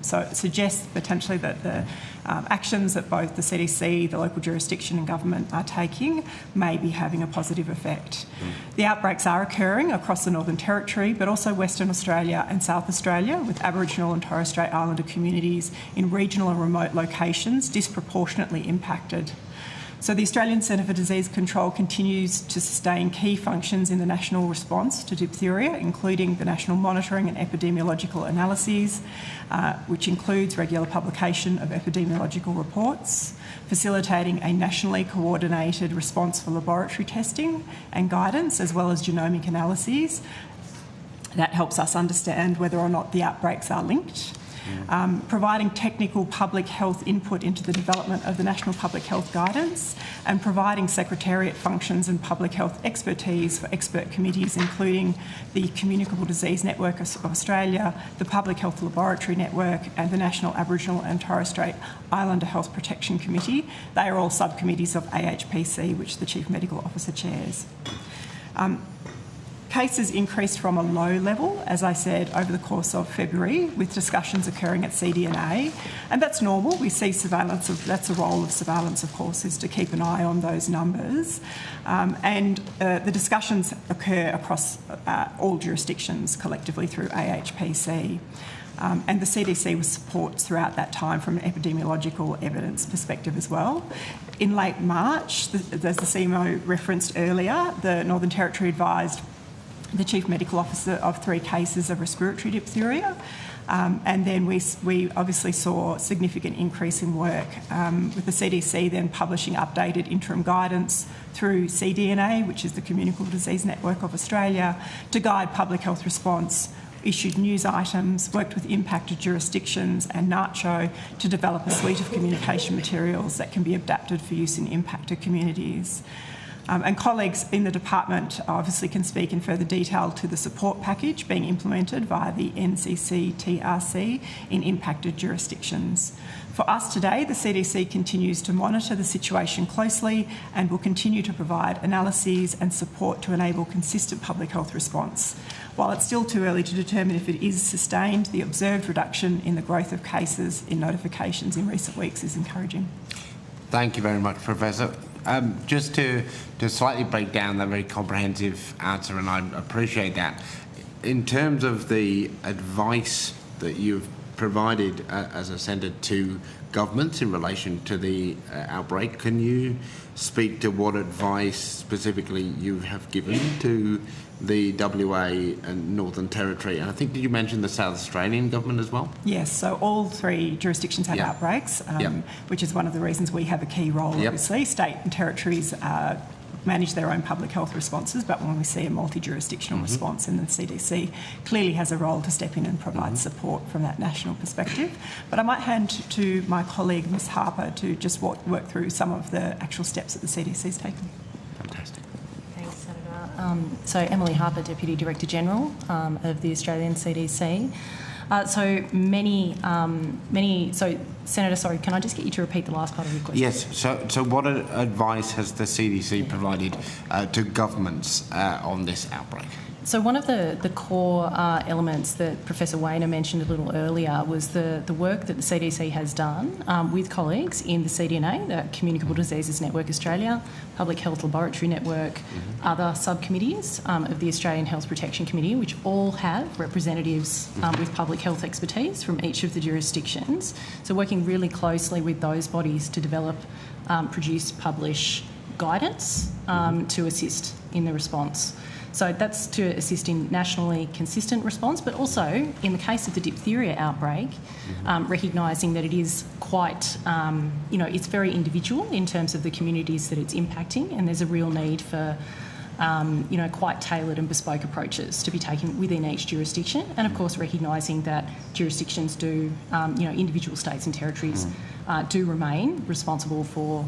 So it suggests potentially that the actions that both the CDC, the local jurisdiction and government are taking may be having a positive effect. The outbreaks are occurring across the Northern Territory, but also Western Australia and South Australia, with Aboriginal and Torres Strait Islander communities in regional and remote locations disproportionately impacted. So the Australian Centre for Disease Control continues to sustain key functions in the national response to diphtheria, including the national monitoring and epidemiological analyses, which includes regular publication of epidemiological reports, facilitating a nationally coordinated response for laboratory testing and guidance, as well as genomic analyses. That helps us understand whether or not the outbreaks are linked. Providing technical public health input into the development of the National Public Health Guidance, and providing secretariat functions and public health expertise for expert committees, including the Communicable Disease Network of Australia, the Public Health Laboratory Network, and the National Aboriginal and Torres Strait Islander Health Protection Committee. They are all subcommittees of AHPC, which the Chief Medical Officer chairs. Cases increased from a low level, as I said, over the course of February, with discussions occurring at CDNA, and that's normal. We see surveillance, that's the role of surveillance, of course, is to keep an eye on those numbers. The discussions occur across all jurisdictions collectively through AHPC. And the CDC was support throughout that time from an epidemiological evidence perspective as well. In late March, as the CMO referenced earlier, the Northern Territory advised the Chief Medical Officer of 3 cases of respiratory diphtheria. And then we obviously saw a significant increase in work, with the CDC then publishing updated interim guidance through CDNA, which is the Communicable Disease Network of Australia, to guide public health response, issued news items, worked with impacted jurisdictions and NACCHO to develop a suite of communication materials that can be adapted for use in impacted communities. And colleagues in the department obviously can speak in further detail to the support package being implemented via the NCC-TRC in impacted jurisdictions. For us today, the CDC continues to monitor the situation closely and will continue to provide analyses and support to enable consistent public health response. While it's still too early to determine if it is sustained, the observed reduction in the growth of cases in notifications in recent weeks is encouraging. Thank you very much, Professor. Just to slightly break down that very comprehensive answer, and I appreciate that. In terms of the advice that you've provided as a centre to governments in relation to the outbreak, can you speak to what advice specifically you have given to the WA and Northern Territory? And I think, did you mention the South Australian government as well? Yes, so all 3 jurisdictions have outbreaks, which is one of the reasons we have a key role, obviously. State and territories manage their own public health responses, but when we see a multi-jurisdictional response, and the CDC clearly has a role to step in and provide support from that national perspective. But I might hand to my colleague, Ms Harper, to just work through some of the actual steps that the CDC's taken. Fantastic. Thanks, Senator. So Emily Harper, Deputy Director General of the Australian CDC. Senator, sorry, can I just get you to repeat the last part of your question? Yes, so what advice has the CDC provided to governments on this outbreak? So one of the core elements that Professor Wayner mentioned a little earlier was the work that the CDC has done with colleagues in the CDNA, the Communicable Diseases Network Australia, Public Health Laboratory Network, other subcommittees of the Australian Health Protection Committee, which all have representatives with public health expertise from each of the jurisdictions. So working really closely with those bodies to develop, produce, publish guidance to assist in the response. So that's to assist in nationally consistent response, but also in the case of the diphtheria outbreak, recognising that it is quite, it's very individual in terms of the communities that it's impacting, and there's a real need for, quite tailored and bespoke approaches to be taken within each jurisdiction, and of course recognising that jurisdictions do, individual states and territories do remain responsible for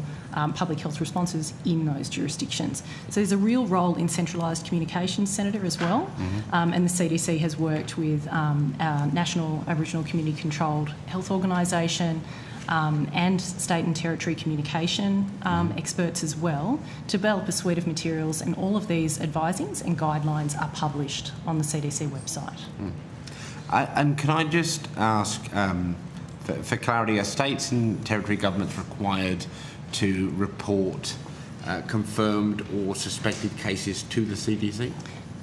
public health responses in those jurisdictions. So there's a real role in centralised communications, Senator, as well. And the CDC has worked with our National Aboriginal Community Controlled Health Organisation and state and territory communication experts as well to develop a suite of materials, and all of these advisings and guidelines are published on the CDC website. And can I just ask, for clarity, are states and territory governments required to report confirmed or suspected cases to the CDC?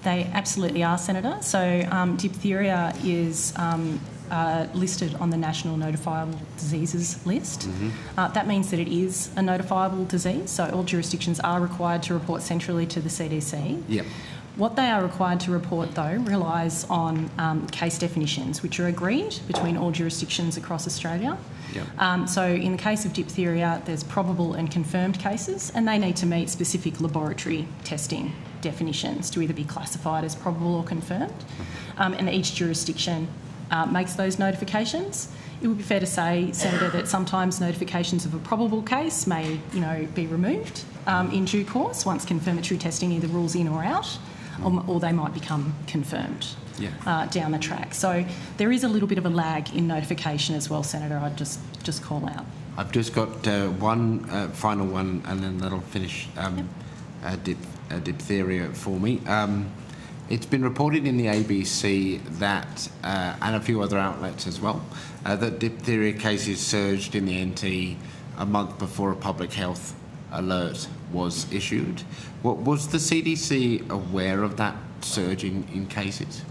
They absolutely are, Senator. So diphtheria is listed on the National Notifiable Diseases list. That means that it is a notifiable disease, so all jurisdictions are required to report centrally to the CDC. Yep. What they are required to report, though, relies on case definitions, which are agreed between all jurisdictions across Australia. Yep. So in the case of diphtheria, there's probable and confirmed cases, and they need to meet specific laboratory testing definitions to either be classified as probable or confirmed. And each jurisdiction makes those notifications. It would be fair to say, Senator, that sometimes notifications of a probable case may, be removed in due course once confirmatory testing either rules in or out, or they might become confirmed down the track. So there is a little bit of a lag in notification as well, Senator. I'd just call out. I've just got one final one, and then that'll finish diphtheria for me. It's been reported in the ABC that, and a few other outlets as well, that diphtheria cases surged in the NT a month before a public health alert was issued. Was the CDC aware of that surge in cases?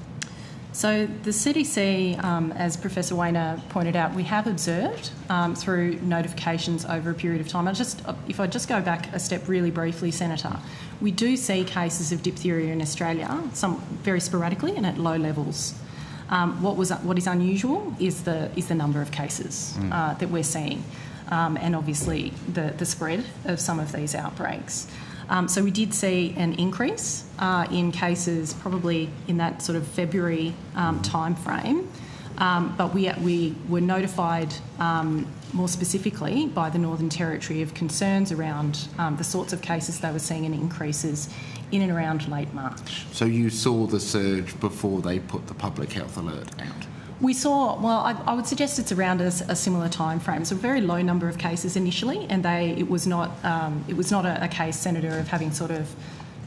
So the CDC, as Professor Weiner pointed out, we have observed through notifications over a period of time. If I just go back a step really briefly, Senator, we do see cases of diphtheria in Australia, some very sporadically and at low levels. What is unusual is the number of cases that we're seeing, and obviously the spread of some of these outbreaks. So we did see an increase in cases probably in that sort of February time frame, but we were notified more specifically by the Northern Territory of concerns around the sorts of cases they were seeing and increases in and around late March. So you saw the surge before they put the public health alert out? We saw, well, I would suggest it's around a similar time frame. So a very low number of cases initially, and it was not a case, Senator, of having sort of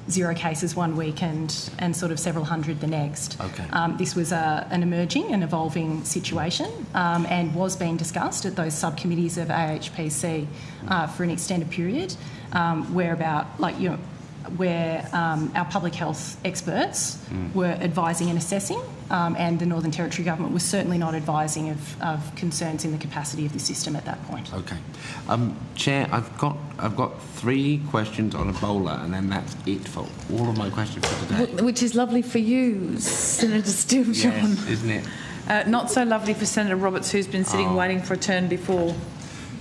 0 cases one week and sort of several hundred the next. Okay. This was an emerging and evolving situation, and was being discussed at those subcommittees of AHPC for an extended period, where our public health experts were advising and assessing, and the Northern Territory Government was certainly not advising of concerns in the capacity of the system at that point. Okay. Chair, I've got 3 questions on Ebola, and then that's it for all of my questions for today. Which is lovely for you, Senator Steele-John. Yes, isn't it? Not so lovely for Senator Roberts, who's been sitting waiting for a turn before.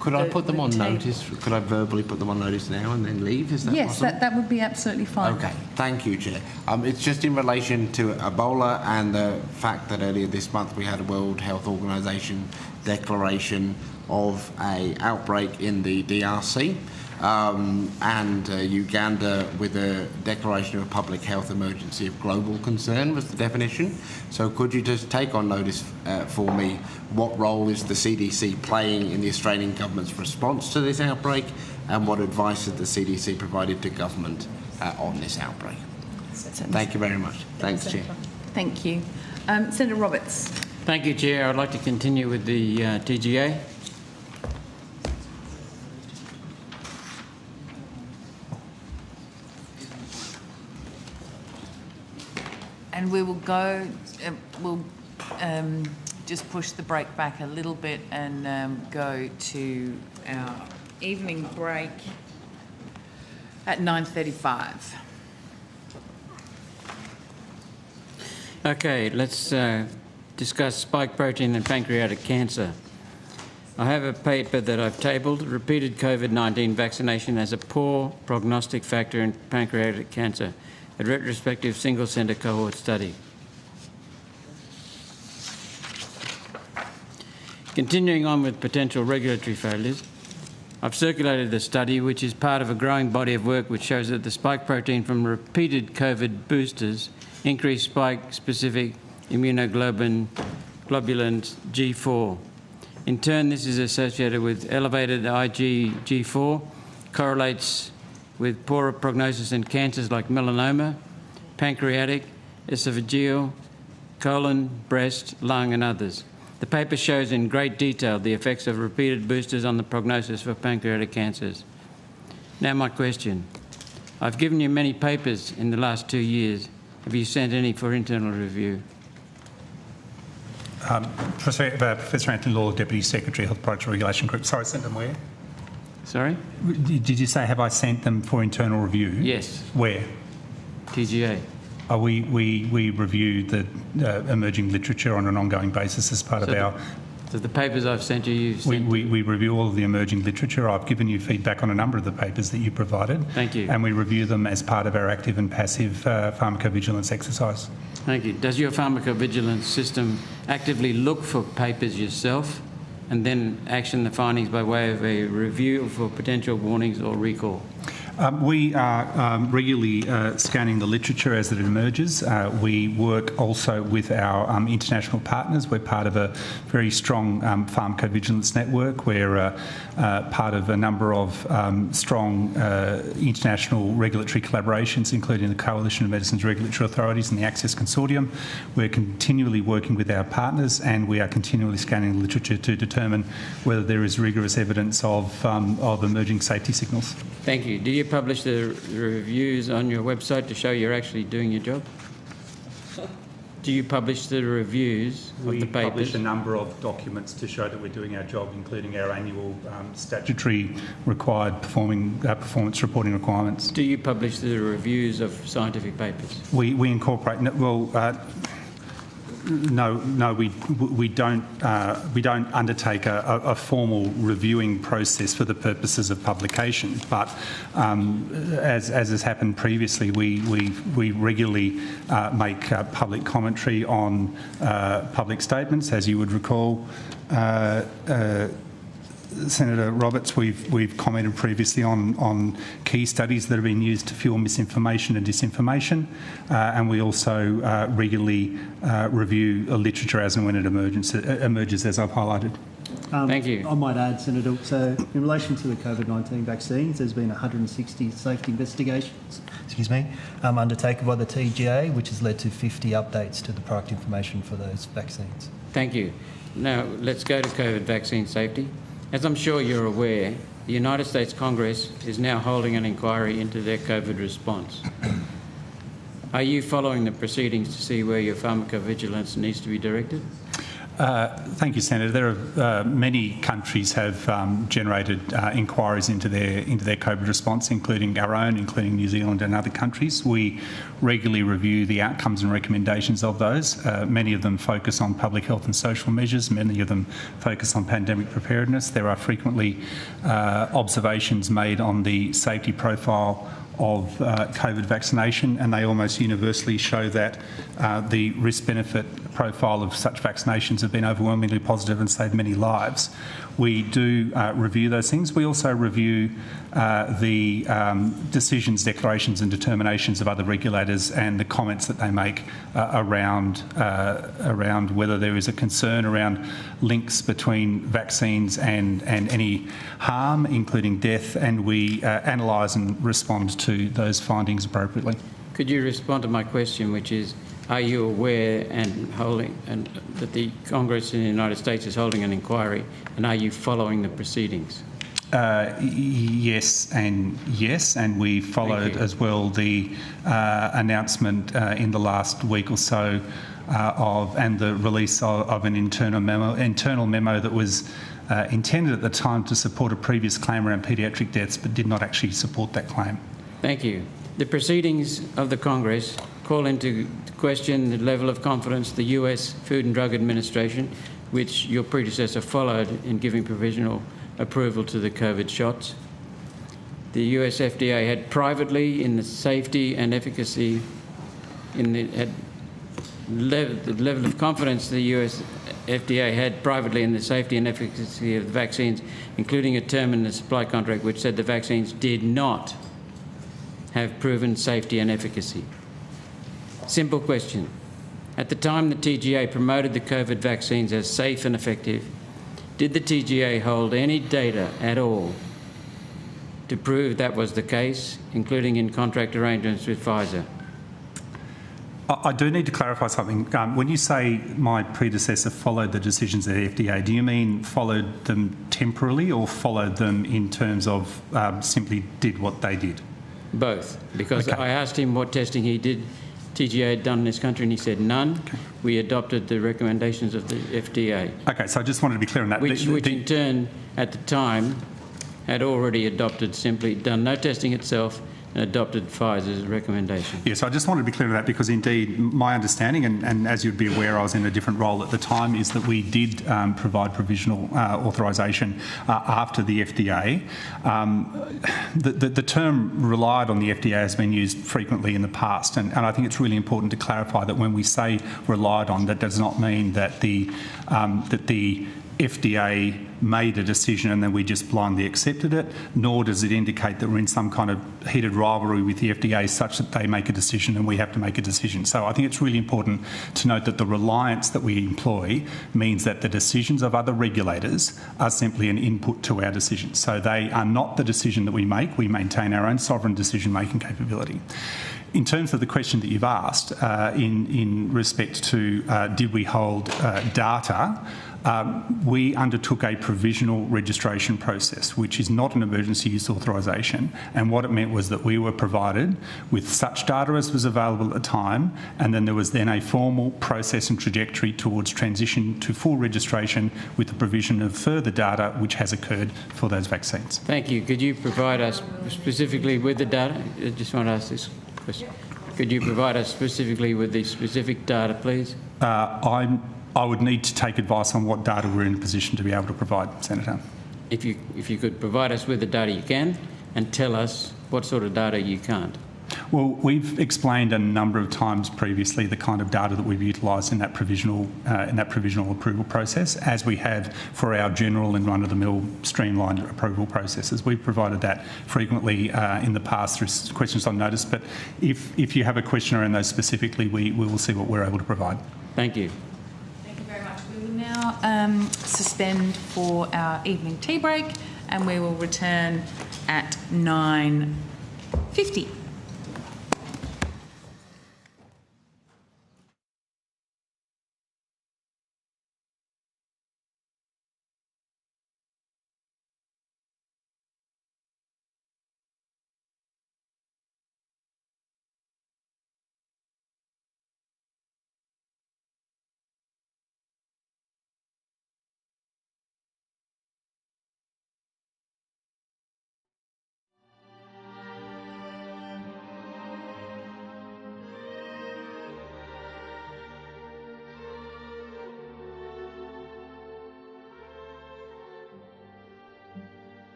Could I put them on notice? Could I verbally put them on notice now and then leave? Is that yes, possible? that would be absolutely fine. Okay, thank you, Chair. It's just in relation to Ebola and the fact that earlier this month we had a World Health Organization declaration of an outbreak in the DRC, and Uganda with a declaration of a public health emergency of global concern was the definition. So could you just take on notice for me what role is the CDC playing in the Australian government's response to this outbreak, and what advice has the CDC provided to government on this outbreak? Thank you very much. Thanks, Chair. Thank you. Senator Roberts. Thank you, Chair. I'd like to continue with the TGA. And we will go, just push the break back a little bit and go to our evening break at 9:35. Okay, let's discuss spike protein and pancreatic cancer. I have a paper that I've tabled, Repeated COVID-19 Vaccination as a Poor Prognostic Factor in Pancreatic Cancer, a retrospective single-centre cohort study. Continuing on with potential regulatory failures, I've circulated the study, which is part of a growing body of work which shows that the spike protein from repeated COVID boosters increased spike-specific immunoglobulin G4. In turn, this is associated with elevated IgG4, correlates with poorer prognosis in cancers like melanoma, pancreatic, esophageal, colon, breast, lung and others. The paper shows in great detail the effects of repeated boosters on the prognosis for pancreatic cancers. Now my question. I've given you many papers in the last 2 years. Have you sent any for internal review? Professor Anthony Law, Deputy Secretary, Health Products Regulation Group. Sorry, sent them where? Sorry? Did you say, have I sent them for internal review? Yes. Where? TGA. We review the emerging literature on an ongoing basis as part of our... So the papers I've sent you, you've sent we review all of the emerging literature. I've given you feedback on a number of the papers that you provided. Thank you. And we review them as part of our active and passive pharmacovigilance exercise. Thank you. Does your pharmacovigilance system actively look for papers yourself and then action the findings by way of a review for potential warnings or recall? We are regularly scanning the literature as it emerges. We work also with our international partners. We're part of a very strong pharmacovigilance network. We're part of a number of strong international regulatory collaborations, including the Coalition of Medicines Regulatory Authorities and the Access Consortium. We're continually working with our partners, and we are continually scanning the literature to determine whether there is rigorous evidence of emerging safety signals. Thank you. Do you publish the reviews on your website to show you're actually doing your job? Do you publish the reviews of the papers? We publish a number of documents to show that we're doing our job, including our annual statutory required performance reporting requirements. Do you publish the reviews of scientific papers? We incorporate... No, we don't undertake a formal reviewing process for the purposes of publication. But as has happened previously, we regularly make public commentary on public statements. As you would recall, Senator Roberts, we've commented previously on key studies that have been used to fuel misinformation and disinformation, and we also regularly review literature as and when it emerges, as I've highlighted. Thank you. I might add, Senator, so in relation to the COVID-19 vaccines, there's been 160 safety investigations undertaken by the TGA, which has led to 50 updates to the product information for those vaccines. Thank you. Now, let's go to COVID vaccine safety. As I'm sure you're aware, the United States Congress is now holding an inquiry into their COVID response. Are you following the proceedings to see where your pharmacovigilance needs to be directed? Thank you, Senator. There are many countries have generated inquiries into their COVID response, including our own, including New Zealand and other countries. We regularly review the outcomes and recommendations of those. Many of them focus on public health and social measures. Many of them focus on pandemic preparedness. There are frequently observations made on the safety profile of COVID vaccination, and they almost universally show that the risk-benefit profile of such vaccinations have been overwhelmingly positive and saved many lives. We do review those things. We also review the decisions, declarations and determinations of other regulators and the comments that they make around whether there is a concern around links between vaccines and any harm, including death, and we analyse and respond to those findings appropriately. Could you respond to my question, which is, are you aware that the Congress in the United States is holding an inquiry, and are you following the proceedings? Yes, and we followed as well the announcement in the last week or so and the release of an internal memo that was intended at the time to support a previous claim around paediatric deaths, but did not actually support that claim. Thank you. The proceedings of the Congress call into question the level of confidence the US Food and Drug Administration, which your predecessor followed in giving provisional approval to the COVID shots. The US FDA had privately in the safety and efficacy, the level of confidence the US FDA had privately in the safety and efficacy of the vaccines, including a term in the supply contract which said the vaccines did not have proven safety and efficacy. Simple question. At the time the TGA promoted the COVID vaccines as safe and effective, did the TGA hold any data at all to prove that was the case, including in contract arrangements with Pfizer? I do need to clarify something. When you say my predecessor followed the decisions of the FDA, do you mean followed them temporarily or followed them in terms of simply did what they did? Both, because I asked him what testing he did TGA had done in this country, and he said none. Okay. We adopted the recommendations of the FDA. Okay, so I just wanted to be clear on that. Which in turn, at the time, had already adopted, simply done no testing itself, and adopted Pfizer's recommendation. Yes, I just wanted to be clear on that because indeed my understanding, and as you'd be aware I was in a different role at the time, is that we did provide provisional authorisation after the FDA. The term relied on the FDA has been used frequently in the past, and I think it's really important to clarify that when we say relied on, that does not mean that the FDA made a decision and then we just blindly accepted it, nor does it indicate that we're in some kind of heated rivalry with the FDA such that they make a decision and we have to make a decision. So I think it's really important to note that the reliance that we employ means that the decisions of other regulators are simply an input to our decisions. So they are not the decision that we make. We maintain our own sovereign decision-making capability. In terms of the question that you've asked, in respect to did we hold data, we undertook a provisional registration process, which is not an emergency use authorisation, and what it meant was that we were provided with such data as was available at the time, and then there was then a formal process and trajectory towards transition to full registration with the provision of further data which has occurred for those vaccines. Thank you. Could you provide us specifically with the data? I just want to ask this question. Could you provide us specifically with the specific data, please? I would need to take advice on what data we're in a position to be able to provide, Senator. If you could provide us with the data you can, and tell us what sort of data you can't. Well, we've explained a number of times previously the kind of data that we've utilised in that provisional approval process, as we have for our general and run-of-the-mill streamlined approval processes. We've provided that frequently in the past through questions on notice, but if you have a question around those specifically, we will see what we're able to provide. Thank you. We will now suspend for our evening tea break, and we will return at 9:50.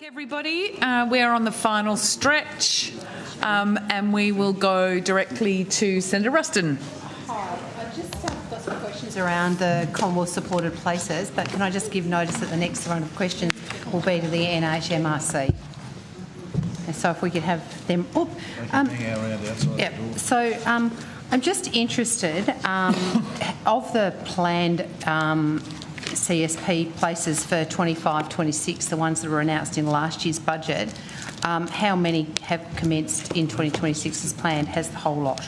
everybody. We're on the final stretch and we will go directly to Senator Ruston. Hi, I just got some questions around the Commonwealth supported places, but can I just give notice that the next round of questions will be to the NHMRC? And so if we could have them up. So I'm just interested of the planned CSP places for 25-26, the ones that were announced in last year's budget, how many have commenced in 2026 as planned? Has the whole lot?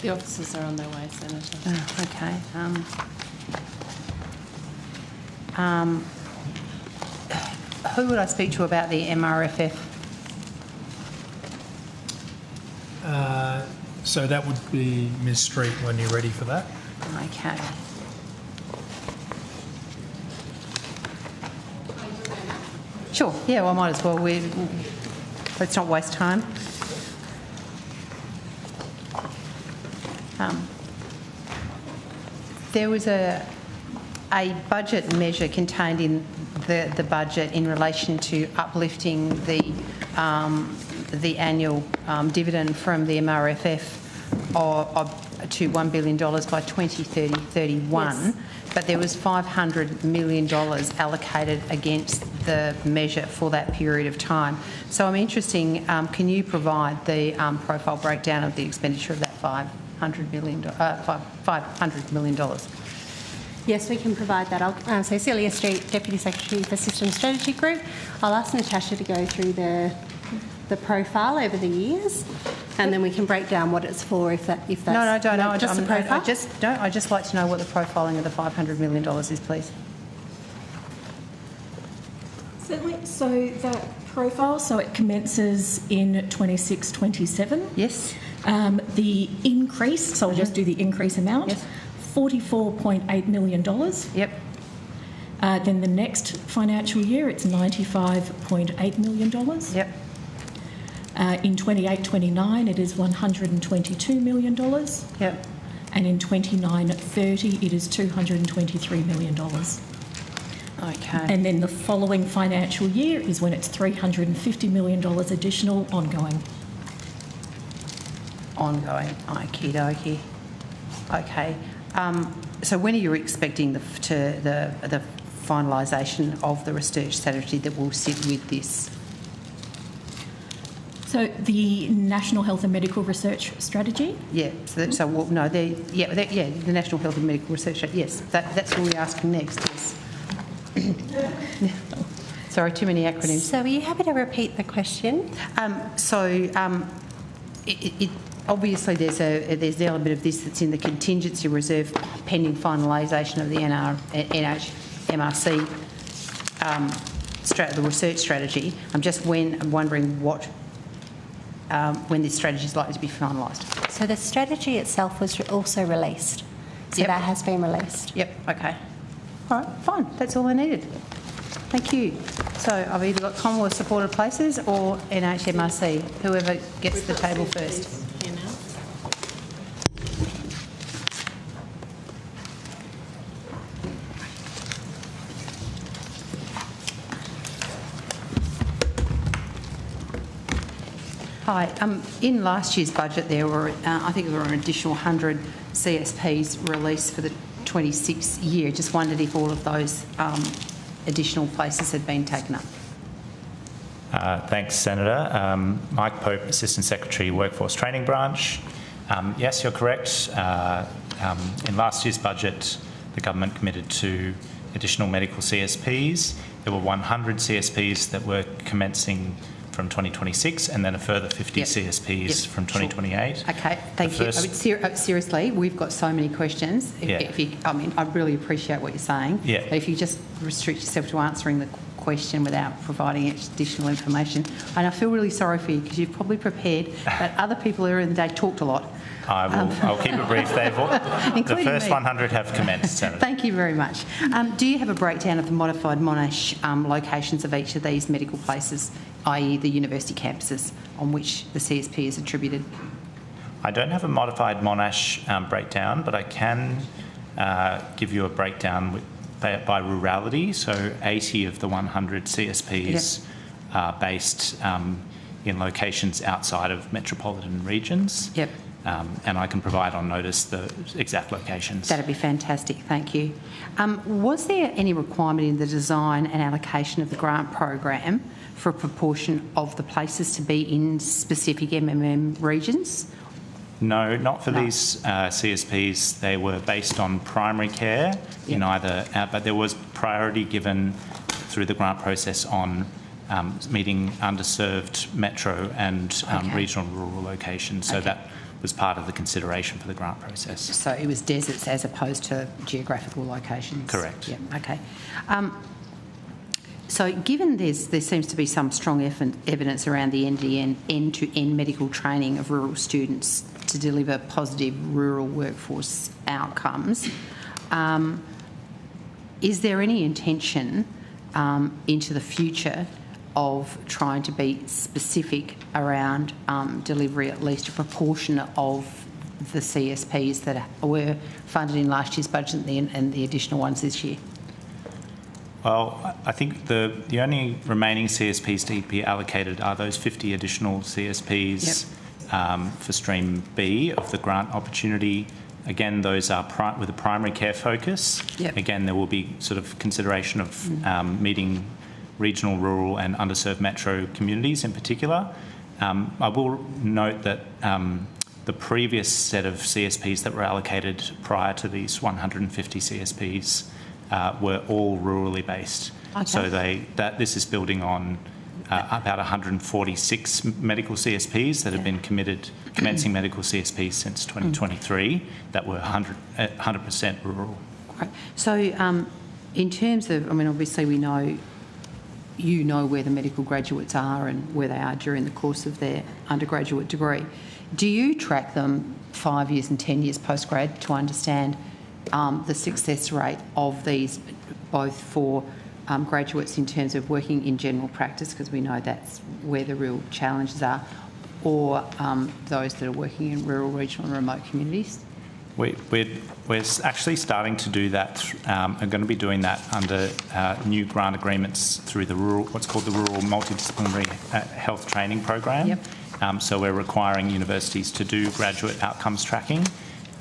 The officers are on their way, Senator. Oh, okay. Who would I speak to about the MRFF? So that would be Ms Street when you're ready for that. Okay. Sure, yeah, well, I might as well. Let's not waste time. There was a budget measure contained in the budget in relation to uplifting the annual dividend from the MRFF to $1 billion by 2030-31, yes. But there was $500 million allocated against the measure for that period of time. So I'm interested, can you provide the profile breakdown of the expenditure of that $500 million? Yes, we can provide that. So Celia Street, Deputy Secretary for Systems Strategy Group. I'll ask Natasha to go through the profile over the years, and then we can break down what it's for if that's no, don't know. Just the profile. I just like to know what the profiling of the $500 million is, please. Certainly. So that profile, so it commences in 26-27. Yes. The increase, so I'll just do the increase amount. Yes. $44.8 million. Yep. Then the next financial year, it's $95.8 million. Yep. In 28-29, it is $122 million. Yep. And in 29-30, it is $223 million. Okay. And then the following financial year is when it's $350 million additional ongoing. Ongoing. Okie dokie. Okay. So when are you expecting the finalisation of the research strategy that will sit with this? So the National Health and Medical Research Strategy? Yeah. The National Health and Medical Research Strategy. Yes, that's what we're asking next. Yes. Sorry, too many acronyms. So are you happy to repeat the question? Obviously, there's the element of this that's in the contingency reserve pending finalisation of the NHMRC the research strategy. I'm just wondering when this strategy is likely to be finalised. So the strategy itself was also released. So that has been released. Yep. Okay. All right. Fine. That's all I needed. Thank you. So I've either got Commonwealth supported places or NHMRC. Whoever gets the table first. Hi. In last year's budget, there were, I think there were an additional 100 CSPs released for the 26th year. Just wondered if all of those additional places had been taken up. Thanks, Senator. Mike Pope, Assistant Secretary, Workforce Training Branch. Yes, you're correct. In last year's budget, the government committed to additional medical CSPs. There were 100 CSPs that were commencing from 2026, and then a further 50 CSPs from 2028. Sure. Okay, thank you. Seriously, we've got so many questions. I really appreciate what you're saying. Yeah. But if you just restrict yourself to answering the question without providing additional information, and I feel really sorry for you because you've probably prepared, but other people earlier in the day talked a lot. I'll keep it brief. The first 100 have commenced, Senator. Thank you very much. Do you have a breakdown of the modified Monash locations of each of these medical places, i.e. the university campuses on which the CSP is attributed? I don't have a modified Monash breakdown, but I can give you a breakdown by rurality. So 80 of the 100 CSPs are based in locations outside of metropolitan regions. Yep. And I can provide on notice the exact locations. That'd be fantastic, thank you. Was there any requirement in the design and allocation of the grant program for a proportion of the places to be in specific MMM regions? No, not for these CSPs. They were based on primary care in either, but there was priority given through the grant process on meeting underserved metro and regional and rural locations. So that was part of the consideration for the grant process. So it was deserts as opposed to geographical locations? Correct. Yeah, okay. So given there seems to be some strong evidence around the end-to-end medical training of rural students to deliver positive rural workforce outcomes, is there any intention into the future of trying to be specific around delivery, at least a proportion of the CSPs that were funded in last year's budget and the additional ones this year? Well, I think the only remaining CSPs to be allocated are those 50 additional CSPs for Stream B of the grant opportunity. Again, those are with a primary care focus. Yep. Again, there will be sort of consideration of meeting regional, rural and underserved metro communities in particular. I will note that the previous set of CSPs that were allocated prior to these 150 CSPs were all rurally based. Okay. So this is building on about 146 medical CSPs that have been commencing medical CSPs since 2023 that were 100% rural. Great. So in terms of, I mean, obviously we know you know where the medical graduates are and where they are during the course of their undergraduate degree. Do you track them 5 years and 10 years postgrad to understand the success rate of these, both for graduates in terms of working in general practice, because we know that's where the real challenges are, or those that are working in rural, regional and remote communities? We're actually starting to do that. I'm going to be doing that under new grant agreements through the what's called the Rural Multidisciplinary Health Training Program. Yep. So we're requiring universities to do graduate outcomes tracking.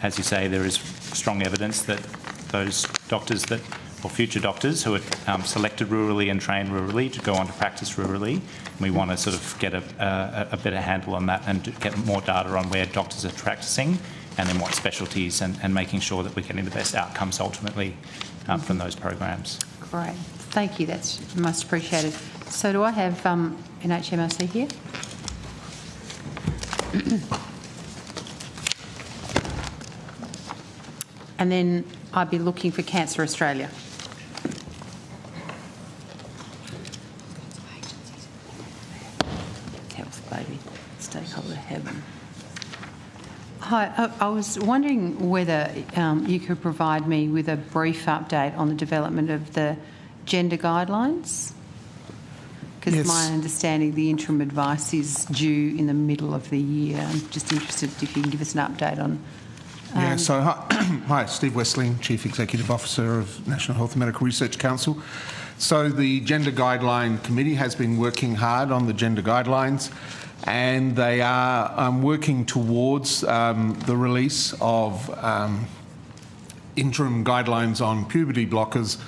As you say, there is strong evidence that those doctors or future doctors who are selected rurally and trained rurally to go on to practice rurally, we want to sort of get a better handle on that and get more data on where doctors are practicing and in what specialties, and making sure that we're getting the best outcomes ultimately from those programs. Great. Thank you. That's most appreciated. So do I have NHMRC here? And then I'd be looking for Cancer Australia. Health, baby. Stakeholder heaven. Hi, I was wondering whether you could provide me with a brief update on the development of the gender guidelines, because my understanding the interim advice is due in the middle of the year. I'm just interested if you can give us an update on... Hi, Steve Westling, Chief Executive Officer of National Health and Medical Research Council. So the Gender Guideline Committee has been working hard on the gender guidelines, and they are working towards the release of interim guidelines on puberty blockers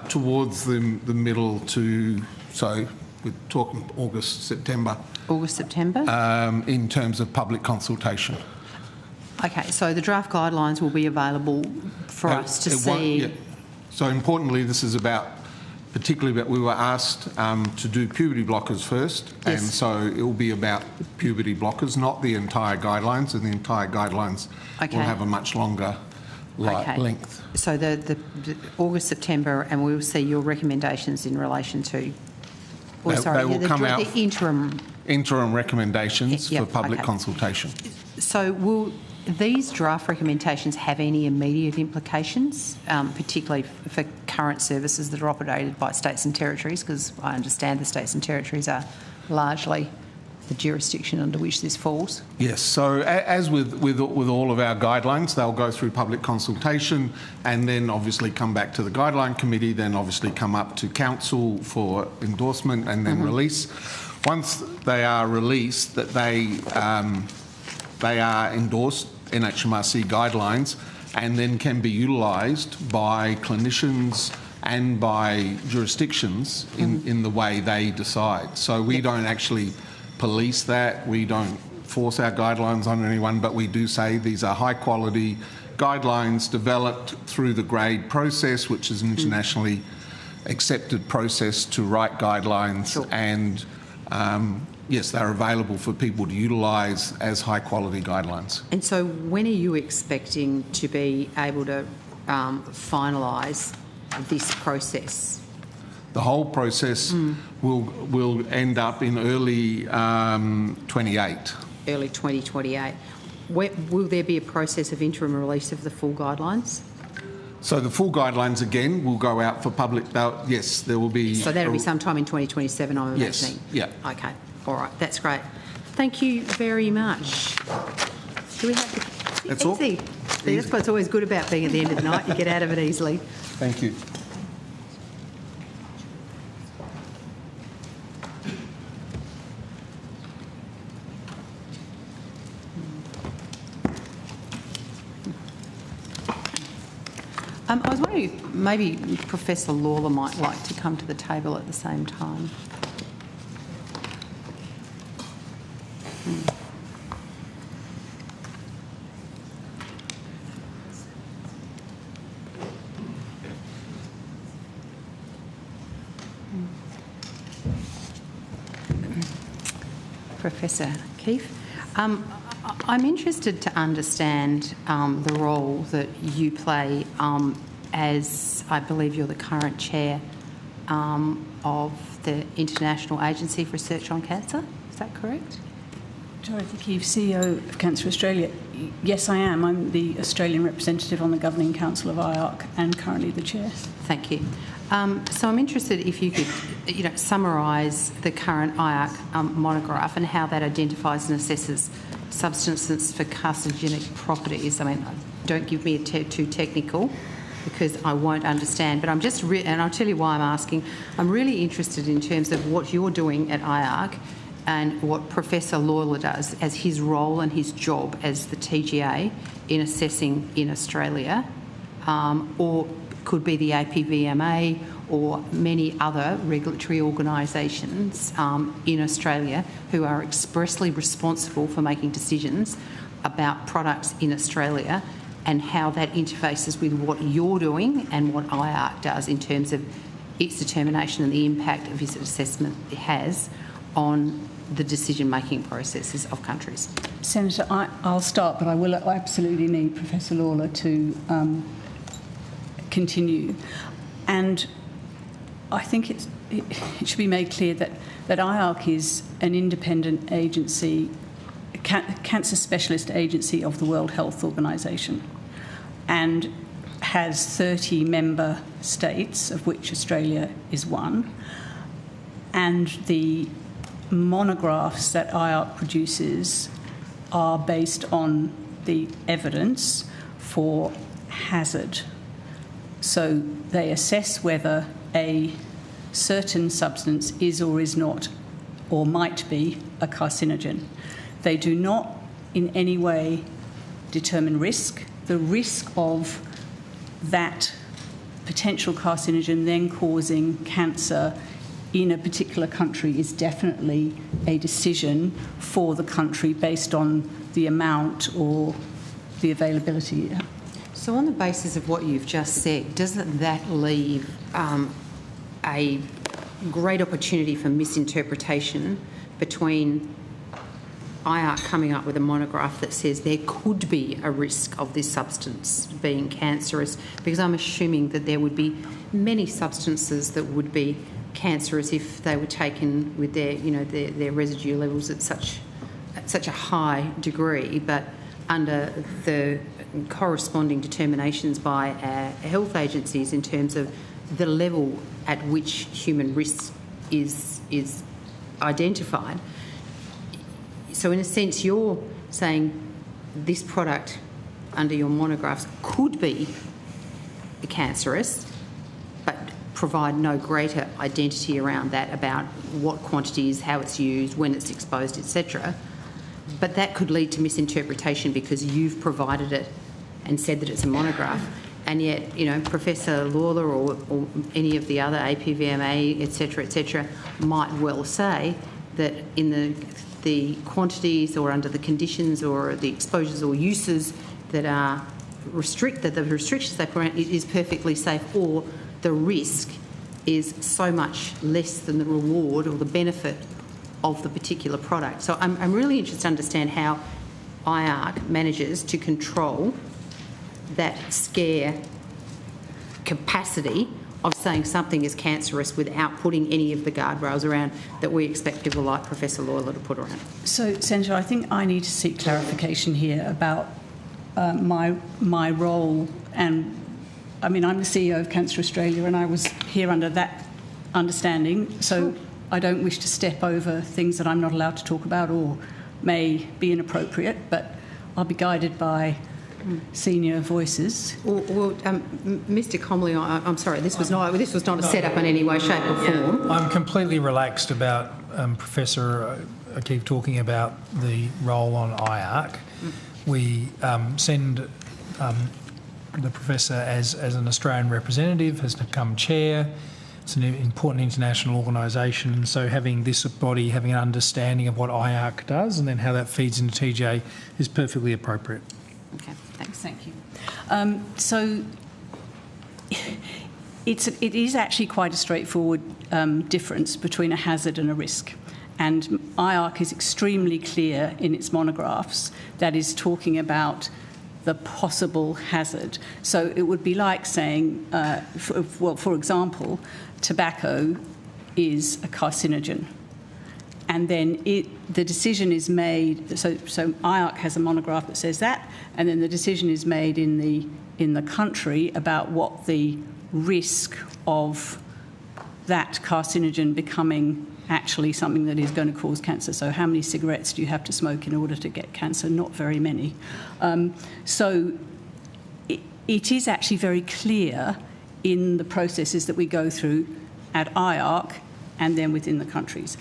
towards the middle to, so we're talking August, September. August, September? In terms of public consultation. Okay, so the draft guidelines will be available for us to see. Yeah. So importantly, this is particularly about, we were asked to do puberty blockers first, and so it will be about puberty blockers, not the entire guidelines, and the entire guidelines will have a much longer length. So the August, September, and we will see your recommendations in relation to... They will come out the interim recommendations for public consultation. So will these draft recommendations have any immediate implications, particularly for current services that are operated by states and territories? Because I understand the states and territories are largely the jurisdiction under which this falls? Yes, so as with all of our guidelines, they'll go through public consultation and then obviously come back to the guideline committee, then obviously come up to council for endorsement and then release. Once they are released, that they are endorsed NHMRC guidelines and then can be utilised by clinicians and by jurisdictions in the way they decide. So we don't actually police that, we don't force our guidelines on anyone, but we do say these are high quality guidelines developed through the grade process, which is an internationally accepted process to write guidelines, and yes, they're available for people to utilise as high quality guidelines. And so when are you expecting to be able to finalise this process? The whole process will end up in early 28. Early 2028. Will there be a process of interim release of the full guidelines? So the full guidelines again will go out for public. Yes, there will be. So that'll be sometime in 2027, I'm imagining. Yes. Yeah. Okay. All right. That's great. Thank you very much. Do we have? That's all. Easy. That's what's always good about being at the end of the night. You get out of it easily. Thank you. I was wondering if maybe Professor Lawler might like to come to the table at the same time. Professor Keefe, I'm interested to understand the role that you play as, I believe you're the current chair of the International Agency for Research on Cancer. Is that correct? Dorothy Keefe, CEO of Cancer Australia. Yes, I am. I'm the Australian representative on the Governing Council of IARC and currently the chair. Thank you. So I'm interested if you could, summarise the current IARC monograph and how that identifies and assesses substances for carcinogenic properties. I mean, don't give me too technical because I won't understand, but I'm just, and I'll tell you why I'm asking. I'm really interested in terms of what you're doing at IARC and what Professor Lawler does as his role and his job as the TGA in assessing in Australia, or could be the APVMA or many other regulatory organisations in Australia who are expressly responsible for making decisions about products in Australia, and how that interfaces with what you're doing and what IARC does in terms of its determination and the impact of its assessment it has on the decision-making processes of countries. Senator, I'll start, but I will absolutely need Professor Lawler to continue. And I think it should be made clear that IARC is an independent agency, cancer specialist agency of the World Health Organization, and has 30 member states, of which Australia is one. And the monographs that IARC produces are based on the evidence for hazard. So they assess whether a certain substance is or is not, or might be, a carcinogen. They do not in any way determine risk. The risk of that potential carcinogen then causing cancer in a particular country is definitely a decision for the country based on the amount or the availability. So on the basis of what you've just said, doesn't that leave a great opportunity for misinterpretation between IARC coming up with a monograph that says there could be a risk of this substance being cancerous? Because I'm assuming that there would be many substances that would be cancerous if they were taken with their, their residue levels at such a high degree, but under the corresponding determinations by our health agencies in terms of the level at which human risk is identified, So in a sense, you're saying this product under your monographs could be cancerous, but provide no greater identity around that about what quantities, how it's used, when it's exposed, etc. But that could lead to misinterpretation because you've provided it and said that it's a monograph. And yet, you know, Professor Lawler or any of the other APVMA, etc., might well say that in the quantities or under the conditions or the exposures or uses that are restricted, the restrictions they put on it is perfectly safe, or the risk is so much less than the reward or the benefit of the particular product. So I'm really interested to understand how IARC manages to control that scare capacity of saying something is cancerous without putting any of the guardrails around that we expect people like Professor Lawler to put around. So, Senator, I think I need to seek clarification here about my role. And I mean, I'm the CEO of Cancer Australia, and I was here under that understanding. So I don't wish to step over things that I'm not allowed to talk about or may be inappropriate, but I'll be guided by senior voices. Well, Mr. Comley, I'm sorry, this was not a setup in any way, shape or form. I'm completely relaxed about Professor O'Keefe talking about the role on IARC. We send the professor as an Australian representative, has become chair. It's an important international organisation, and so having this body having an understanding of what IARC does and then how that feeds into TGA is perfectly appropriate. Okay, thanks. Thank you. So it is actually quite a straightforward difference between a hazard and a risk. And IARC is extremely clear in its monographs that is talking about the possible hazard. So it would be like saying, for example, tobacco is a carcinogen. And then the decision is made, so IARC has a monograph that says that, and then the decision is made in the country about what the risk of that carcinogen becoming actually something that is going to cause cancer. So how many cigarettes do you have to smoke in order to get cancer? Not very many. So it is actually very clear in the processes that we go through at IARC and then within the countries.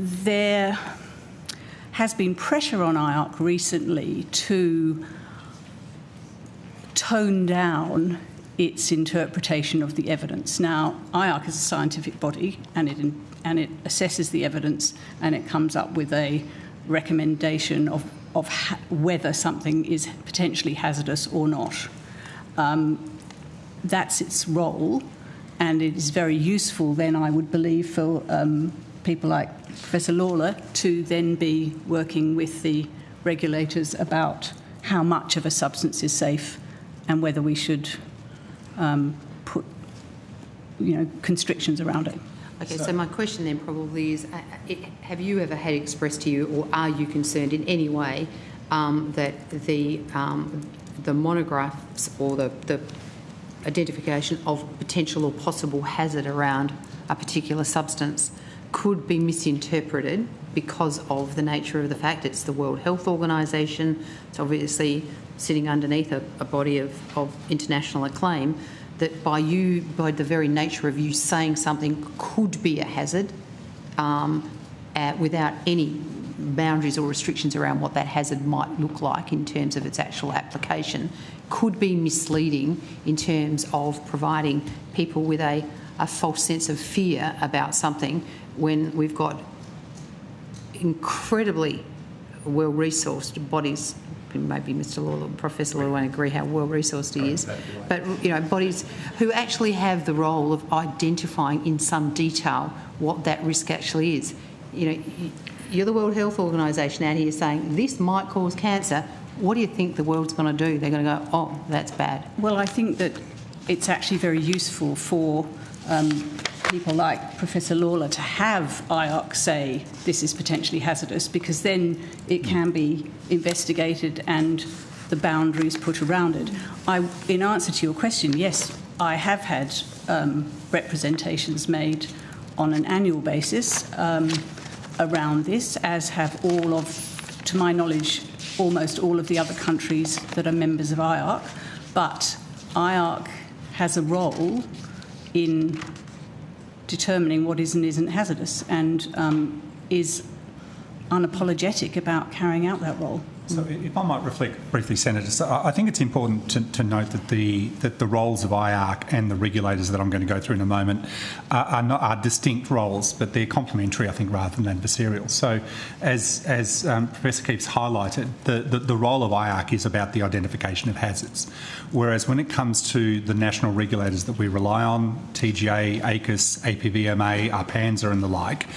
There has been pressure on IARC recently to tone down its interpretation of the evidence. Now, IARC is a scientific body, and it assesses the evidence, and it comes up with a recommendation of whether something is potentially hazardous or not. That's its role, and it is very useful then, I would believe, for people like Professor Lawler to then be working with the regulators about how much of a substance is safe and whether we should put, constrictions around it. Okay, so my question then probably is, have you ever had expressed to you, or are you concerned in any way that the monographs or the identification of potential or possible hazard around a particular substance could be misinterpreted because of the nature of the fact it's the World Health Organisation, it's obviously sitting underneath a body of international acclaim, that by the very nature of you saying something could be a hazard without any boundaries or restrictions around what that hazard might look like in terms of its actual application, could be misleading in terms of providing people with a false sense of fear about something when we've got incredibly well-resourced bodies. Maybe Mr. Lawler, Professor Lawler won't agree how well-resourced he is, but bodies who actually have the role of identifying in some detail what that risk actually is. You're the World Health Organisation out here saying this might cause cancer. What do you think the world's going to do? They're going to go, oh, that's bad. Well, I think that it's actually very useful for people like Professor Lawler to have IARC say this is potentially hazardous, because then it can be investigated and the boundaries put around it. In answer to your question, yes, I have had representations made on an annual basis around this, as have all of, to my knowledge, almost all of the other countries that are members of IARC. But IARC has a role in determining what is and isn't hazardous, and is unapologetic about carrying out that role. So if I might reflect briefly, Senator, so I think it's important to note that the roles of IARC and the regulators that I'm going to go through in a moment are distinct roles, but they're complementary, I think, rather than adversarial. So as Professor Keeps highlighted, the role of IARC is about the identification of hazards, whereas when it comes to the national regulators that we rely on, TGA, ACUS, APVMA, ARPANSA and the like,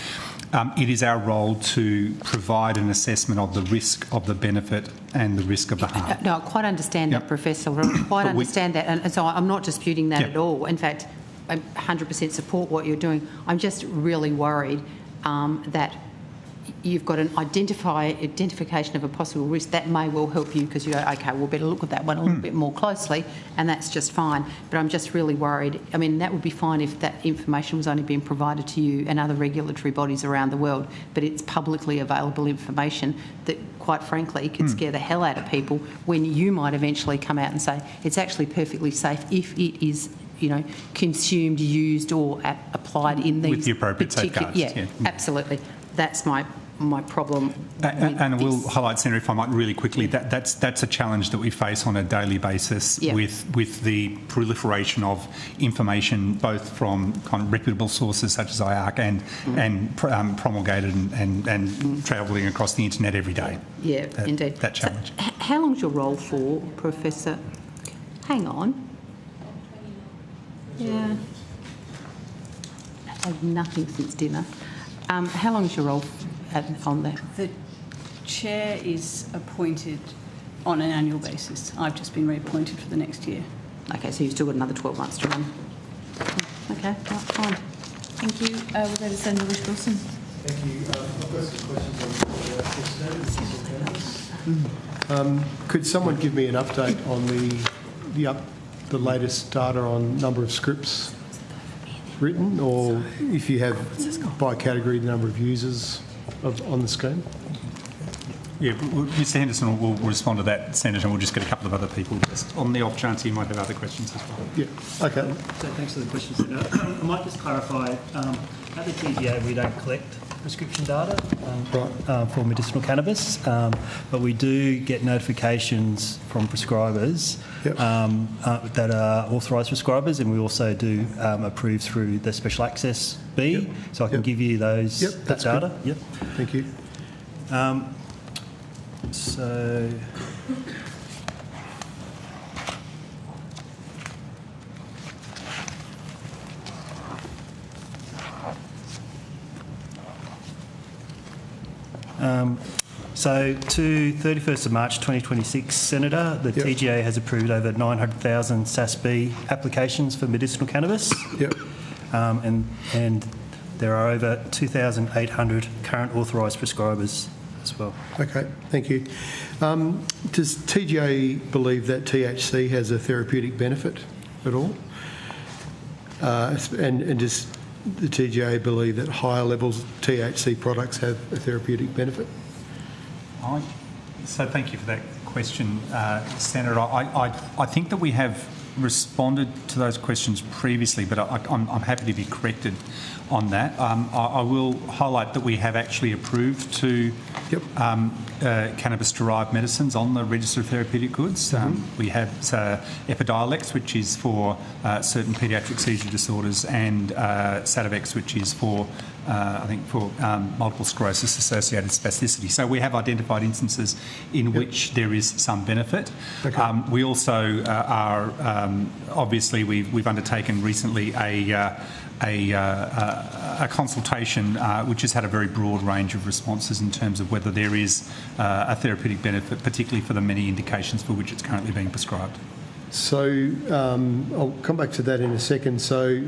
it is our role to provide an assessment of the risk, of the benefit and the risk of the harm. No, I quite understand that, Professor. I quite understand that. And so I'm not disputing that at all. In fact, I 100% support what you're doing. I'm just really worried that you've got an identification of a possible risk that may well help you, because you go, OK, we'll better look at that one a little bit more closely, and that's just fine. But I'm just really worried. I mean, that would be fine if that information was only being provided to you and other regulatory bodies around the world, but it's publicly available information that, quite frankly, could scare the hell out of people when you might eventually come out and say it's actually perfectly safe if it is, you know, consumed, used or applied in these with the appropriate safeguards. Yeah, absolutely. That's my problem. And I will highlight, Senator, if I might really quickly, that's a challenge that we face on a daily basis with the proliferation of information, both from kind of reputable sources such as IARC and promulgated and travelling across the internet every day. Yeah, indeed. That challenge. So, how long's your role for, Professor? Hang on. Yeah. I've had nothing since dinner. How long is your role on that? The chair is appointed on an annual basis. I've just been reappointed for the next year. Okay, so you've still got another 12 months to run. Okay, fine. Thank you. We'll go to Senator Wilson. Thank you. I've got some questions on could someone give me an update on the latest data on number of scripts written, or if you have by category the number of users on the scheme? Yeah, Mr Henderson will respond to that, Senator, and we'll just get a couple of other people just on the off chance you might have other questions as well. Yeah, okay. So thanks for the question, Senator. I might just clarify, at the TGA we don't collect prescription data for medicinal cannabis, but we do get notifications from prescribers that are authorised prescribers, and we also do approve through the Special Access B, so I can give you those that data. Good. Yep, thank you. So to 31st of March 2026, Senator, the TGA has approved over 900,000 SASB applications for medicinal cannabis. Yep. And there are over 2,800 current authorised prescribers as well. Okay, thank you. Does TGA believe that THC has a therapeutic benefit at all? And does the TGA believe that higher levels of THC products have a therapeutic benefit? So thank you for that question, Senator. I think that we have responded to those questions previously, but I'm happy to be corrected on that. I will highlight that we have actually approved two cannabis-derived medicines on the Register of Therapeutic Goods. We have Epidiolex, which is for certain paediatric seizure disorders, and Sativex, which is for multiple sclerosis associated spasticity. So we have identified instances in which there is some benefit. Okay. We also are obviously we've undertaken recently a consultation which has had a very broad range of responses in terms of whether there is a therapeutic benefit, particularly for the many indications for which it's currently being prescribed. So I'll come back to that in a second. So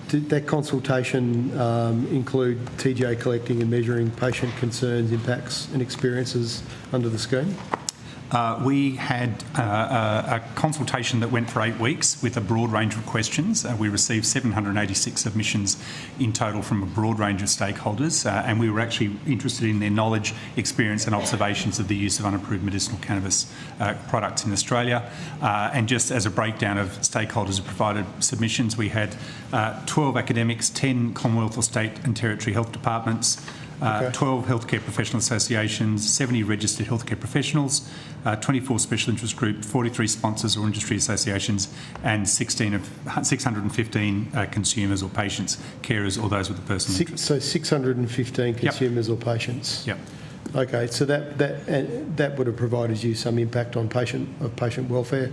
did that consultation include TGA collecting and measuring patient concerns, impacts and experiences under the scheme? We had a consultation that went for 8 weeks with a broad range of questions. We received 786 submissions in total from a broad range of stakeholders, and we were actually interested in their knowledge, experience and observations of the use of unapproved medicinal cannabis products in Australia. And just as a breakdown of stakeholders who provided submissions, we had 12 academics, 10 Commonwealth or state and territory health departments, 12 healthcare professional associations, 70 registered healthcare professionals, 24 special interest groups, 43 sponsors or industry associations, and 615 consumers or patients, carers or those with a personal interest. So 615 consumers or patients? Yep. Okay, so that would have provided you some impact on patient welfare?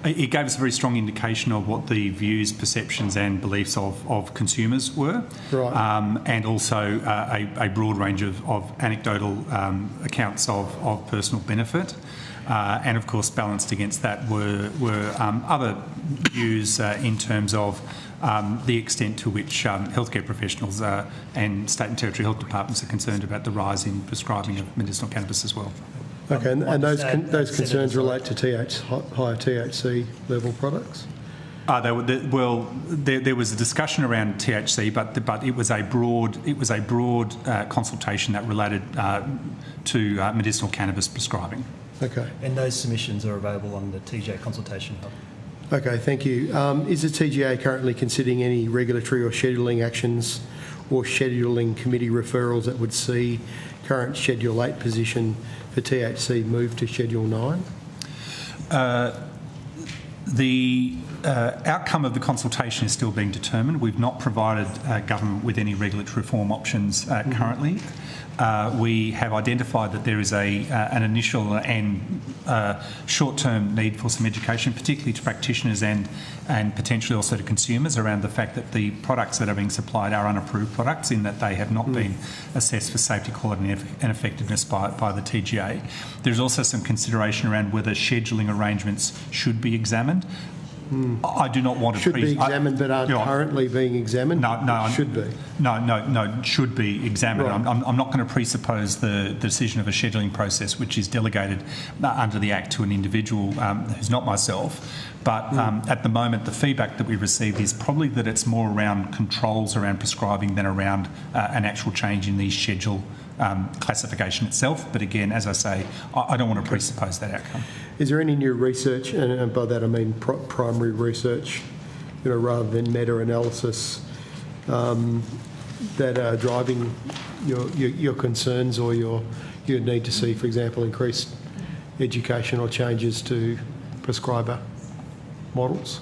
It gave us a very strong indication of what the views, perceptions and beliefs of consumers were. Right. And also a broad range of anecdotal accounts of personal benefit. And of course balanced against that were other views in terms of the extent to which healthcare professionals and state and territory health departments are concerned about the rise in prescribing of medicinal cannabis as well. Okay, and those concerns relate to higher THC level products? There was a discussion around THC, but it was a broad consultation that related to medicinal cannabis prescribing. Okay. And those submissions are available on the TGA consultation hub. Okay, thank you. Is the TGA currently considering any regulatory or scheduling actions or scheduling committee referrals that would see current Schedule 8 position for THC move to Schedule 9? The outcome of the consultation is still being determined. We've not provided government with any regulatory reform options currently. We have identified that there is an initial and short-term need for some education, particularly to practitioners and potentially also to consumers, around the fact that the products that are being supplied are unapproved products, in that they have not been assessed for safety, quality and effectiveness by the TGA. There's also some consideration around whether scheduling arrangements should be examined. I do not want to... Should be examined but aren't currently being examined? No. Should be? No, should be examined. Right. I'm not going to presuppose the decision of a scheduling process which is delegated under the Act to an individual who's not myself. But at the moment, the feedback that we received is probably that it's more around controls around prescribing than around an actual change in the schedule classification itself. But again, as I say, I don't want to presuppose that outcome. Is there any new research, and by that I mean primary research, rather than meta-analysis, that are driving your concerns or your need to see, for example, increased educational changes to prescriber models?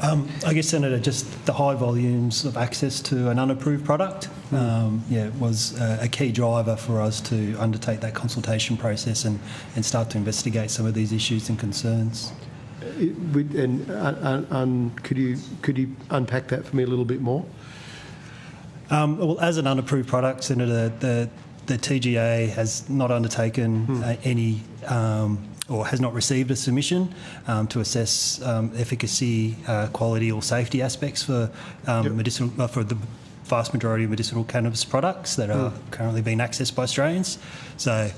I guess, Senator, just the high volumes of access to an unapproved product was a key driver for us to undertake that consultation process and start to investigate some of these issues and concerns. Could you unpack that for me a little bit more? Well, as an unapproved product, Senator, the TGA has not undertaken any or has not received a submission to assess efficacy, quality or safety aspects for for the vast majority of medicinal cannabis products that are currently being accessed by Australians. So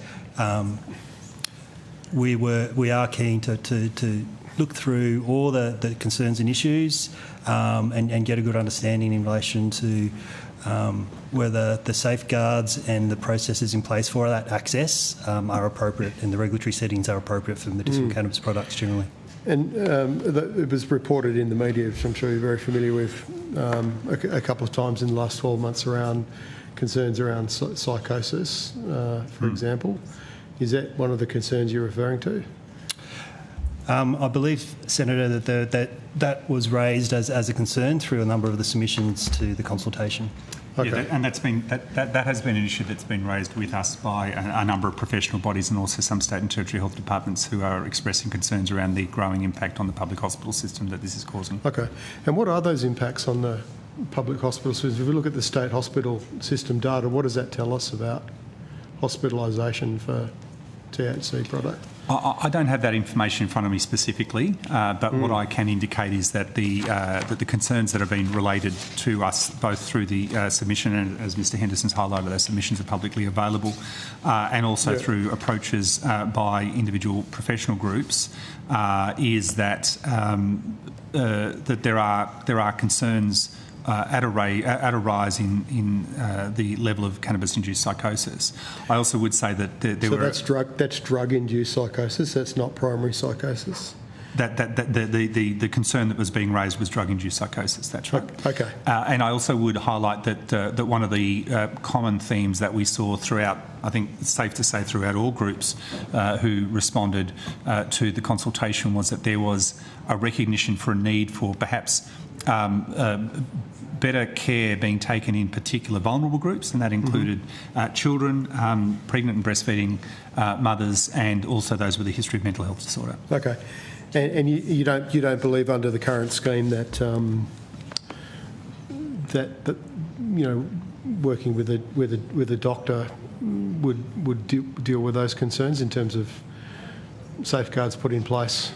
we are keen to look through all the concerns and issues and get a good understanding in relation to whether the safeguards and the processes in place for that access are appropriate and the regulatory settings are appropriate for medicinal cannabis products generally. And it was reported in the media, which I'm sure you're very familiar with, a couple of times in the last 12 months around concerns around psychosis, for example. Is that one of the concerns you're referring to? I believe, Senator, that was raised as a concern through a number of the submissions to the consultation. Okay. Yeah, and that has been an issue that's been raised with us by a number of professional bodies and also some state and territory health departments who are expressing concerns around the growing impact on the public hospital system that this is causing. Okay. And what are those impacts on the public hospital system? If we look at the state hospital system data, what does that tell us about hospitalisation for THC product? I don't have that information in front of me specifically, but what I can indicate is that the concerns that have been related to us, both through the submission, and as Mr Henderson's highlighted, those submissions are publicly available, and also through approaches by individual professional groups, is that that there are concerns at a rise in the level of cannabis-induced psychosis. I also would say that that's drug-induced psychosis. That's not primary psychosis. The concern that was being raised was drug-induced psychosis. That's right. Okay. And I also would highlight that one of the common themes that we saw throughout, I think it's safe to say throughout all groups who responded to the consultation, was that there was a recognition for a need for perhaps better care being taken in particular vulnerable groups, and that included children, pregnant and breastfeeding mothers, and also those with a history of mental health disorder. Okay, and you don't believe under the current scheme that that you know, working with a doctor would deal with those concerns in terms of safeguards put in place?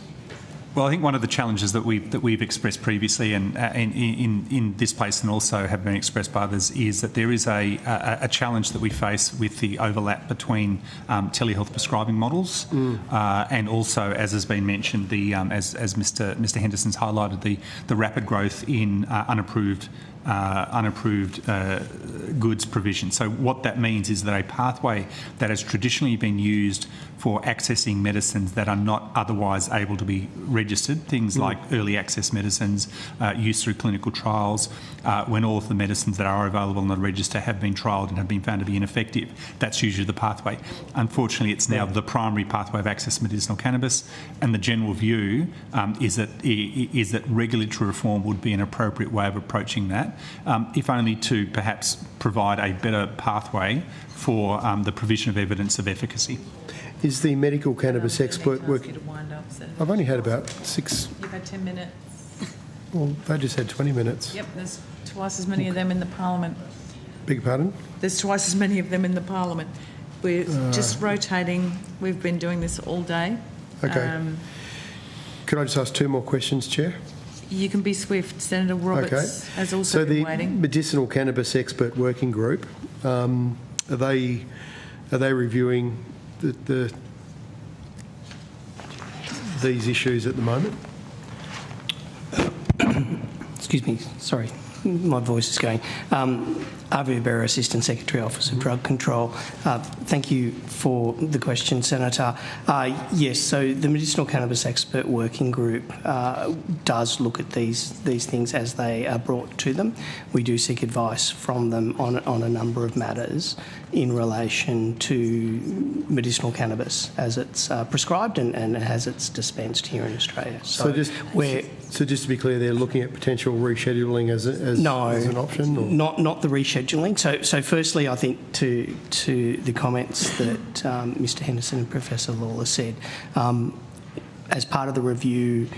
Well, I think one of the challenges that we've expressed previously, and in this place, and also have been expressed by others, is that there is a challenge that we face with the overlap between telehealth prescribing models, and also, as has been mentioned, as Mr Henderson's highlighted, the rapid growth in unapproved goods provision. So what that means is that a pathway that has traditionally been used for accessing medicines that are not otherwise able to be registered, things like early access medicines, use through clinical trials, when all of the medicines that are available on the register have been trialled and have been found to be ineffective, that's usually the pathway. Unfortunately, it's now the primary pathway of access to medicinal cannabis, and the general view is that regulatory reform would be an appropriate way of approaching that, if only to perhaps provide a better pathway for the provision of evidence of efficacy. Is the medical cannabis expert working? I've only had about 6. You've had 10 minutes. Well, they just had 20 minutes. Yep, there's twice as many of them in the Parliament. Beg your pardon? There's twice as many of them in the Parliament. We're just rotating. We've been doing this all day. Okay. Could I just ask 2 more questions, Chair? You can be swift. Senator Roberts has also been waiting. So the medicinal cannabis expert working group, are they reviewing these issues at the moment? Excuse me, sorry, my voice is going. Avi Berra, Assistant Secretary, Office of Drug Control. Thank you for the question, Senator. Yes, so the Medicinal Cannabis Expert Working Group does look at these things as they are brought to them. We do seek advice from them on a number of matters in relation to medicinal cannabis as it's prescribed and as it's dispensed here in Australia. So just to be clear, they're looking at potential rescheduling as an option? Or? Not the rescheduling. So firstly, I think to the comments that Mr Henderson and Professor Lawler said, as part of the review,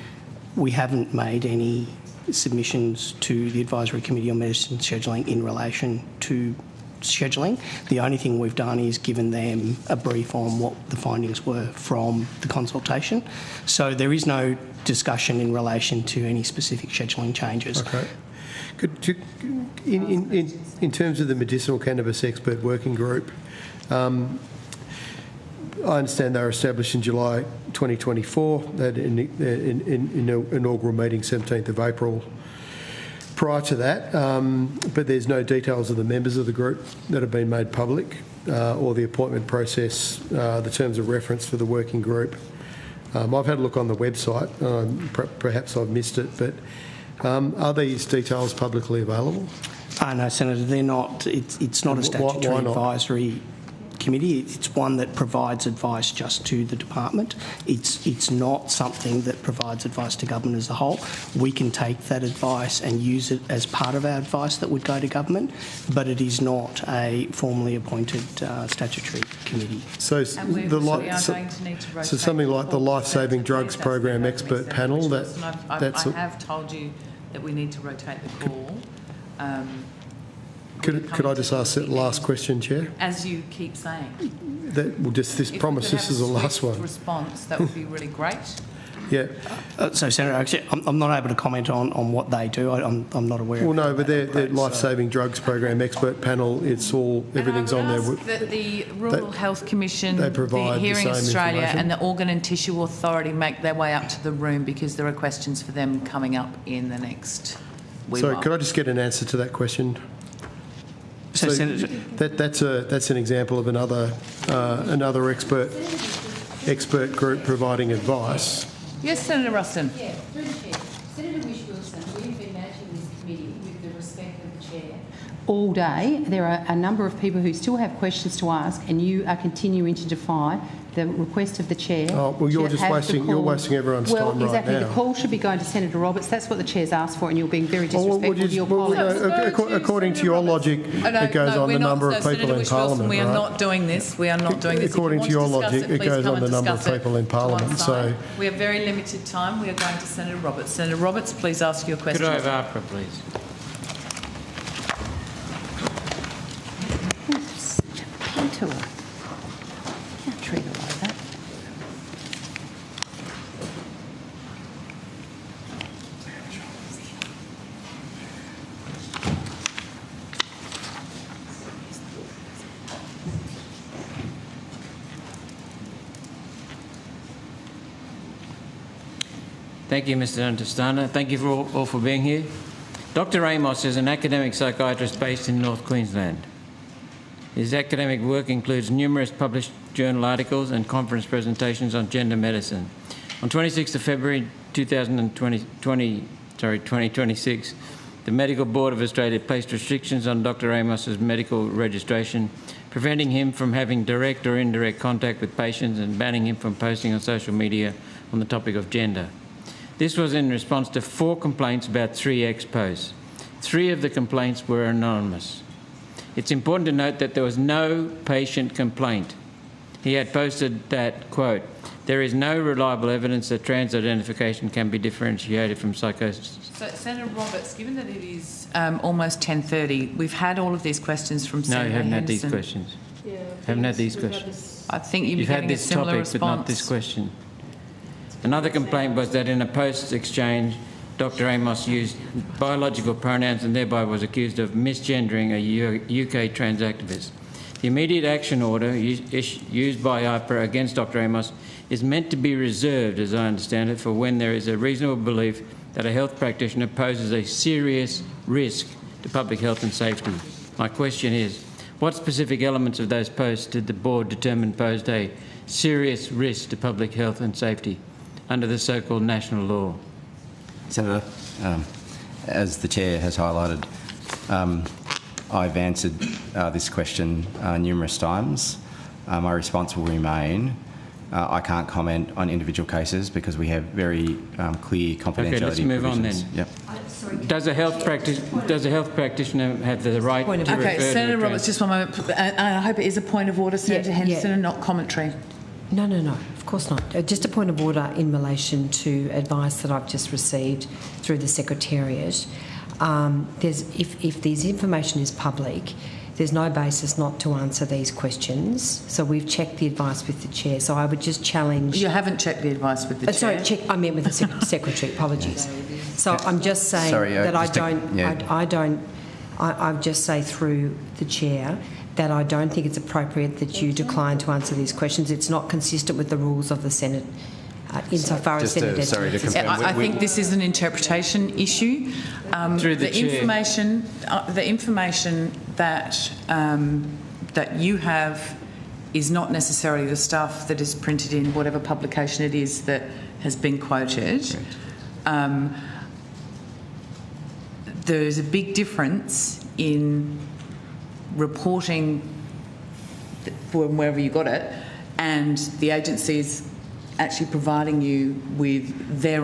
we haven't made any submissions to the Advisory Committee on Medicine Scheduling in relation to scheduling. The only thing we've done is given them a brief on what the findings were from the consultation. So there is no discussion in relation to any specific scheduling changes. Okay. In terms of the Medicinal Cannabis Expert Working Group, I understand they were established in July 2024. They had an inaugural meeting 17th of April. Prior to that, but there's no details of the members of the group that have been made public, or the appointment process, the terms of reference for the working group. I've had a look on the website. Perhaps I've missed it, but are these details publicly available? No, Senator, they're not. It's not a statutory advisory committee. It's one that provides advice just to the department. It's not something that provides advice to government as a whole. We can take that advice and use it as part of our advice that would go to government, but it is not a formally appointed statutory committee. So something like the Life Saving Drugs Program Expert Panel. I have told you that we need to rotate the call. Could I just ask that last question, Chair? As you keep saying. This promise, this is the last one. Response, that would be really great. Yeah. So, Senator, actually, I'm not able to comment on what they do. I'm not aware. Well, no, but their life-saving drugs program expert panel, everything's on there. That the Rural Health Commission, they provide the Hearing Australia and the Organ and Tissue Authority make their way up to the room, because there are questions for them coming up in the next wee while. Could I just get an answer to that question? So that's an example of another expert group providing advice. Yes, Senator Ruston. Yeah, through the Chair. Senator Wish-Wilson, we've been managing this committee with the respect of the Chair all day. There are a number of people who still have questions to ask, and you are continuing to defy the request of the Chair. Oh, well, you're wasting everyone's time right now. Well, exactly. The call should be going to Senator Roberts. That's what the Chair's asked for, and you're being very disrespectful to your colleagues. According to your logic, it goes on the number of people in Parliament. We are not doing this. We are not doing this. According to your logic, it goes on the number of people in Parliament. So we have very limited time. We are going to Senator Roberts. Senator Roberts, please ask your question. Could I have APRA, please? To her. Can't treat her like that. Thank you, Mr. Antistana. Thank you all for being here. Dr. Amos is an academic psychiatrist based in North Queensland. His academic work includes numerous published journal articles and conference presentations on gender medicine. On 26th of February 2026, the Medical Board of Australia placed restrictions on Dr. Amos's medical registration, preventing him from having direct or indirect contact with patients and banning him from posting on social media on the topic of gender. This was in response to 4 complaints about 3 ex-posts. 3 of the complaints were anonymous. It's important to note that there was no patient complaint. He had posted that, quote, "There is no reliable evidence that trans identification can be differentiated from psychosis." So, Senator Roberts, given that it is almost 10:30, we've had all of these questions from Senator No, you haven't Henderson. had these questions. Yeah, haven't had these questions. I think you've had this topic, but not this question. Another complaint was that in a post exchange, Dr. Amos used biological pronouns and thereby was accused of misgendering a UK trans activist. The immediate action order used by APRA against Dr. Amos is meant to be reserved, as I understand it, for when there is a reasonable belief that a health practitioner poses a serious risk to public health and safety. My question is, what specific elements of those posts did the board determine posed a serious risk to public health and safety under the so-called national law? Senator, as the Chair has highlighted, I've answered this question numerous times. My response will remain, I can't comment on individual cases because we have very clear confidentiality Okay, let's move provisions. on then. Yep. Does a health practitioner have the right to refer to Okay, Senator a Roberts, just one moment. I hope it is a point of order, Senator Henderson, and not commentary. No, of course not. Just a point of order in relation to advice that I've just received through the Secretariat. If this information is public, there's no basis not to answer these questions. So we've checked the advice with the Chair. So I would just challenge... You haven't checked the advice with the Chair? Sorry, I meant with the Secretary. Apologies. So I'm just saying that I just say through the Chair that I don't think it's appropriate that you decline to answer these questions. It's not consistent with the rules of the Senate insofar as Senate I think this is an interpretation issue. Through the Chair. The information that you have is not necessarily the stuff that is printed in whatever publication it is that has been quoted. There's a big difference in reporting from wherever you got it and the agencies actually providing you with their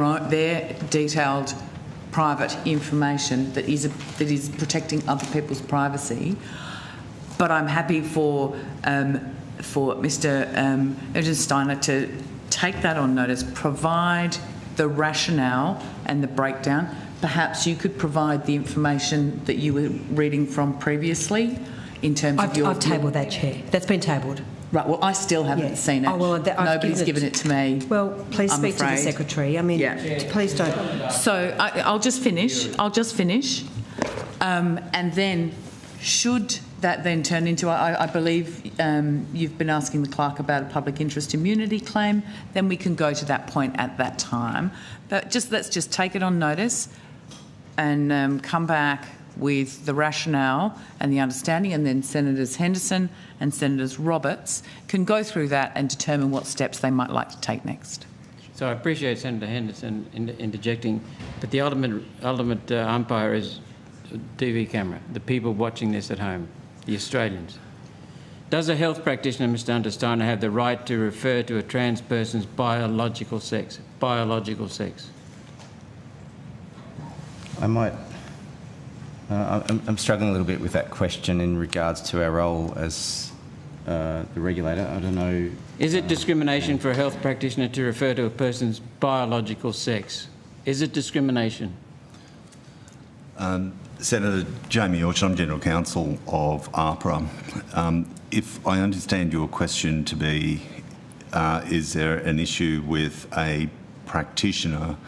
detailed private information that is protecting other people's privacy. But I'm happy for Mr. Steiner to take that on notice, provide the rationale and the breakdown, perhaps you could provide the information that you were reading from previously in terms of your... I've tabled that, Chair. That's been tabled. Right, well, I still haven't seen it. Oh, well, Nobody's given it to me. Well, please speak to the Secretary. I mean, please don't. So I'll just finish. And then should that then turn into, I believe you've been asking the clerk about a public interest immunity claim, then we can go to that point at that time. But let's just take it on notice and come back with the rationale and the understanding, and then Senators Henderson and Senators Roberts can go through that and determine what steps they might like to take next. So I appreciate Senator Henderson interjecting, but the ultimate umpire is the TV camera, the people watching this at home, the Australians. Does a health practitioner, Mr. Untersteiner, have the right to refer to a trans person's biological sex? Biological sex. I might... I'm struggling a little bit with that question in regards to our role as the regulator. I don't know... Is it discrimination for a health practitioner to refer to a person's biological sex? Is it discrimination? Senator Jamie Orchard, I'm General Counsel of AHPRA. If I understand your question to be, is there an issue with a practitioner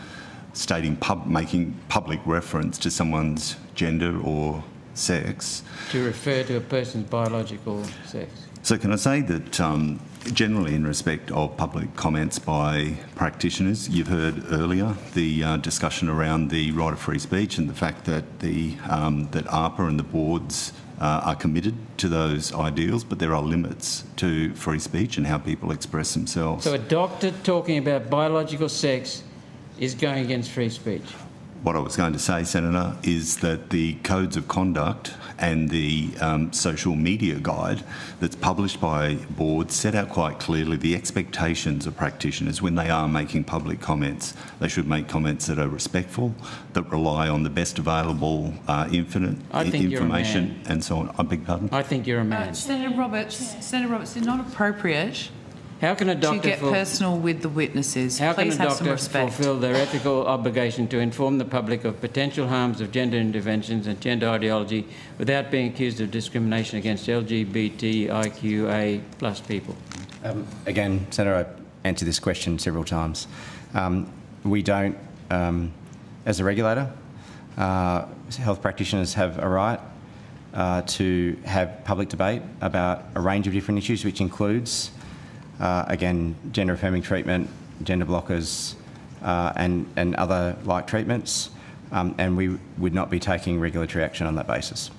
making public reference to someone's gender or sex? To refer to a person's biological sex. So can I say that generally in respect of public comments by practitioners, you've heard earlier the discussion around the right of free speech and the fact that that AHPRA and the boards are committed to those ideals, but there are limits to free speech and how people express themselves. So a doctor talking about biological sex is going against free speech? What I was going to say, Senator, is that the codes of conduct and the social media guide that's published by boards set out quite clearly the expectations of practitioners when they are making public comments. They should make comments that are respectful, that rely on the best available information and so on. I beg pardon? I think you're a man. Senator Roberts, it's not appropriate how can a doctor to get personal with the witnesses. How Please can a have some doctor respect. fulfil their ethical obligation to inform the public of potential harms of gender interventions and gender ideology without being accused of discrimination against LGBTIQA plus people? Again, Senator, I answered this question several times. We don't, as a regulator, health practitioners have a right to have public debate about a range of different issues, which includes again, gender-affirming treatment, gender blockers, and other like treatments, and we would not be taking regulatory action on that basis.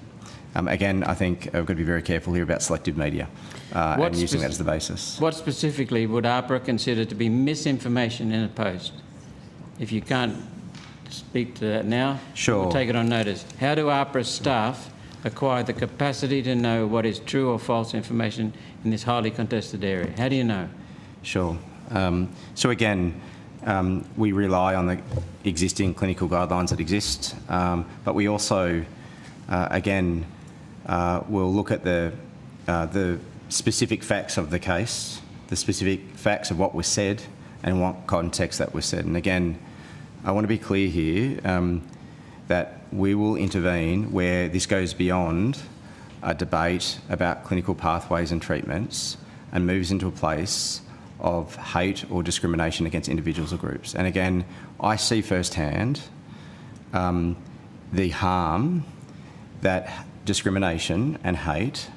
Again, I think we've got to be very careful here about selective media and using that as the basis. What specifically would AHPRA consider to be misinformation in a post? If you can't speak to that now, sure. We'll take it on notice. How do AHPRA staff acquire the capacity to know what is true or false information in this highly contested area? How do you know? Sure. So again, we rely on the existing clinical guidelines that exist, but we also, again, will look at the specific facts of the case, the specific facts of what was said and what context that was said. And again, I want to be clear here that we will intervene where this goes beyond a debate about clinical pathways and treatments and moves into a place of hate or discrimination against individuals or groups. And again, I see firsthand the harm that discrimination and hate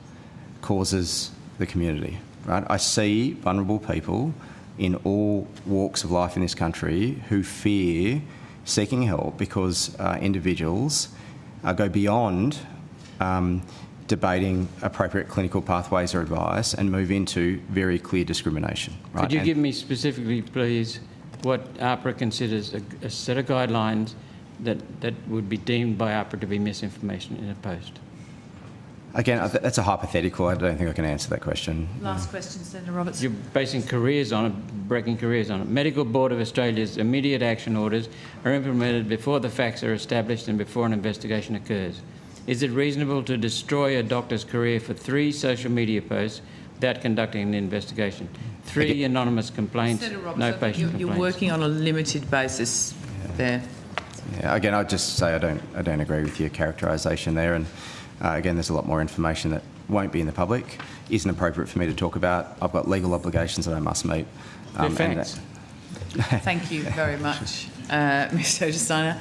causes the community. Right? I see vulnerable people in all walks of life in this country who fear seeking help because individuals go beyond debating appropriate clinical pathways or advice and move into very clear discrimination. Right? Could you give me specifically, please, what AHPRA considers a set of guidelines that would be deemed by AHPRA to be misinformation in a post? Again, that's a hypothetical. I don't think I can answer that question. Last question, Senator Roberts. You're basing careers on it, breaking careers on it. Medical Board of Australia's immediate action orders are implemented before the facts are established and before an investigation occurs. Is it reasonable to destroy a doctor's career for 3 social media posts without conducting an investigation? 3 anonymous complaints, Senator Roberts, no patient complaints. You're working on a limited basis there. Yeah, again, I'd just say I don't agree with your characterisation there, and again, there's a lot more information that won't be in the public, isn't appropriate for me to talk about. I've got legal obligations that I must meet. Thanks. Thank you very much, Mr. Steiner.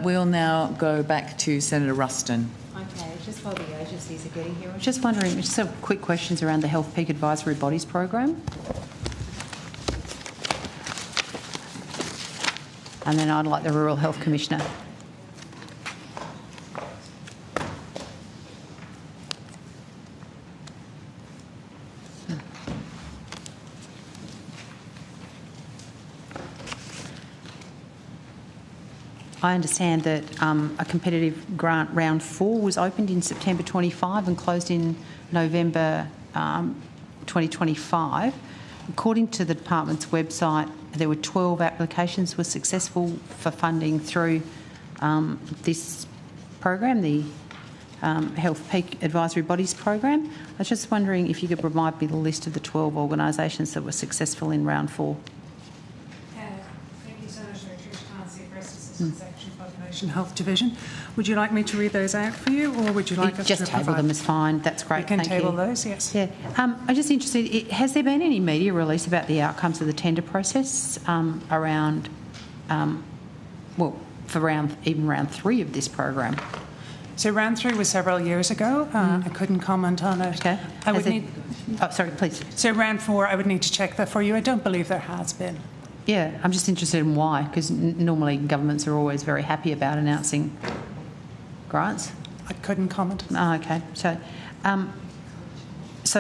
We'll now go back to Senator Ruston. Okay, just while the agencies are getting here, I was just wondering, just some quick questions around the Health Peak Advisory Bodies program. And then I'd like the Rural Health Commissioner. I understand that a competitive grant round 4 was opened in September 25 and closed in November 2025. According to the department's website, there were 12 applications were successful for funding through this program, the Health Peak Advisory Bodies program. I was just wondering if you could provide me the list of the 12 organisations that were successful in round 4. Thank you, Senator. Trish Carncy, Breast Assistance Section Population Health Division. Would you like me to read those out for you, or would you like us to just table them is fine. That's great. We can Thank table you. those, yes. Yeah. I'm just interested, has there been any media release about the outcomes of the tender process around, well, for even round 3 of this program? So round 3 was several years ago. I couldn't comment on it. Okay. I would need. Oh, sorry, please. So round 4, I would need to check that for you. I don't believe there has been. Yeah, I'm just interested in why, because normally governments are always very happy about announcing grants. I couldn't comment. Oh, okay. So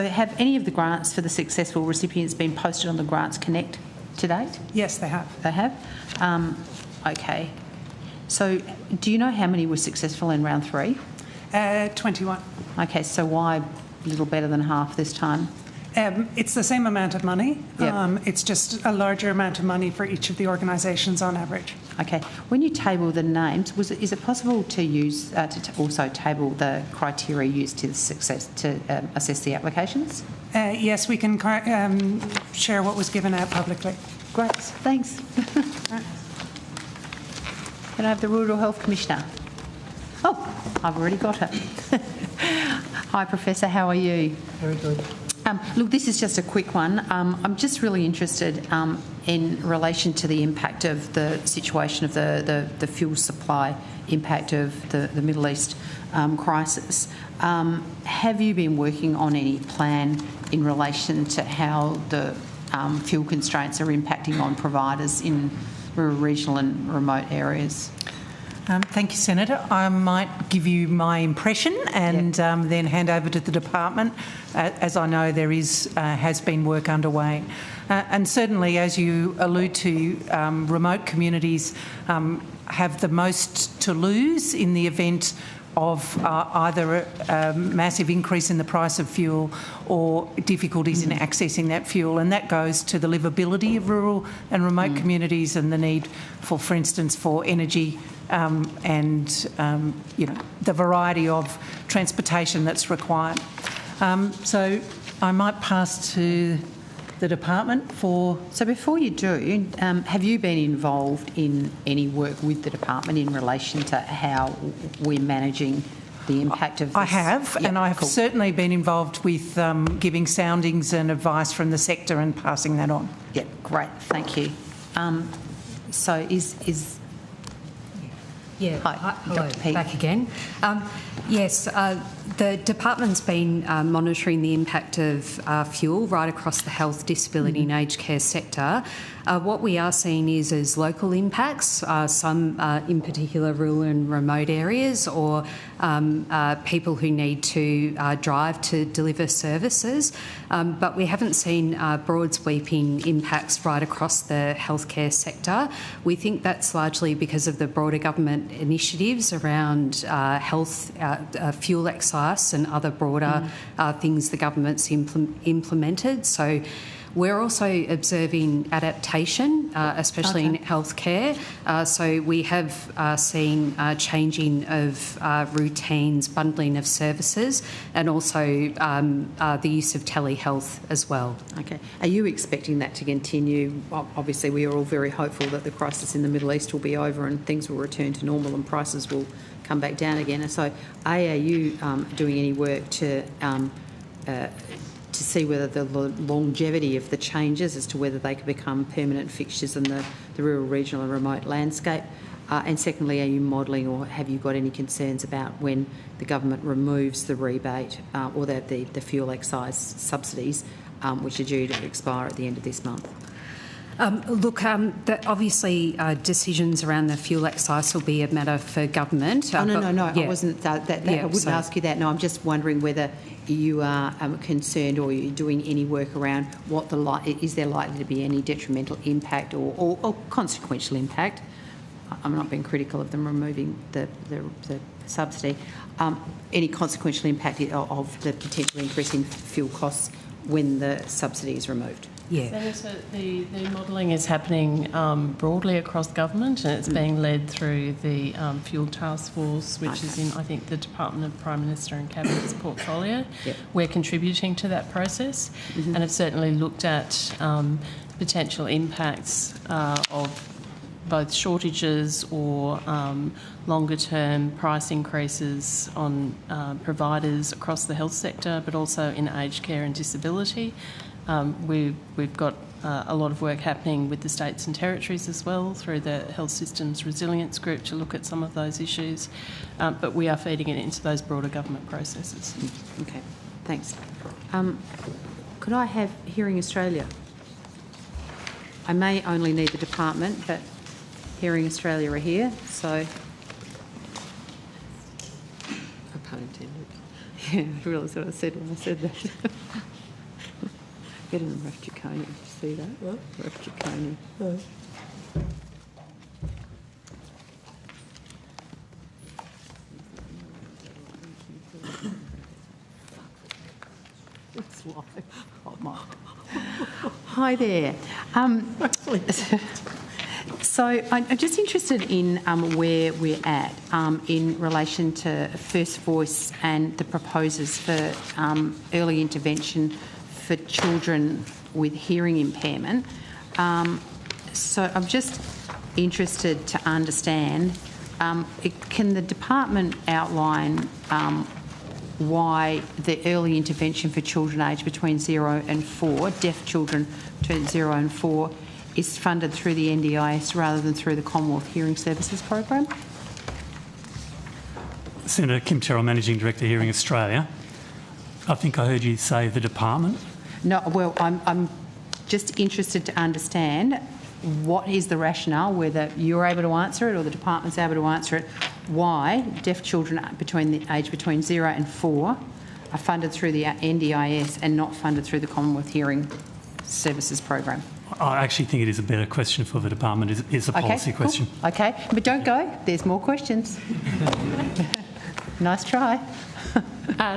have any of the grants for the successful recipients been posted on the Grants Connect to date? Yes, they have. They have? Okay. So do you know how many were successful in round 3? 21. Okay, so why a little better than half this time? It's the same amount of money. Yep. It's just a larger amount of money for each of the organisations on average. Okay. When you table the names, is it possible to use to also table the criteria used to assess the applications? Yes, we can share what was given out publicly. Great. Thanks. Can I have the Rural Health Commissioner? Oh, I've already got her. Hi, Professor. How are you? Very good. Look, this is just a quick one. I'm just really interested in relation to the impact of the situation of the fuel supply impact of the Middle East crisis. Have you been working on any plan in relation to how the fuel constraints are impacting on providers in rural, regional and remote areas? Thank you, Senator. I might give you my impression and then hand over to the department. As I know, there has been work underway. And certainly, as you allude to, remote communities have the most to lose in the event of either a massive increase in the price of fuel or difficulties in accessing that fuel. And that goes to the livability of rural and remote communities and the need for instance, for energy and the variety of transportation that's required. So I might pass to the department for... So before you do, have you been involved in any work with the department in relation to how we're managing the impact of this? I have, and I have certainly been involved with giving soundings and advice from the sector and passing that on. Yeah, great, thank you. So is Yeah, hi, hello, Dr. Peake. back again. Yes, the department's been monitoring the impact of fuel right across the health, disability and aged care sector. What we are seeing is local impacts, some in particular rural and remote areas, or people who need to drive to deliver services. But we haven't seen broad sweeping impacts right across the healthcare sector. We think that's largely because of the broader government initiatives around health, fuel excise and other broader things the government's implemented. So We're also observing adaptation, especially in healthcare. So we have seen changing of routines, bundling of services, and also the use of telehealth as well. Okay. Are you expecting that to continue? Obviously, we are all very hopeful that the crisis in the Middle East will be over and things will return to normal and prices will come back down again. And so, are you doing any work to see whether the longevity of the changes as to whether they could become permanent fixtures in the rural, regional and remote landscape? And secondly, are you modelling or have you got any concerns about when the government removes the rebate or the fuel excise subsidies, which are due to expire at the end of this month? Obviously decisions around the fuel excise will be a matter for government. No. I wasn't. I wouldn't ask you that. No, I'm just wondering whether you are concerned or you're doing any work around what is there likely to be any detrimental impact or consequential impact. I'm not being critical of them removing the subsidy. Any consequential impact of the potential increase in fuel costs when the subsidy is removed? Yeah. Senator, the modelling is happening broadly across government, and it's being led through the Fuel Task Force, which is in, I think, the Department of Prime Minister and Cabinet's portfolio. Yep. We're contributing to that process and have certainly looked at potential impacts of both shortages or longer-term price increases on providers across the health sector, but also in aged care and disability. We've got a lot of work happening with the states and territories as well through the Health Systems Resilience Group to look at some of those issues, but we are feeding it into those broader government processes. Okay, thanks. Could I have Hearing Australia? I may only need the department, but Hearing Australia are here, so... No pun intended. Yeah, I realised what I said when I said that. Get in the rough Chicone. Did you see that? What? Rough Chicone. No. It's live. Oh, my. Hi there. So I'm just interested in where we're at in relation to First Voice and the proposals for early intervention for children with hearing impairment. So I'm just interested to understand, can the department outline why the early intervention for children aged between 0 and 4, deaf children between 0 and 4, is funded through the NDIS rather than through the Commonwealth Hearing Services Program? Senator Kim Terrell, Managing Director, Hearing Australia. I think I heard you say the department. No, well, I'm just interested to understand what is the rationale, whether you're able to answer it or the department's able to answer it, why deaf children aged between 0 and 4 are funded through the NDIS and not funded through the Commonwealth Hearing Services Program. I actually think it is a better question for the department. It's a policy question. Cool. Okay, but don't go. There's more questions. Nice try.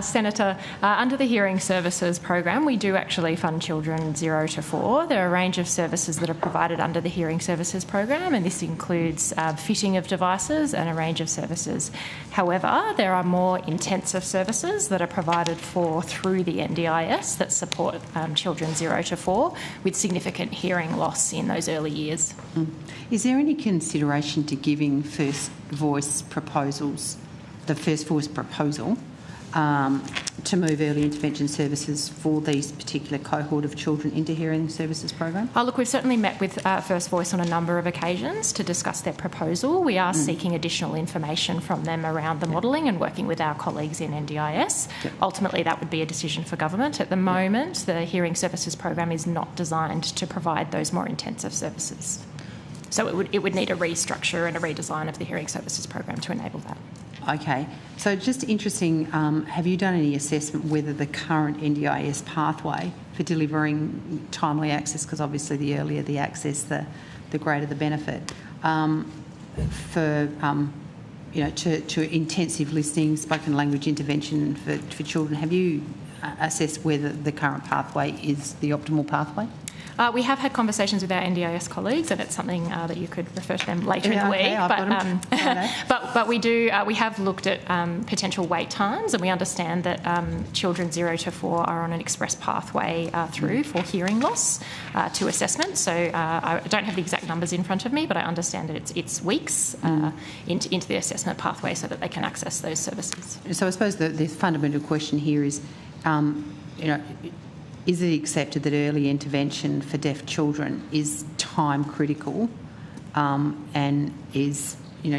Senator, under the Hearing Services Program, we do actually fund children 0 to 4. There are a range of services that are provided under the Hearing Services Program, and this includes fitting of devices and a range of services. However, there are more intensive services that are provided through the NDIS that support children 0 to 4 with significant hearing loss in those early years. Is there any consideration to giving First Voice proposals, the First Voice proposal, to move early intervention services for these particular cohort of children into Hearing Services Program? Look, we've certainly met with First Voice on a number of occasions to discuss their proposal. We are seeking additional information from them around the modelling and working with our colleagues in NDIS. Yep. Ultimately, that would be a decision for government. At the moment, the Hearing Services Program is not designed to provide those more intensive services. So it would need a restructure and a redesign of the Hearing Services Program to enable that. Okay, so just interesting, have you done any assessment whether the current NDIS pathway for delivering timely access, because obviously the earlier the access, the greater the benefit, to intensive listening, spoken language intervention for children, have you assessed whether the current pathway is the optimal pathway? We have had conversations with our NDIS colleagues, and it's something that you could refer to them later in the week. But we have looked at potential wait times, and we understand that children 0 to 4 are on an express pathway through for hearing loss to assessment. So I don't have the exact numbers in front of me, but I understand that it's weeks into the assessment pathway so that they can access those services. So I suppose the fundamental question here is, is it accepted that early intervention for deaf children is time critical and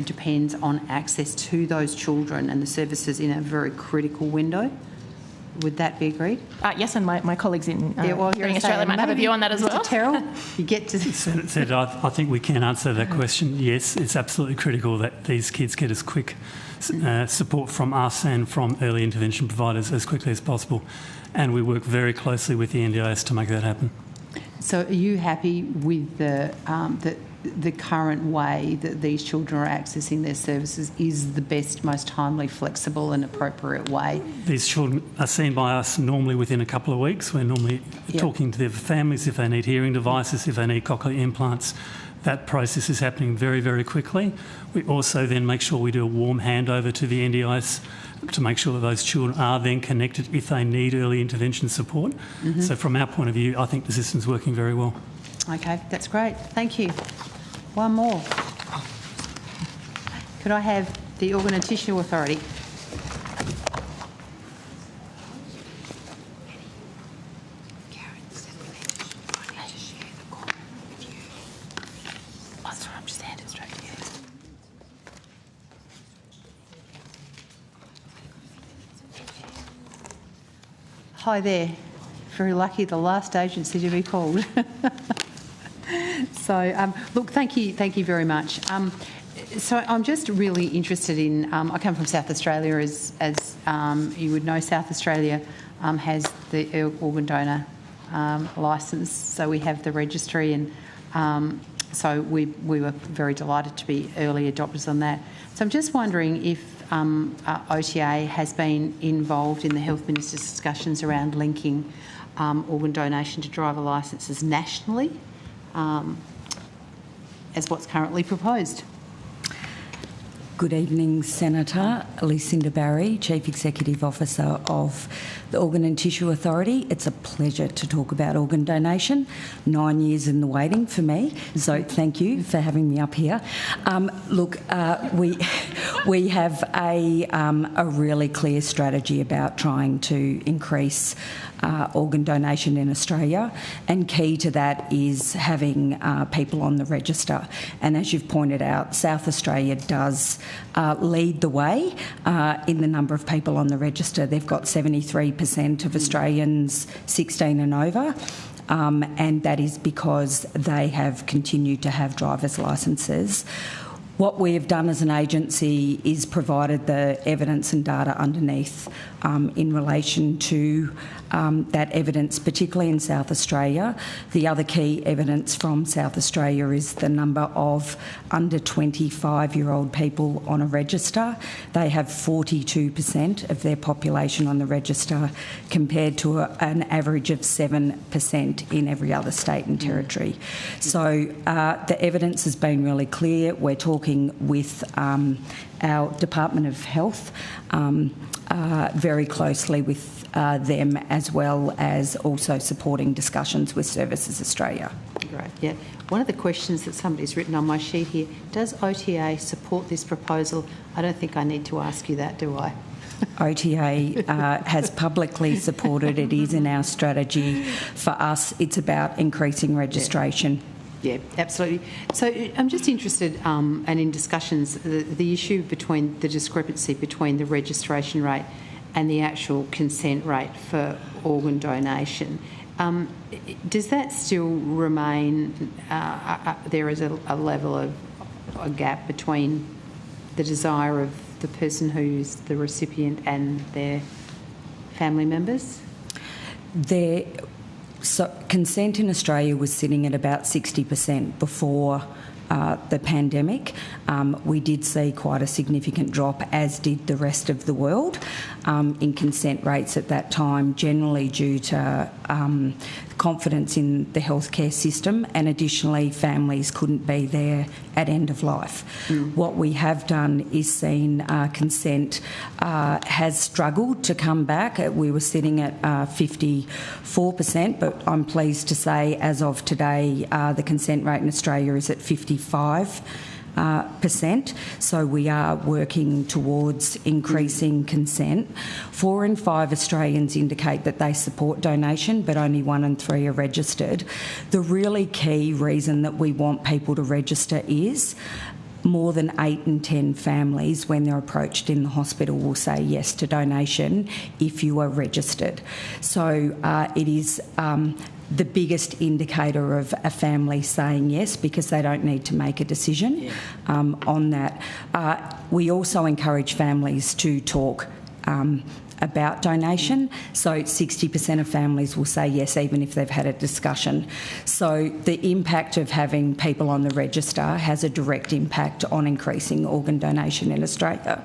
depends on access to those children and the services in a very critical window? Would that be agreed? Yes, and my colleagues in Hearing Australia might have a view on that as well. Mr. Terrell, you get to... Senator, I think we can answer that question. Yes, it's absolutely critical that these kids get as quick support from us and from early intervention providers as quickly as possible. And we work very closely with the NDIS to make that happen. So are you happy with the current way that these children are accessing their services is the best, most timely, flexible and appropriate way? These children are seen by us normally within a couple of weeks. We're normally talking to their families if they need hearing devices, if they need cochlear implants. That process is happening very, very quickly. We also then make sure we do a warm handover to the NDIS to make sure that those children are then connected if they need early intervention support. So from our point of view, I think the system's working very well. Okay, that's great. Thank you. One more. Could I have the Organ and Tissue Authority? Hi there. Very lucky, the last agency to be called. So, look, thank you very much. So I'm just really interested in, I come from South Australia, as you would know. South Australia has the organ donor licence, so we have the registry, and so we were very delighted to be early adopters on that. So I'm just wondering if OTA has been involved in the Health Minister's discussions around linking organ donation to driver licences nationally, as what's currently proposed. Good evening, Senator. Lucinda Barry, Chief Executive Officer of the Organ and Tissue Authority. It's a pleasure to talk about organ donation. 9 years in the waiting for me, so thank you for having me up here. We have a really clear strategy about trying to increase organ donation in Australia, and key to that is having people on the register. And as you've pointed out, South Australia does lead the way in the number of people on the register. They've got 73% of Australians 16 and over, and that is because they have continued to have driver's licences. What we have done as an agency is provided the evidence and data underneath in relation to that evidence, particularly in South Australia. The other key evidence from South Australia is the number of under 25-year-old people on a register. They have 42% of their population on the register, compared to an average of 7% in every other state and territory. So the evidence has been really clear. We're talking with our Department of Health very closely with them, as well as also supporting discussions with Services Australia. Great, yeah. One of the questions that somebody's written on my sheet here, does OTA support this proposal? I don't think I need to ask you that, do I? OTA has publicly supported it. Is in our strategy. For us, it's about increasing registration. Yeah, absolutely. So I'm just interested, and in discussions, the issue between the discrepancy between the registration rate and the actual consent rate for organ donation. Does that still remain, there is a level of a gap between the desire of the person who's the recipient and their family members? So consent in Australia was sitting at about 60% before the pandemic. We did see quite a significant drop, as did the rest of the world, in consent rates at that time, generally due to confidence in the healthcare system, and additionally families couldn't be there at end of life. What we have done is seen consent has struggled to come back. We were sitting at 54%, but I'm pleased to say as of today the consent rate in Australia is at 55%. So we are working towards increasing consent. 4 in 5 Australians indicate that they support donation, but only 1 in 3 are registered. The really key reason that we want people to register is more than 8 in 10 families, when they're approached in the hospital, will say yes to donation if you are registered. So it is the biggest indicator of a family saying yes, because they don't need to make a decision on that. We also encourage families to talk about donation. So 60% of families will say yes, even if they've had a discussion. So the impact of having people on the register has a direct impact on increasing organ donation in Australia.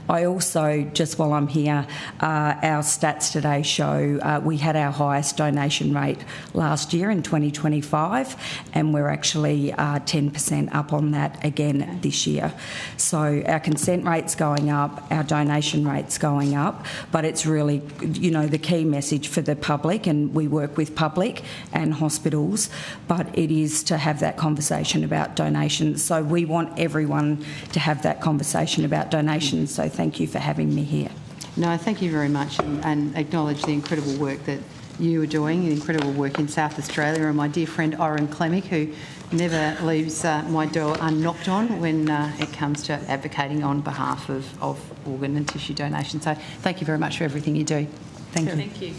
I also, just while I'm here, our stats today show we had our highest donation rate last year in 2025, and we're actually 10% up on that again this year. So our consent rate's going up, our donation rate's going up, but it's really, you know, the key message for the public, and we work with public and hospitals, but it is to have that conversation about donations. So we want everyone to have that conversation about donations. So thank you for having me here. No, thank you very much, and acknowledge the incredible work that you are doing, the incredible work in South Australia, and my dear friend Oren Clemick, who never leaves my door unknocked on when it comes to advocating on behalf of organ and tissue donation. So thank you very much for everything you do. Thank you. Thank you.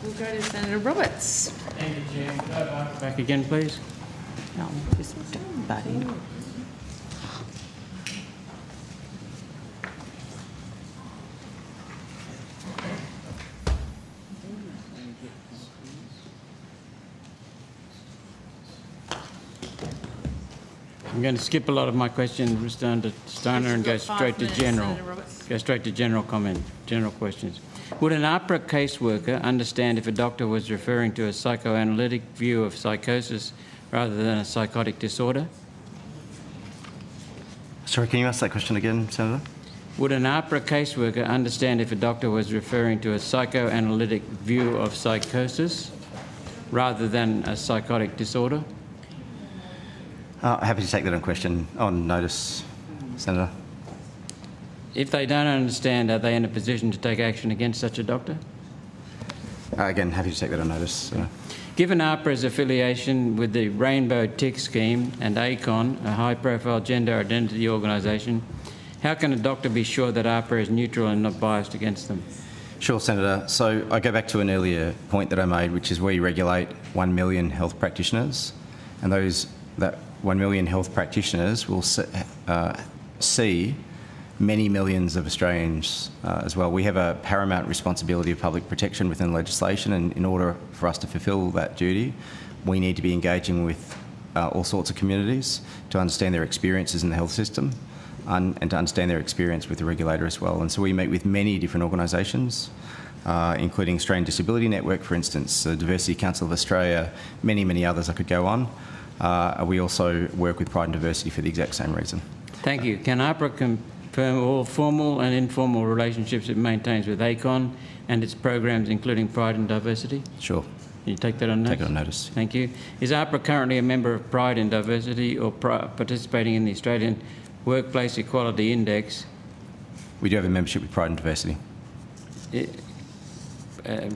We'll go to Senator Roberts. Thank you, Chair. Back again, please. No, just butt in. I'm going to skip a lot of my questions down to Stoner and go straight to general. Go straight to general comment, general questions. Would an APRA caseworker understand if a doctor was referring to a psychoanalytic view of psychosis rather than a psychotic disorder? Sorry, can you ask that question again, Senator? Would an APRA caseworker understand if a doctor was referring to a psychoanalytic view of psychosis rather than a psychotic disorder? Happy to take that on notice, Senator. If they don't understand, are they in a position to take action against such a doctor? Again, happy to take that on notice, Senator. Given APRA's affiliation with the Rainbow Tick Scheme and ACON, a high-profile gender identity organisation, how can a doctor be sure that APRA is neutral and not biased against them? Sure, Senator. So I go back to an earlier point that I made, which is we regulate 1 million health practitioners, and that 1 million health practitioners will see many millions of Australians as well. We have a paramount responsibility of public protection within legislation, and in order for us to fulfil that duty, we need to be engaging with all sorts of communities to understand their experiences in the health system and to understand their experience with the regulator as well. And so we meet with many different organisations, including Australian Disability Network, for instance, the Diversity Council of Australia, many, many others I could go on. We also work with Pride and Diversity for the exact same reason. Thank you. Can APRA confirm all formal and informal relationships it maintains with ACON and its programs, including Pride and Diversity? Sure. Can you take that on notice? Take it on notice. Thank you. Is APRA currently a member of Pride and Diversity or participating in the Australian Workplace Equality Index? We do have a membership with Pride and Diversity.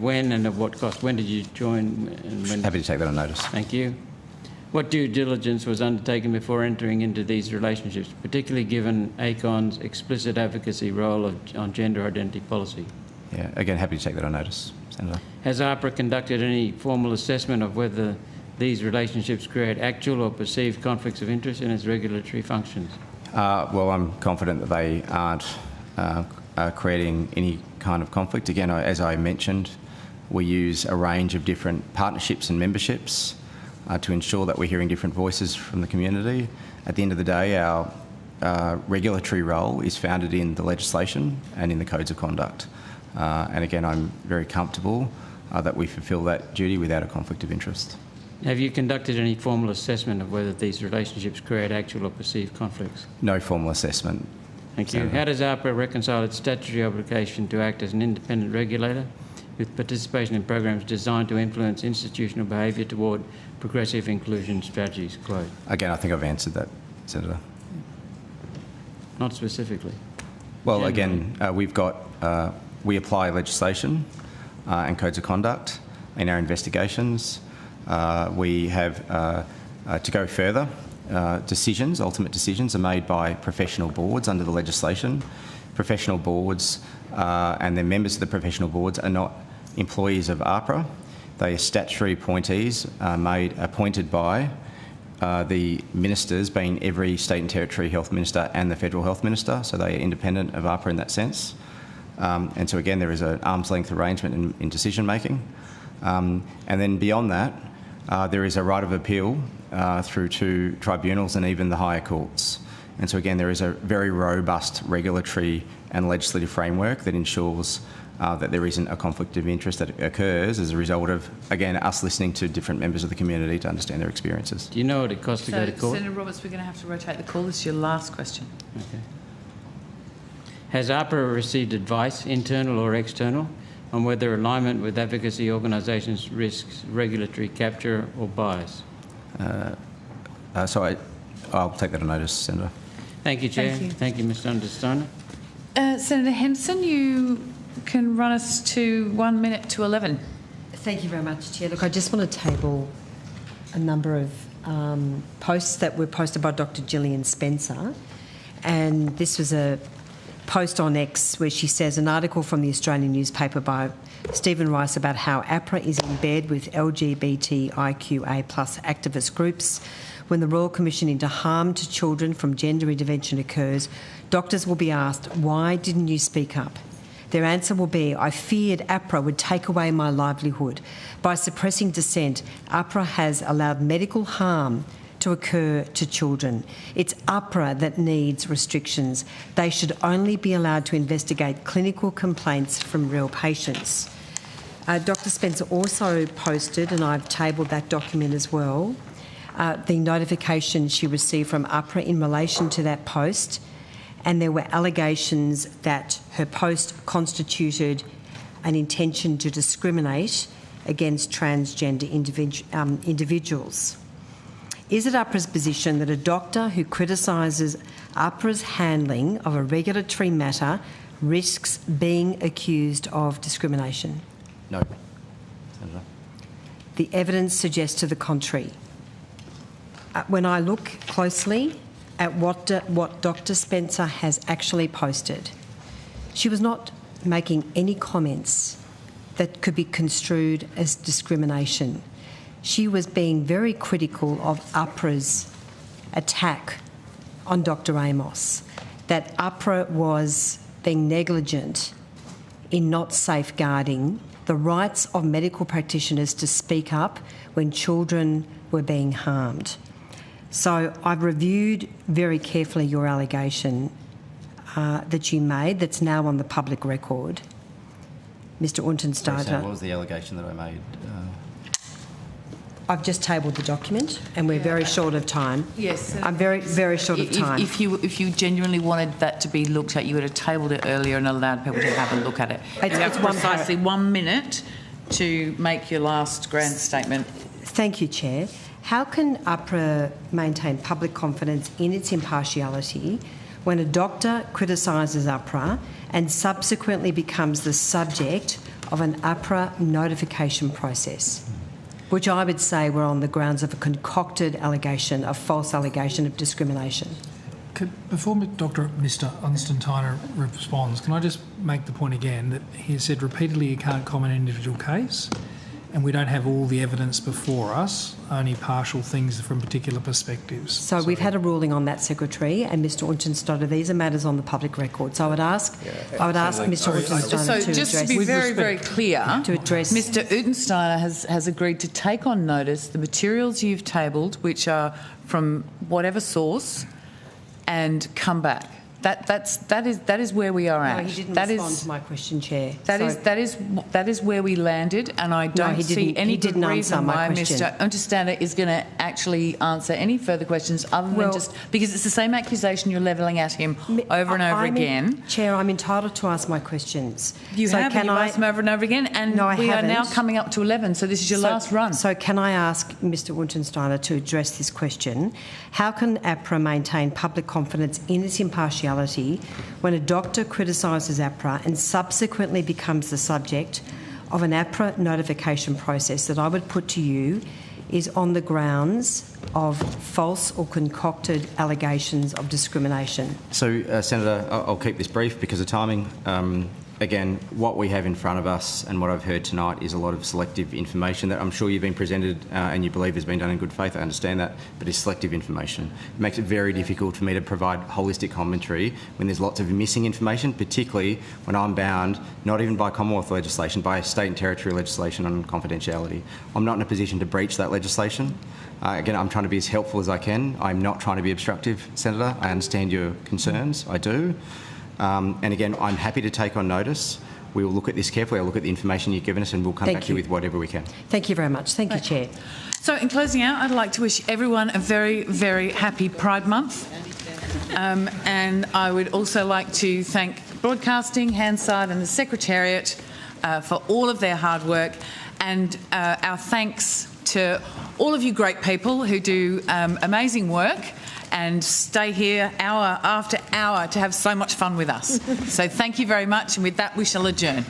When and at what cost? When did you join? And when? Happy to take that on notice. Thank you. What due diligence was undertaken before entering into these relationships, particularly given ACON's explicit advocacy role on gender identity policy? Yeah, again, happy to take that on notice, Senator. Has APRA conducted any formal assessment of whether these relationships create actual or perceived conflicts of interest in its regulatory functions? Well, I'm confident that they aren't creating any kind of conflict. Again, as I mentioned, we use a range of different partnerships and memberships to ensure that we're hearing different voices from the community. At the end of the day, our regulatory role is founded in the legislation and in the codes of conduct. And again, I'm very comfortable that we fulfil that duty without a conflict of interest. Have you conducted any formal assessment of whether these relationships create actual or perceived conflicts? No formal assessment. Thank you. How does AHPRA reconcile its statutory obligation to act as an independent regulator with participation in programs designed to influence institutional behaviour toward progressive inclusion strategies? Quote. Again, I think I've answered that, Senator. Not specifically. Well, Generally. again, we apply legislation and codes of conduct in our investigations. We have, to go further, ultimate decisions are made by professional boards under the legislation. Professional boards and the members of the professional boards are not employees of AHPRA. They are statutory appointees appointed by the ministers, being every state and territory health minister and the federal health minister, so they are independent of AHPRA in that sense. And so again, there is an arm's length arrangement in decision making. And then beyond that, there is a right of appeal through to tribunals and even the higher courts. And so again, there is a very robust regulatory and legislative framework that ensures that there isn't a conflict of interest that occurs as a result of, again, us listening to different members of the community to understand their experiences. Do you know what it costs to go to court? Senator Roberts, we're going to have to rotate the call. This is your last question. Okay. Has AHPRA received advice, internal or external, on whether alignment with advocacy organisations risks regulatory capture or bias? So I'll take that on notice, Senator. Thank you, Chair. Thank you. Thank you, Mr Understeiner. Senator Henson, you can run us to 1 minute to 11. Thank you very much, Chair. Look, I just want to table a number of posts that were posted by Dr. Gillian Spencer, and this was a post on X where she says an article from the Australian newspaper by Stephen Rice about how AHPRA is in bed with LGBTIQA+ activist groups. When the Royal Commission into harm to children from gender intervention occurs, doctors will be asked, why didn't you speak up? Their answer will be, I feared AHPRA would take away my livelihood. By suppressing dissent, AHPRA has allowed medical harm to occur to children. It's AHPRA that needs restrictions. They should only be allowed to investigate clinical complaints from real patients. Dr. Spencer also posted, and I've tabled that document as well, the notification she received from AHPRA in relation to that post, and there were allegations that her post constituted an intention to discriminate against transgender individuals. Is it AHPRA's position that a doctor who criticises AHPRA's handling of a regulatory matter risks being accused of discrimination? No. Senator. The evidence suggests to the contrary. When I look closely at what Dr. Spencer has actually posted, she was not making any comments that could be construed as discrimination. She was being very critical of AHPRA's attack on Dr. Amos, that AHPRA was being negligent in not safeguarding the rights of medical practitioners to speak up when children were being harmed. So I've reviewed very carefully your allegation that you made that's now on the public record. Mr Untenstadter. What was the allegation that I made? I've just tabled the document and we're very short of time. Yes. I'm very, very short of time. If you genuinely wanted that to be looked at, you would have tabled it earlier and allowed people to have a look at it. You have precisely 1 minute to make your last grand statement. Thank you, Chair. How can AHPRA maintain public confidence in its impartiality when a doctor criticises AHPRA and subsequently becomes the subject of an AHPRA notification process, which I would say were on the grounds of a concocted allegation, a false allegation of discrimination? Before Mr Unstensteiner responds, can I just make the point again that he has said repeatedly he can't comment on an individual case, and we don't have all the evidence before us, only partial things from particular perspectives. So we've had a ruling on that, Secretary, and Mr Untenstadter, these are matters on the public record. So I would ask Mr Untenstadter So just to be very, very clear, to address Mr Utensteiner has agreed to take on notice the materials you've tabled, which are from whatever source, and come back. That is where we are at. No, he didn't respond to my question, Chair. That is where we landed, and I don't see any good reason why Mr. Untersteiner is going to actually answer any further questions other than just because it's the same accusation you're levelling at him over and over again. Chair, I'm entitled to ask my questions. You have, and you asked them over and over again, and we are now coming up to 11, so this is your last run. So can I ask Mr. Untersteiner to address this question? How can APRA maintain public confidence in its impartiality when a doctor criticises APRA and subsequently becomes the subject of an APRA notification process that I would put to you is on the grounds of false or concocted allegations of discrimination? So, Senator, I'll keep this brief because of timing. Again, what we have in front of us and what I've heard tonight is a lot of selective information that I'm sure you've been presented and you believe has been done in good faith. I understand that, but it's selective information. It makes it very difficult for me to provide holistic commentary when there's lots of missing information, particularly when I'm bound, not even by Commonwealth legislation, by state and territory legislation on confidentiality. I'm not in a position to breach that legislation. Again, I'm trying to be as helpful as I can. I'm not trying to be obstructive, Senator. I understand your concerns. I do. And again, I'm happy to take on notice. We will look at this carefully. I'll look at the information you've given us and we'll come back to you with whatever we can. Thank you very much. Thank you, Chair. So in closing out, I'd like to wish everyone a very, very happy Pride Month. And I would also like to thank Broadcasting, Hansard and the Secretariat for all of their hard work, and our thanks to all of you great people who do amazing work and stay here hour after hour to have so much fun with us. So thank you very much, and with that we shall adjourn.